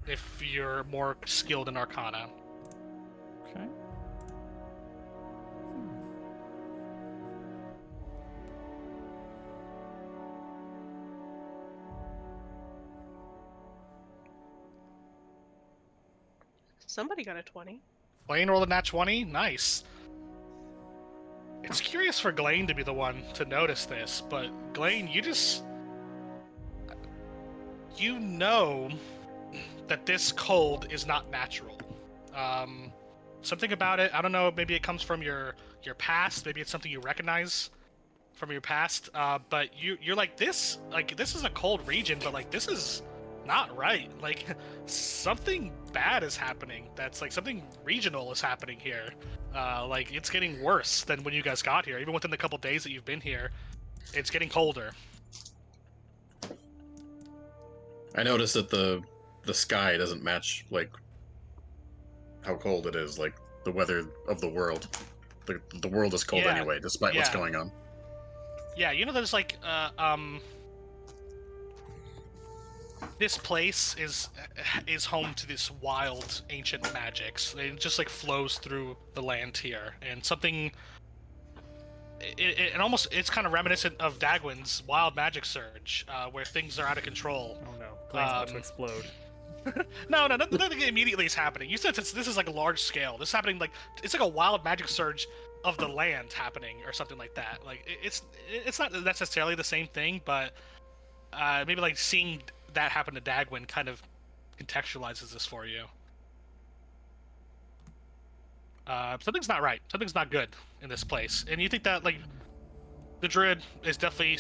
if you're more skilled in Arcana. Okay. Somebody got a 20. Glane rolled a nat 20. Nice. It's curious for Glane to be the one to notice this, but Glane, you know that this cold is not natural. Something about it, I don't know, maybe it comes from your past, maybe it's something you recognize from your past, but you're like this is a cold region, but like this is not right. Like something bad is happening. That's like something regional is happening here. Like it's getting worse than when you guys got here. Even within the couple days that you've been here, it's getting colder. I noticed that the sky doesn't match like how cold it is, like the weather of the world. The world is cold Yeah, anyway, despite what's yeah. going on. Yeah, you know there's like this place is home to this wild ancient magics. It just like flows through the land here, and something. It's kind of reminiscent of Dagwin's wild magic surge, where things are out of control. Oh no, Glenn's about to explode. No, nothing immediately is happening. You said this is like a large scale. This is happening like it's like a wild magic surge of the land happening or something like that. Like it's not necessarily the same thing, but maybe like seeing that happen to Dagwin kind of contextualizes this for you. Something's not right. Something's not good in this place, and you think that like the druid is definitely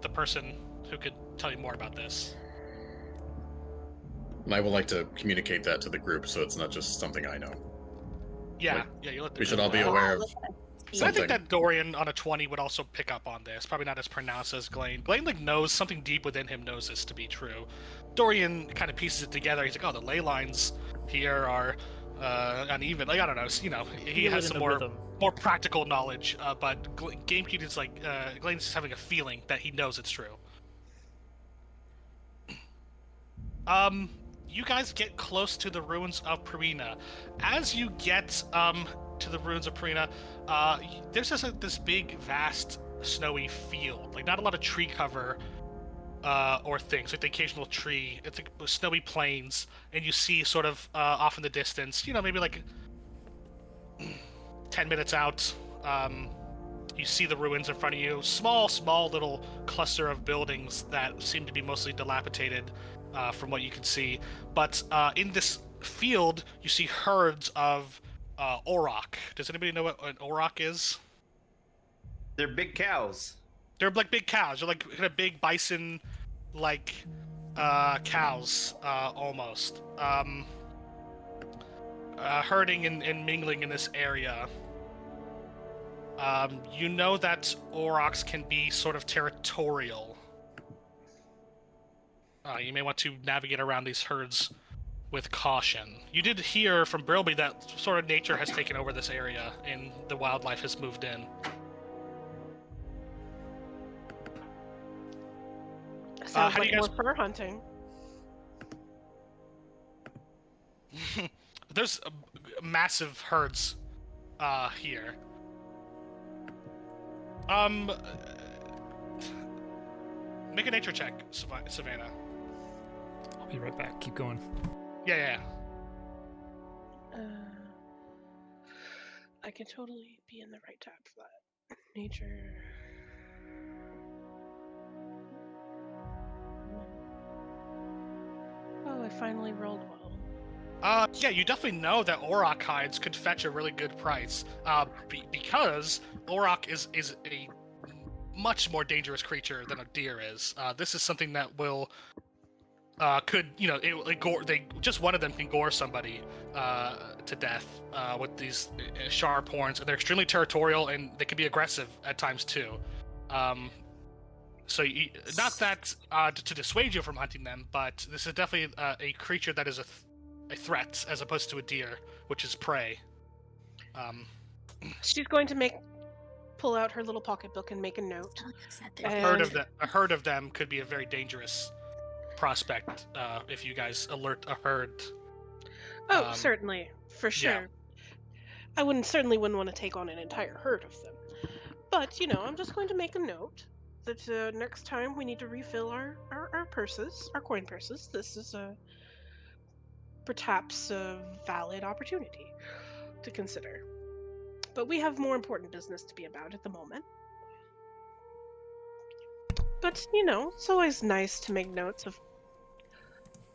the person who could tell you more about this. And I would like to communicate that to the group so it's not just something I know. Yeah, Like, yeah. You let them We should know all be that. aware of So I think something. that Dorian on a 20 would also pick up on this. Probably not as pronounced as Glane. Glane like knows something deep within him knows this to be true. Dorian kind of pieces it together. He's like, oh, the ley lines here are uneven. Like I don't know. You know, he Feel has it in some the rhythm. more practical knowledge. But GameCube is like Glane's just having a feeling that he knows it's true. You guys get close to the ruins of Purina. As you get to the ruins of Purina, there's just this big, vast, snowy field. Like not a lot of tree cover or things. Like the occasional tree. It's like snowy plains, and you see sort of off in the distance. You know, maybe like 10 minutes out. You see the ruins in front of you. Small little cluster of buildings that seem to be mostly dilapidated. From what you can see, but in this field, you see herds of auroch. Does anybody know what an auroch is? They're big cows. They're like big cows. They're like kind of big bison-like cows, almost. Herding and mingling in this area. You know that aurochs can be sort of territorial. You may want to navigate around these herds with caution. You did hear from Brilby that sort of nature has taken over this area and the wildlife has moved in. Sounds how do like you more guys- fur hunting. There's massive herds here. Make a nature check, Savannah. I'll be right back. Keep going. Yeah. I can totally be in the right tab for that. Nature. Oh, I finally rolled well. Yeah, you definitely know that auroch hides could fetch a really good price. Because auroch is a much more dangerous creature than a deer is. This is something that will just one of them can gore somebody to death with these sharp horns, and they're extremely territorial and they can be aggressive at times too. Not that to dissuade you from hunting them, but this is definitely a creature that is a threat as opposed to a deer, which is prey. She's going to pull out her little pocketbook and make a note. A herd of them could be a very dangerous prospect if you guys alert a herd. Oh, Um, certainly, for yeah. sure. I certainly wouldn't want to take on an entire herd of them. But, I'm just going to make a note that next time we need to refill our purses, our coin purses. This is perhaps a valid opportunity to consider. But we have more important business to be about at the moment. But, it's always nice to make notes of,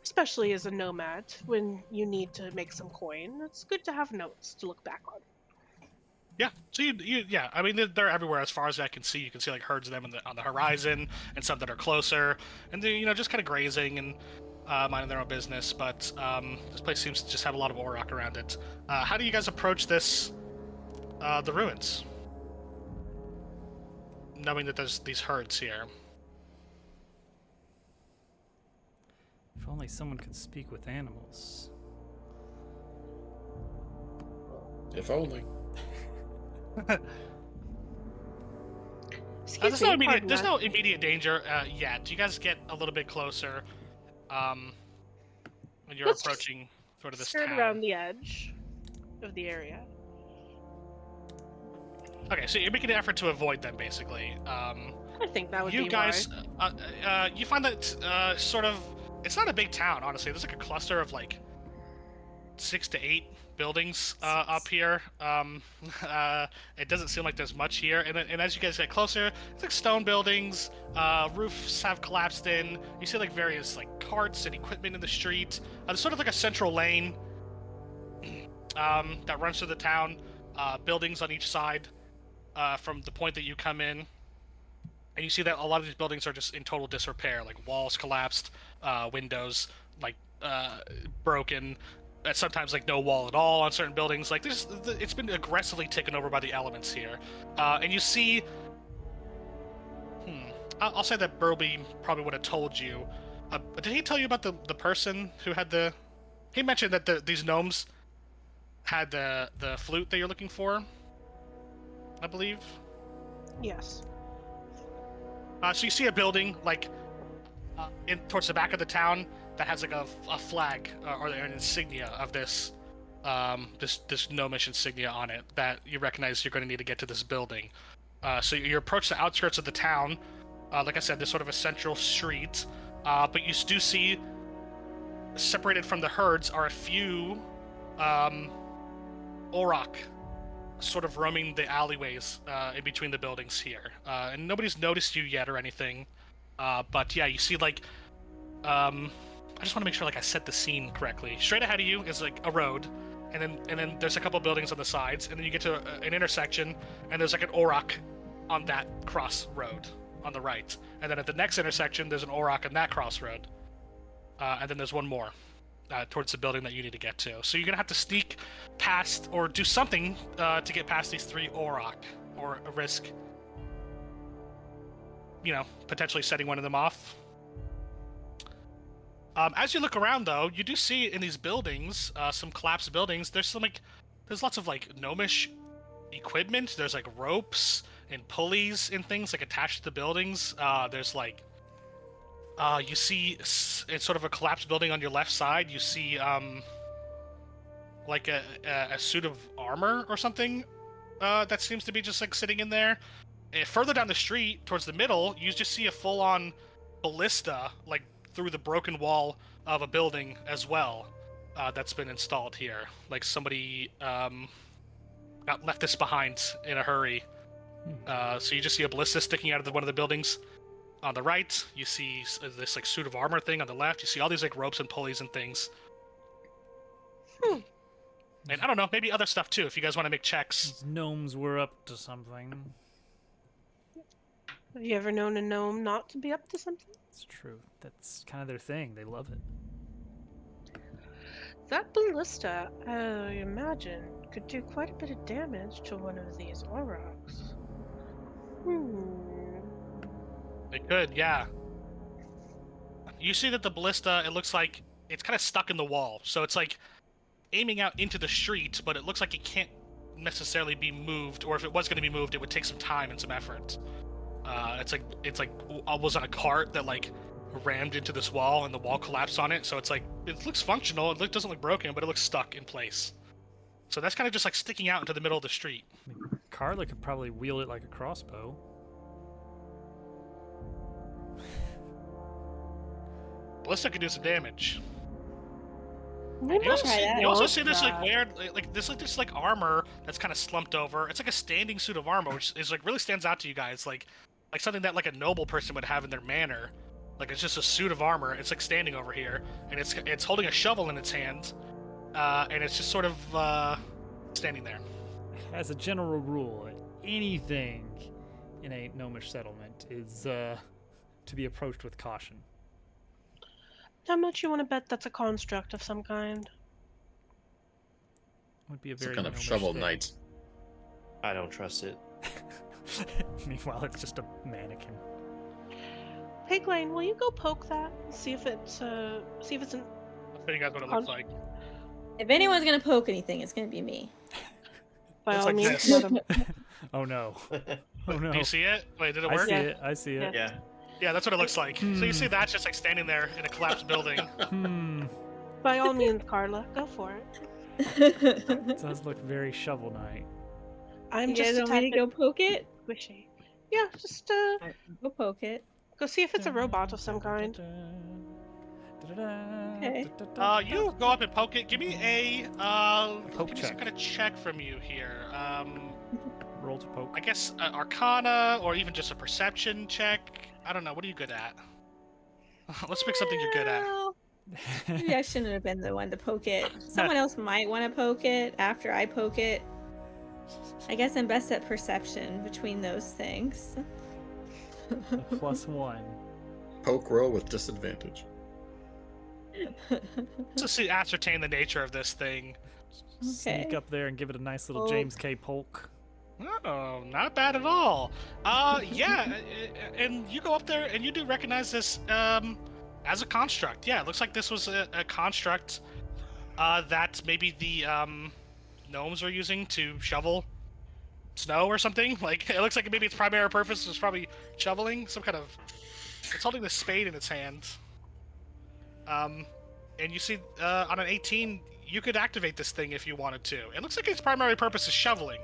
especially as a nomad, when you need to make some coin. It's good to have notes to look back on. Yeah, so yeah, I mean they're everywhere as far as I can see. You can see like herds of them on the horizon, and some that are closer, and they're just kind of grazing and minding their own business. But this place seems to just have a lot of auroch around it. How do you guys approach the ruins, knowing that there's these herds here? If only someone could speak with animals. If only. Excuse There's me, no immediate pardon there's that. no immediate danger yet. You guys get a little bit closer when you're Let's just approaching sort of this skirt town. around the edge of the area. Okay, so you're making an effort to avoid them, basically. I think that would You be guys, you find that sort of, it's not a big town, honestly. There's like a cluster of like 6 to 8 buildings up here. It doesn't seem like there's much here. And as you guys get closer, it's like stone buildings. Roofs have collapsed in. You see like various like carts and equipment in the street. There's sort of like a central lane that runs through the town. Buildings on each side from the point that you come in. And you see that a lot of these buildings are just in total disrepair, like walls collapsed, windows like broken, sometimes like no wall at all on certain buildings. Like it's been aggressively taken over by the elements here. And you see, I'll say that Burlby probably would have told you. Did he tell you about the person who had the? He mentioned that these gnomes had the flute that you're looking for, I believe. Yes. So you see a building like in towards the back of the town that has like a flag or an insignia of this gnomish insignia on it that you recognize you're going to need to get to this building. So you approach the outskirts of the town. Like I said, there's sort of a central street, but you do see separated from the herds are a few auroch sort of roaming the alleyways in between the buildings here, and nobody's noticed you yet or anything, but yeah, you see like I just want to make sure like I set the scene correctly. Straight ahead of you is like a road, and then there's a couple buildings on the sides, and then you get to an intersection, and there's like an auroch on that crossroad on the right, and then at the next intersection there's an auroch on that crossroad, and then there's one more towards the building that you need to get to. So you're gonna have to sneak past or do something to get past these 3 auroch, or risk, potentially setting one of them off. As you look around, though, you do see in these buildings, some collapsed buildings, there's lots of like gnomish equipment. There's like ropes and pulleys and things like attached to the buildings. There's like you see it's sort of a collapsed building on your left side. You see like a suit of armor or something that seems to be just like sitting in there. And further down the street towards the middle, you just see a full-on ballista like through the broken wall of a building as well, that's been installed here. Like somebody left this behind in a hurry. So you just see a ballista sticking out of one of the buildings. On the right, you see this like suit of armor thing. On the left, you see all these like ropes and pulleys and things. And I don't know, maybe other stuff too, if you guys want to make checks. These gnomes were up to something. Have you ever known a gnome not to be up to something? It's true. That's kind of their thing. They love it. That ballista, I imagine, could do quite a bit of damage to one of these aurochs. It could, yeah. You see that the ballista, it looks like it's kind of stuck in the wall. So it's like aiming out into the street, but it looks like it can't necessarily be moved, or if it was going to be moved, it would take some time and some effort. It's like almost on a cart that like rammed into this wall, and the wall collapsed on it. So it's like it looks functional. Doesn't look broken, but it looks stuck in place. So that's kind of just like sticking out into the middle of the street. I mean, Carla could probably wield it like a crossbow. Ballista could do some damage. We You also try see, that. you also Love see this like that. weird, like this armor that's kind of slumped over. It's like a standing suit of armor, which is like really stands out to you guys, like something that like a noble person would have in their manor. Like it's just a suit of armor. It's like standing over here, and it's holding a shovel in its hand, and it's just sort of standing there. As a general rule, anything in a gnomish settlement is to be approached with caution. How much you want to bet that's a construct of some kind? Would be a It's very a kind of gnomish shovel thing. knight. I don't trust it. Meanwhile, it's just a mannequin. Piglane, will you go poke that and see if it's an I'll show you guys what it looks like. If anyone's gonna poke anything, it's gonna be me. by Looks all like means this. let 'em- Oh no. Oh no. Do you see it? Wait, did it I work? see Yeah. it. I see it. Yeah. Yeah, that's what it looks like. So Hmm. you see that's just like standing there in a collapsed building. Hmm. By all means, Carla, go for it. It does look very shovel knight. I'm You just guys a want tad me to bit go poke it? squishy. Yeah, just Go poke it. go see if it's a robot of some kind. Okay. You go up and poke it. Give me a Poke give me some check. kind of check from you here. Roll to poke. I guess Arcana or even just a perception check. I don't know. What are you good at? Let's pick something you're good at. Well, maybe I shouldn't have been the one to poke it. Someone else might want to poke it after I poke it. I guess I'm best at perception between those things. A +1. Poke roll with disadvantage. Just to ascertain the nature of this thing. Sneak Okay. up there and give it a nice little Poke. James K. Polk. Oh, not bad at all. Yeah, and you go up there and you do recognize this as a construct. Yeah, it looks like this was a construct that maybe the gnomes were using to shovel snow or something. Like it looks like maybe its primary purpose was probably shoveling some kind of. It's holding this spade in its hand. And you see on an 18, you could activate this thing if you wanted to. It looks like its primary purpose is shoveling.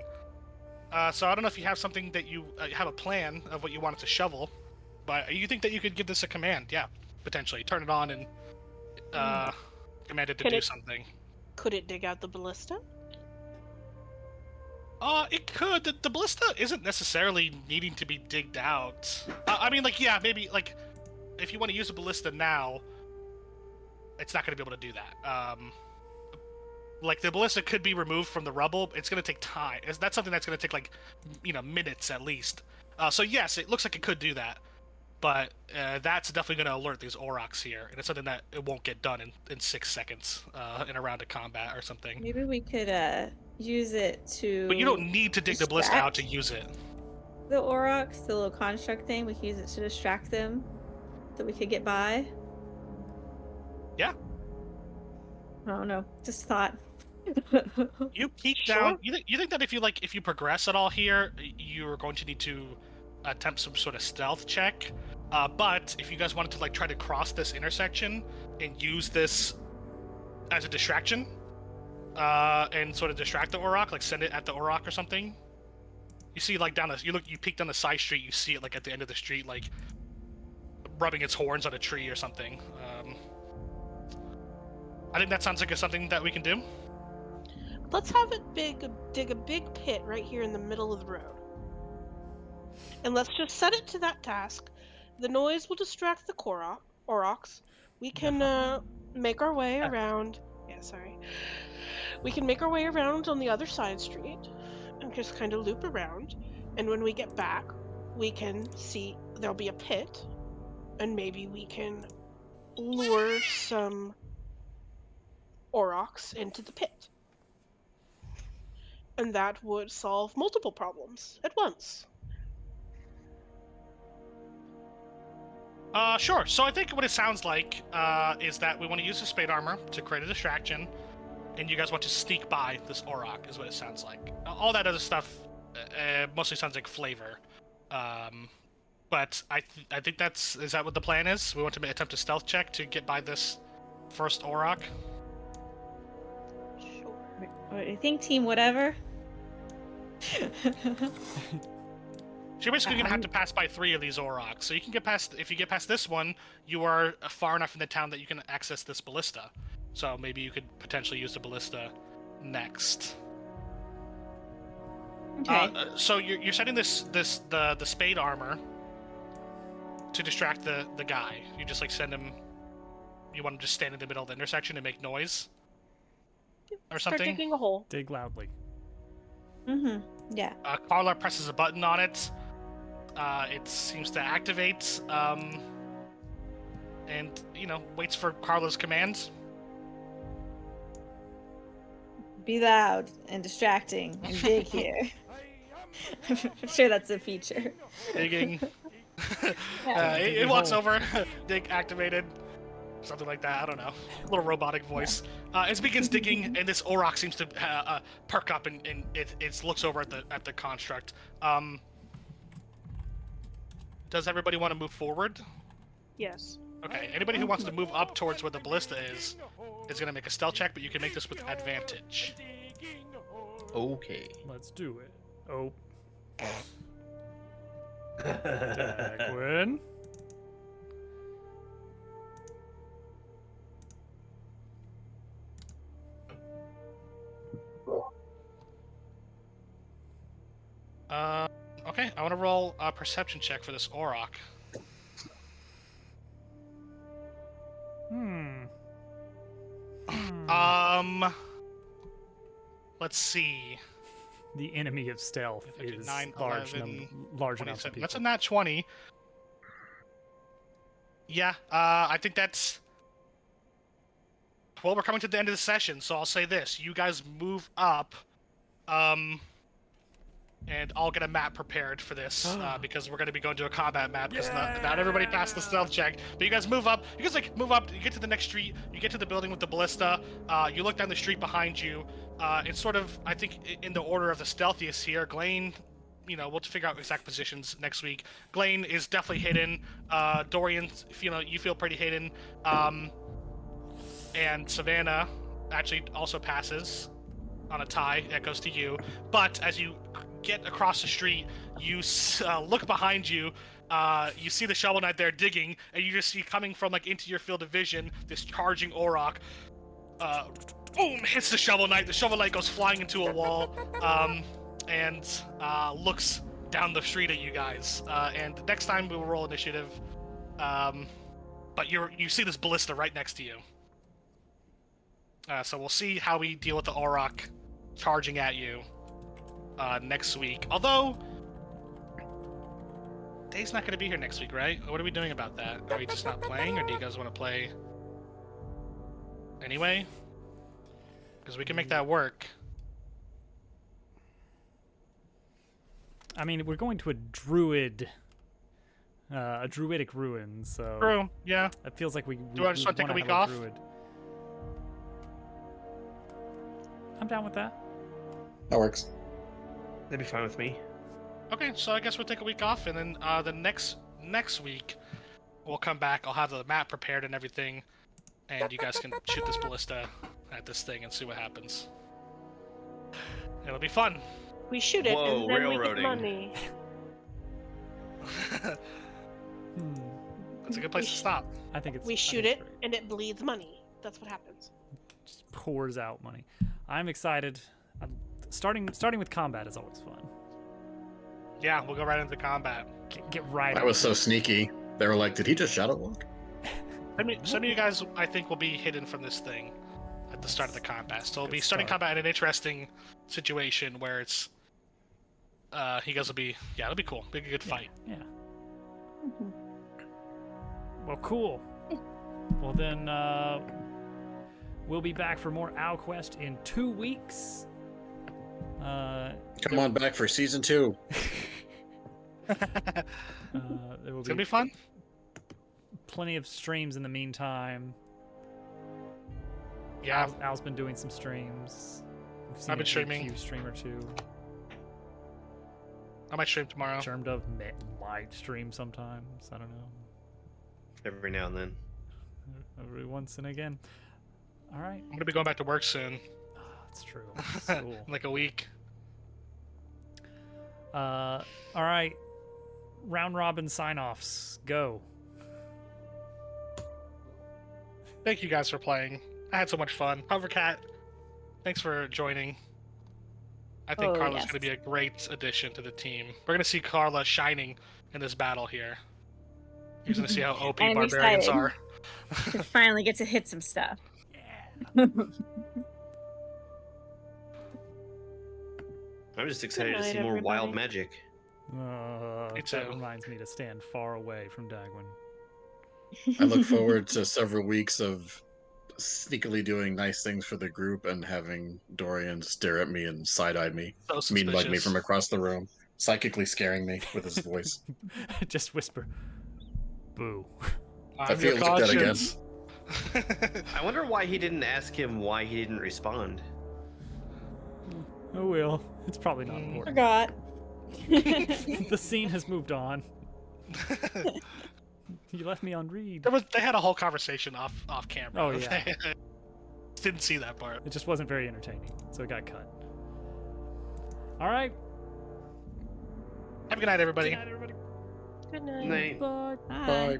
So I don't know if you have something that you have a plan of what you want it to shovel, but you think that you could give this a command? Yeah, potentially turn it on and command it to Can do it- something. Could it dig out the ballista? It could. The ballista isn't necessarily needing to be digged out. I mean, like, yeah, maybe like if you want to use a ballista now, it's not going to be able to do that. Like the ballista could be removed from the rubble. It's going to take time. That's something that's going to take like, minutes at least. So yes, it looks like it could do that, but that's definitely going to alert these aurochs here, and it's something that it won't get done in 6 seconds in a round of combat or something. Maybe we could use it to. But you don't need to dig the ballista out to distract use it. the aurochs, the little construct thing. We could use it to distract them, so we could get by. Yeah. I don't know. Just thought. You peek Sure. down. You think that if you progress at all here, you're going to need to attempt some sort of stealth check. But if you guys wanted to like try to cross this intersection and use this as a distraction, and sort of distract the auroch, like send it at the auroch or something. You see like you peek down the side street, you see it like at the end of the street, like rubbing its horns on a tree or something. I think that sounds like something that we can do. Let's have it dig a big pit right here in the middle of the road. And let's just set it to that task. The noise will distract the aurochs. We can make our way around. Yeah, sorry. We can make our way around on the other side street and just kind of loop around. And when we get back, we can see there'll be a pit, and maybe we can lure some aurochs into the pit. And that would solve multiple problems at once. Sure. So I think what it sounds like is that we want to use the spade armor to create a distraction, and you guys want to sneak by this auroch, is what it sounds like. All that other stuff mostly sounds like flavor. But I think is that what the plan is? We want to attempt a stealth check to get by this first Auroch. Sure. What do you think, team? Whatever. So you're basically gonna have to pass by 3 of these Aurochs. So you can get past. If you get past this one, you are far enough in the town that you can access this ballista. So maybe you could potentially use the ballista next. Okay. So you're setting the spade armor to distract the guy. You just like send him. You want him to just stand in the middle of the intersection and make noise, or Start something. digging a hole. Dig loudly. Mm-hmm. Yeah. Carla presses a button on it. It seems to activate, and waits for Carla's commands. Be loud and distracting and dig here. I'm sure that's a feature. Digging. Yeah. It walks over. Dig activated. Something like that. I don't know. A little robotic voice. It begins digging, and this Auroch seems to perk up, and it looks over at the construct. Does everybody want to move forward? Yes. Okay. Anybody who wants to move up towards where the ballista is going to make a stealth check, but you can make this with advantage. Okay. Let's do it. Oh. Dagwin. Okay, I want to roll a perception check for this Auroch. Let's see. The enemy of stealth is 9, large 11, amounts of people. That's a nat 20. Yeah, I think that's... Well, we're coming to the end of the session, so I'll say this. You guys move up, and I'll get a map prepared for this, because we're going to be going to a combat map, because not everybody passed the stealth check. But you guys move up. You guys, move up. You get to the next street. You get to the building with the ballista. You look down the street behind you. It's sort of, I think, in the order of the stealthiest here. Glane, we'll figure out exact positions next week. Glane is definitely hidden. Dorian, you feel pretty hidden. And Savannah actually also passes on a tie. That goes to you. But as you get across the street, you look behind you. You see the Shovel Knight there digging, and you just see coming from into your field of vision this charging Auroch. Boom! Hits the Shovel Knight. The Shovel Knight goes flying into a wall, and looks down the street at you guys. And next time we will roll initiative. But you see this ballista right next to you. So we'll see how we deal with the Auroch charging at you next week. Although, Dave's not going to be here next week, right? What are we doing about that? Are we just not playing, or do you guys want to play anyway? Because we can make that work. I mean, we're going to a druidic ruin, so True, yeah. it feels like we Do I just want to take a week off? Druid. I'm down with that. That works. That'd be fine with me. Okay, so I guess we'll take a week off, and then the next week we'll come back. I'll have the map prepared and everything, and you guys can shoot this ballista at this thing and see what happens. It'll be fun. We shoot it Whoa, and then railroading. we get money. That's a good place to stop. I think it's. We I shoot think it it's great. and it bleeds money. That's what happens. Just pours out money. I'm excited. Starting with combat is always fun. Yeah, we'll go right into combat. Get right. That was so sneaky. They were like, did he just shadow walk? Some of you guys, I think, will be hidden from this thing at the start of the combat. So we'll Good be starting start. combat in an interesting situation where it's... you guys will be... Yeah, it'll be cool. Be a good fight. Yeah. Well, cool. Well, then we'll be back for more Owl Quest in 2 weeks. Come on back for season 2. There will It's gonna be be fun. plenty of streams in the meantime. Yeah. Al's been doing some streams. I've I've been a streaming. few stream or two. I might stream tomorrow. Germ Dove might stream sometimes. I don't know. Every now and then. Every once and again. All right. I'm gonna be going back to work soon. Oh, that's true. Cool. In like a week. All right. Round robin sign-offs. Go. Thank you guys for playing. I had so much fun. Hovercat, thanks for joining. I think Oh, Carla's yes. going to be a great addition to the team. We're going to see Carla shining in this battle here. You're going to see how OP I'm barbarians excited. are. To finally get to hit some stuff. I'm just excited to night, see more wild everybody. magic. Me That too. reminds me to stand far away from Dagwin. I look forward to several weeks of sneakily doing nice things for the group and having Dorian stare at me and side-eye me, So mean mug me suspicious. from across the room, psychically scaring me with his voice. Just whisper. Boo. I'm feel your looked at again. conscience. I wonder why he didn't ask him why he didn't respond. Oh well. It's probably not important. Forgot. The scene has moved on. You left me on read. They had a whole conversation off camera. Oh, yeah. Didn't see that part. It just wasn't very entertaining, so it got cut. All right. Have a good night, everybody. Good night, everybody. Good night. Night. Bye. Bye. Bye.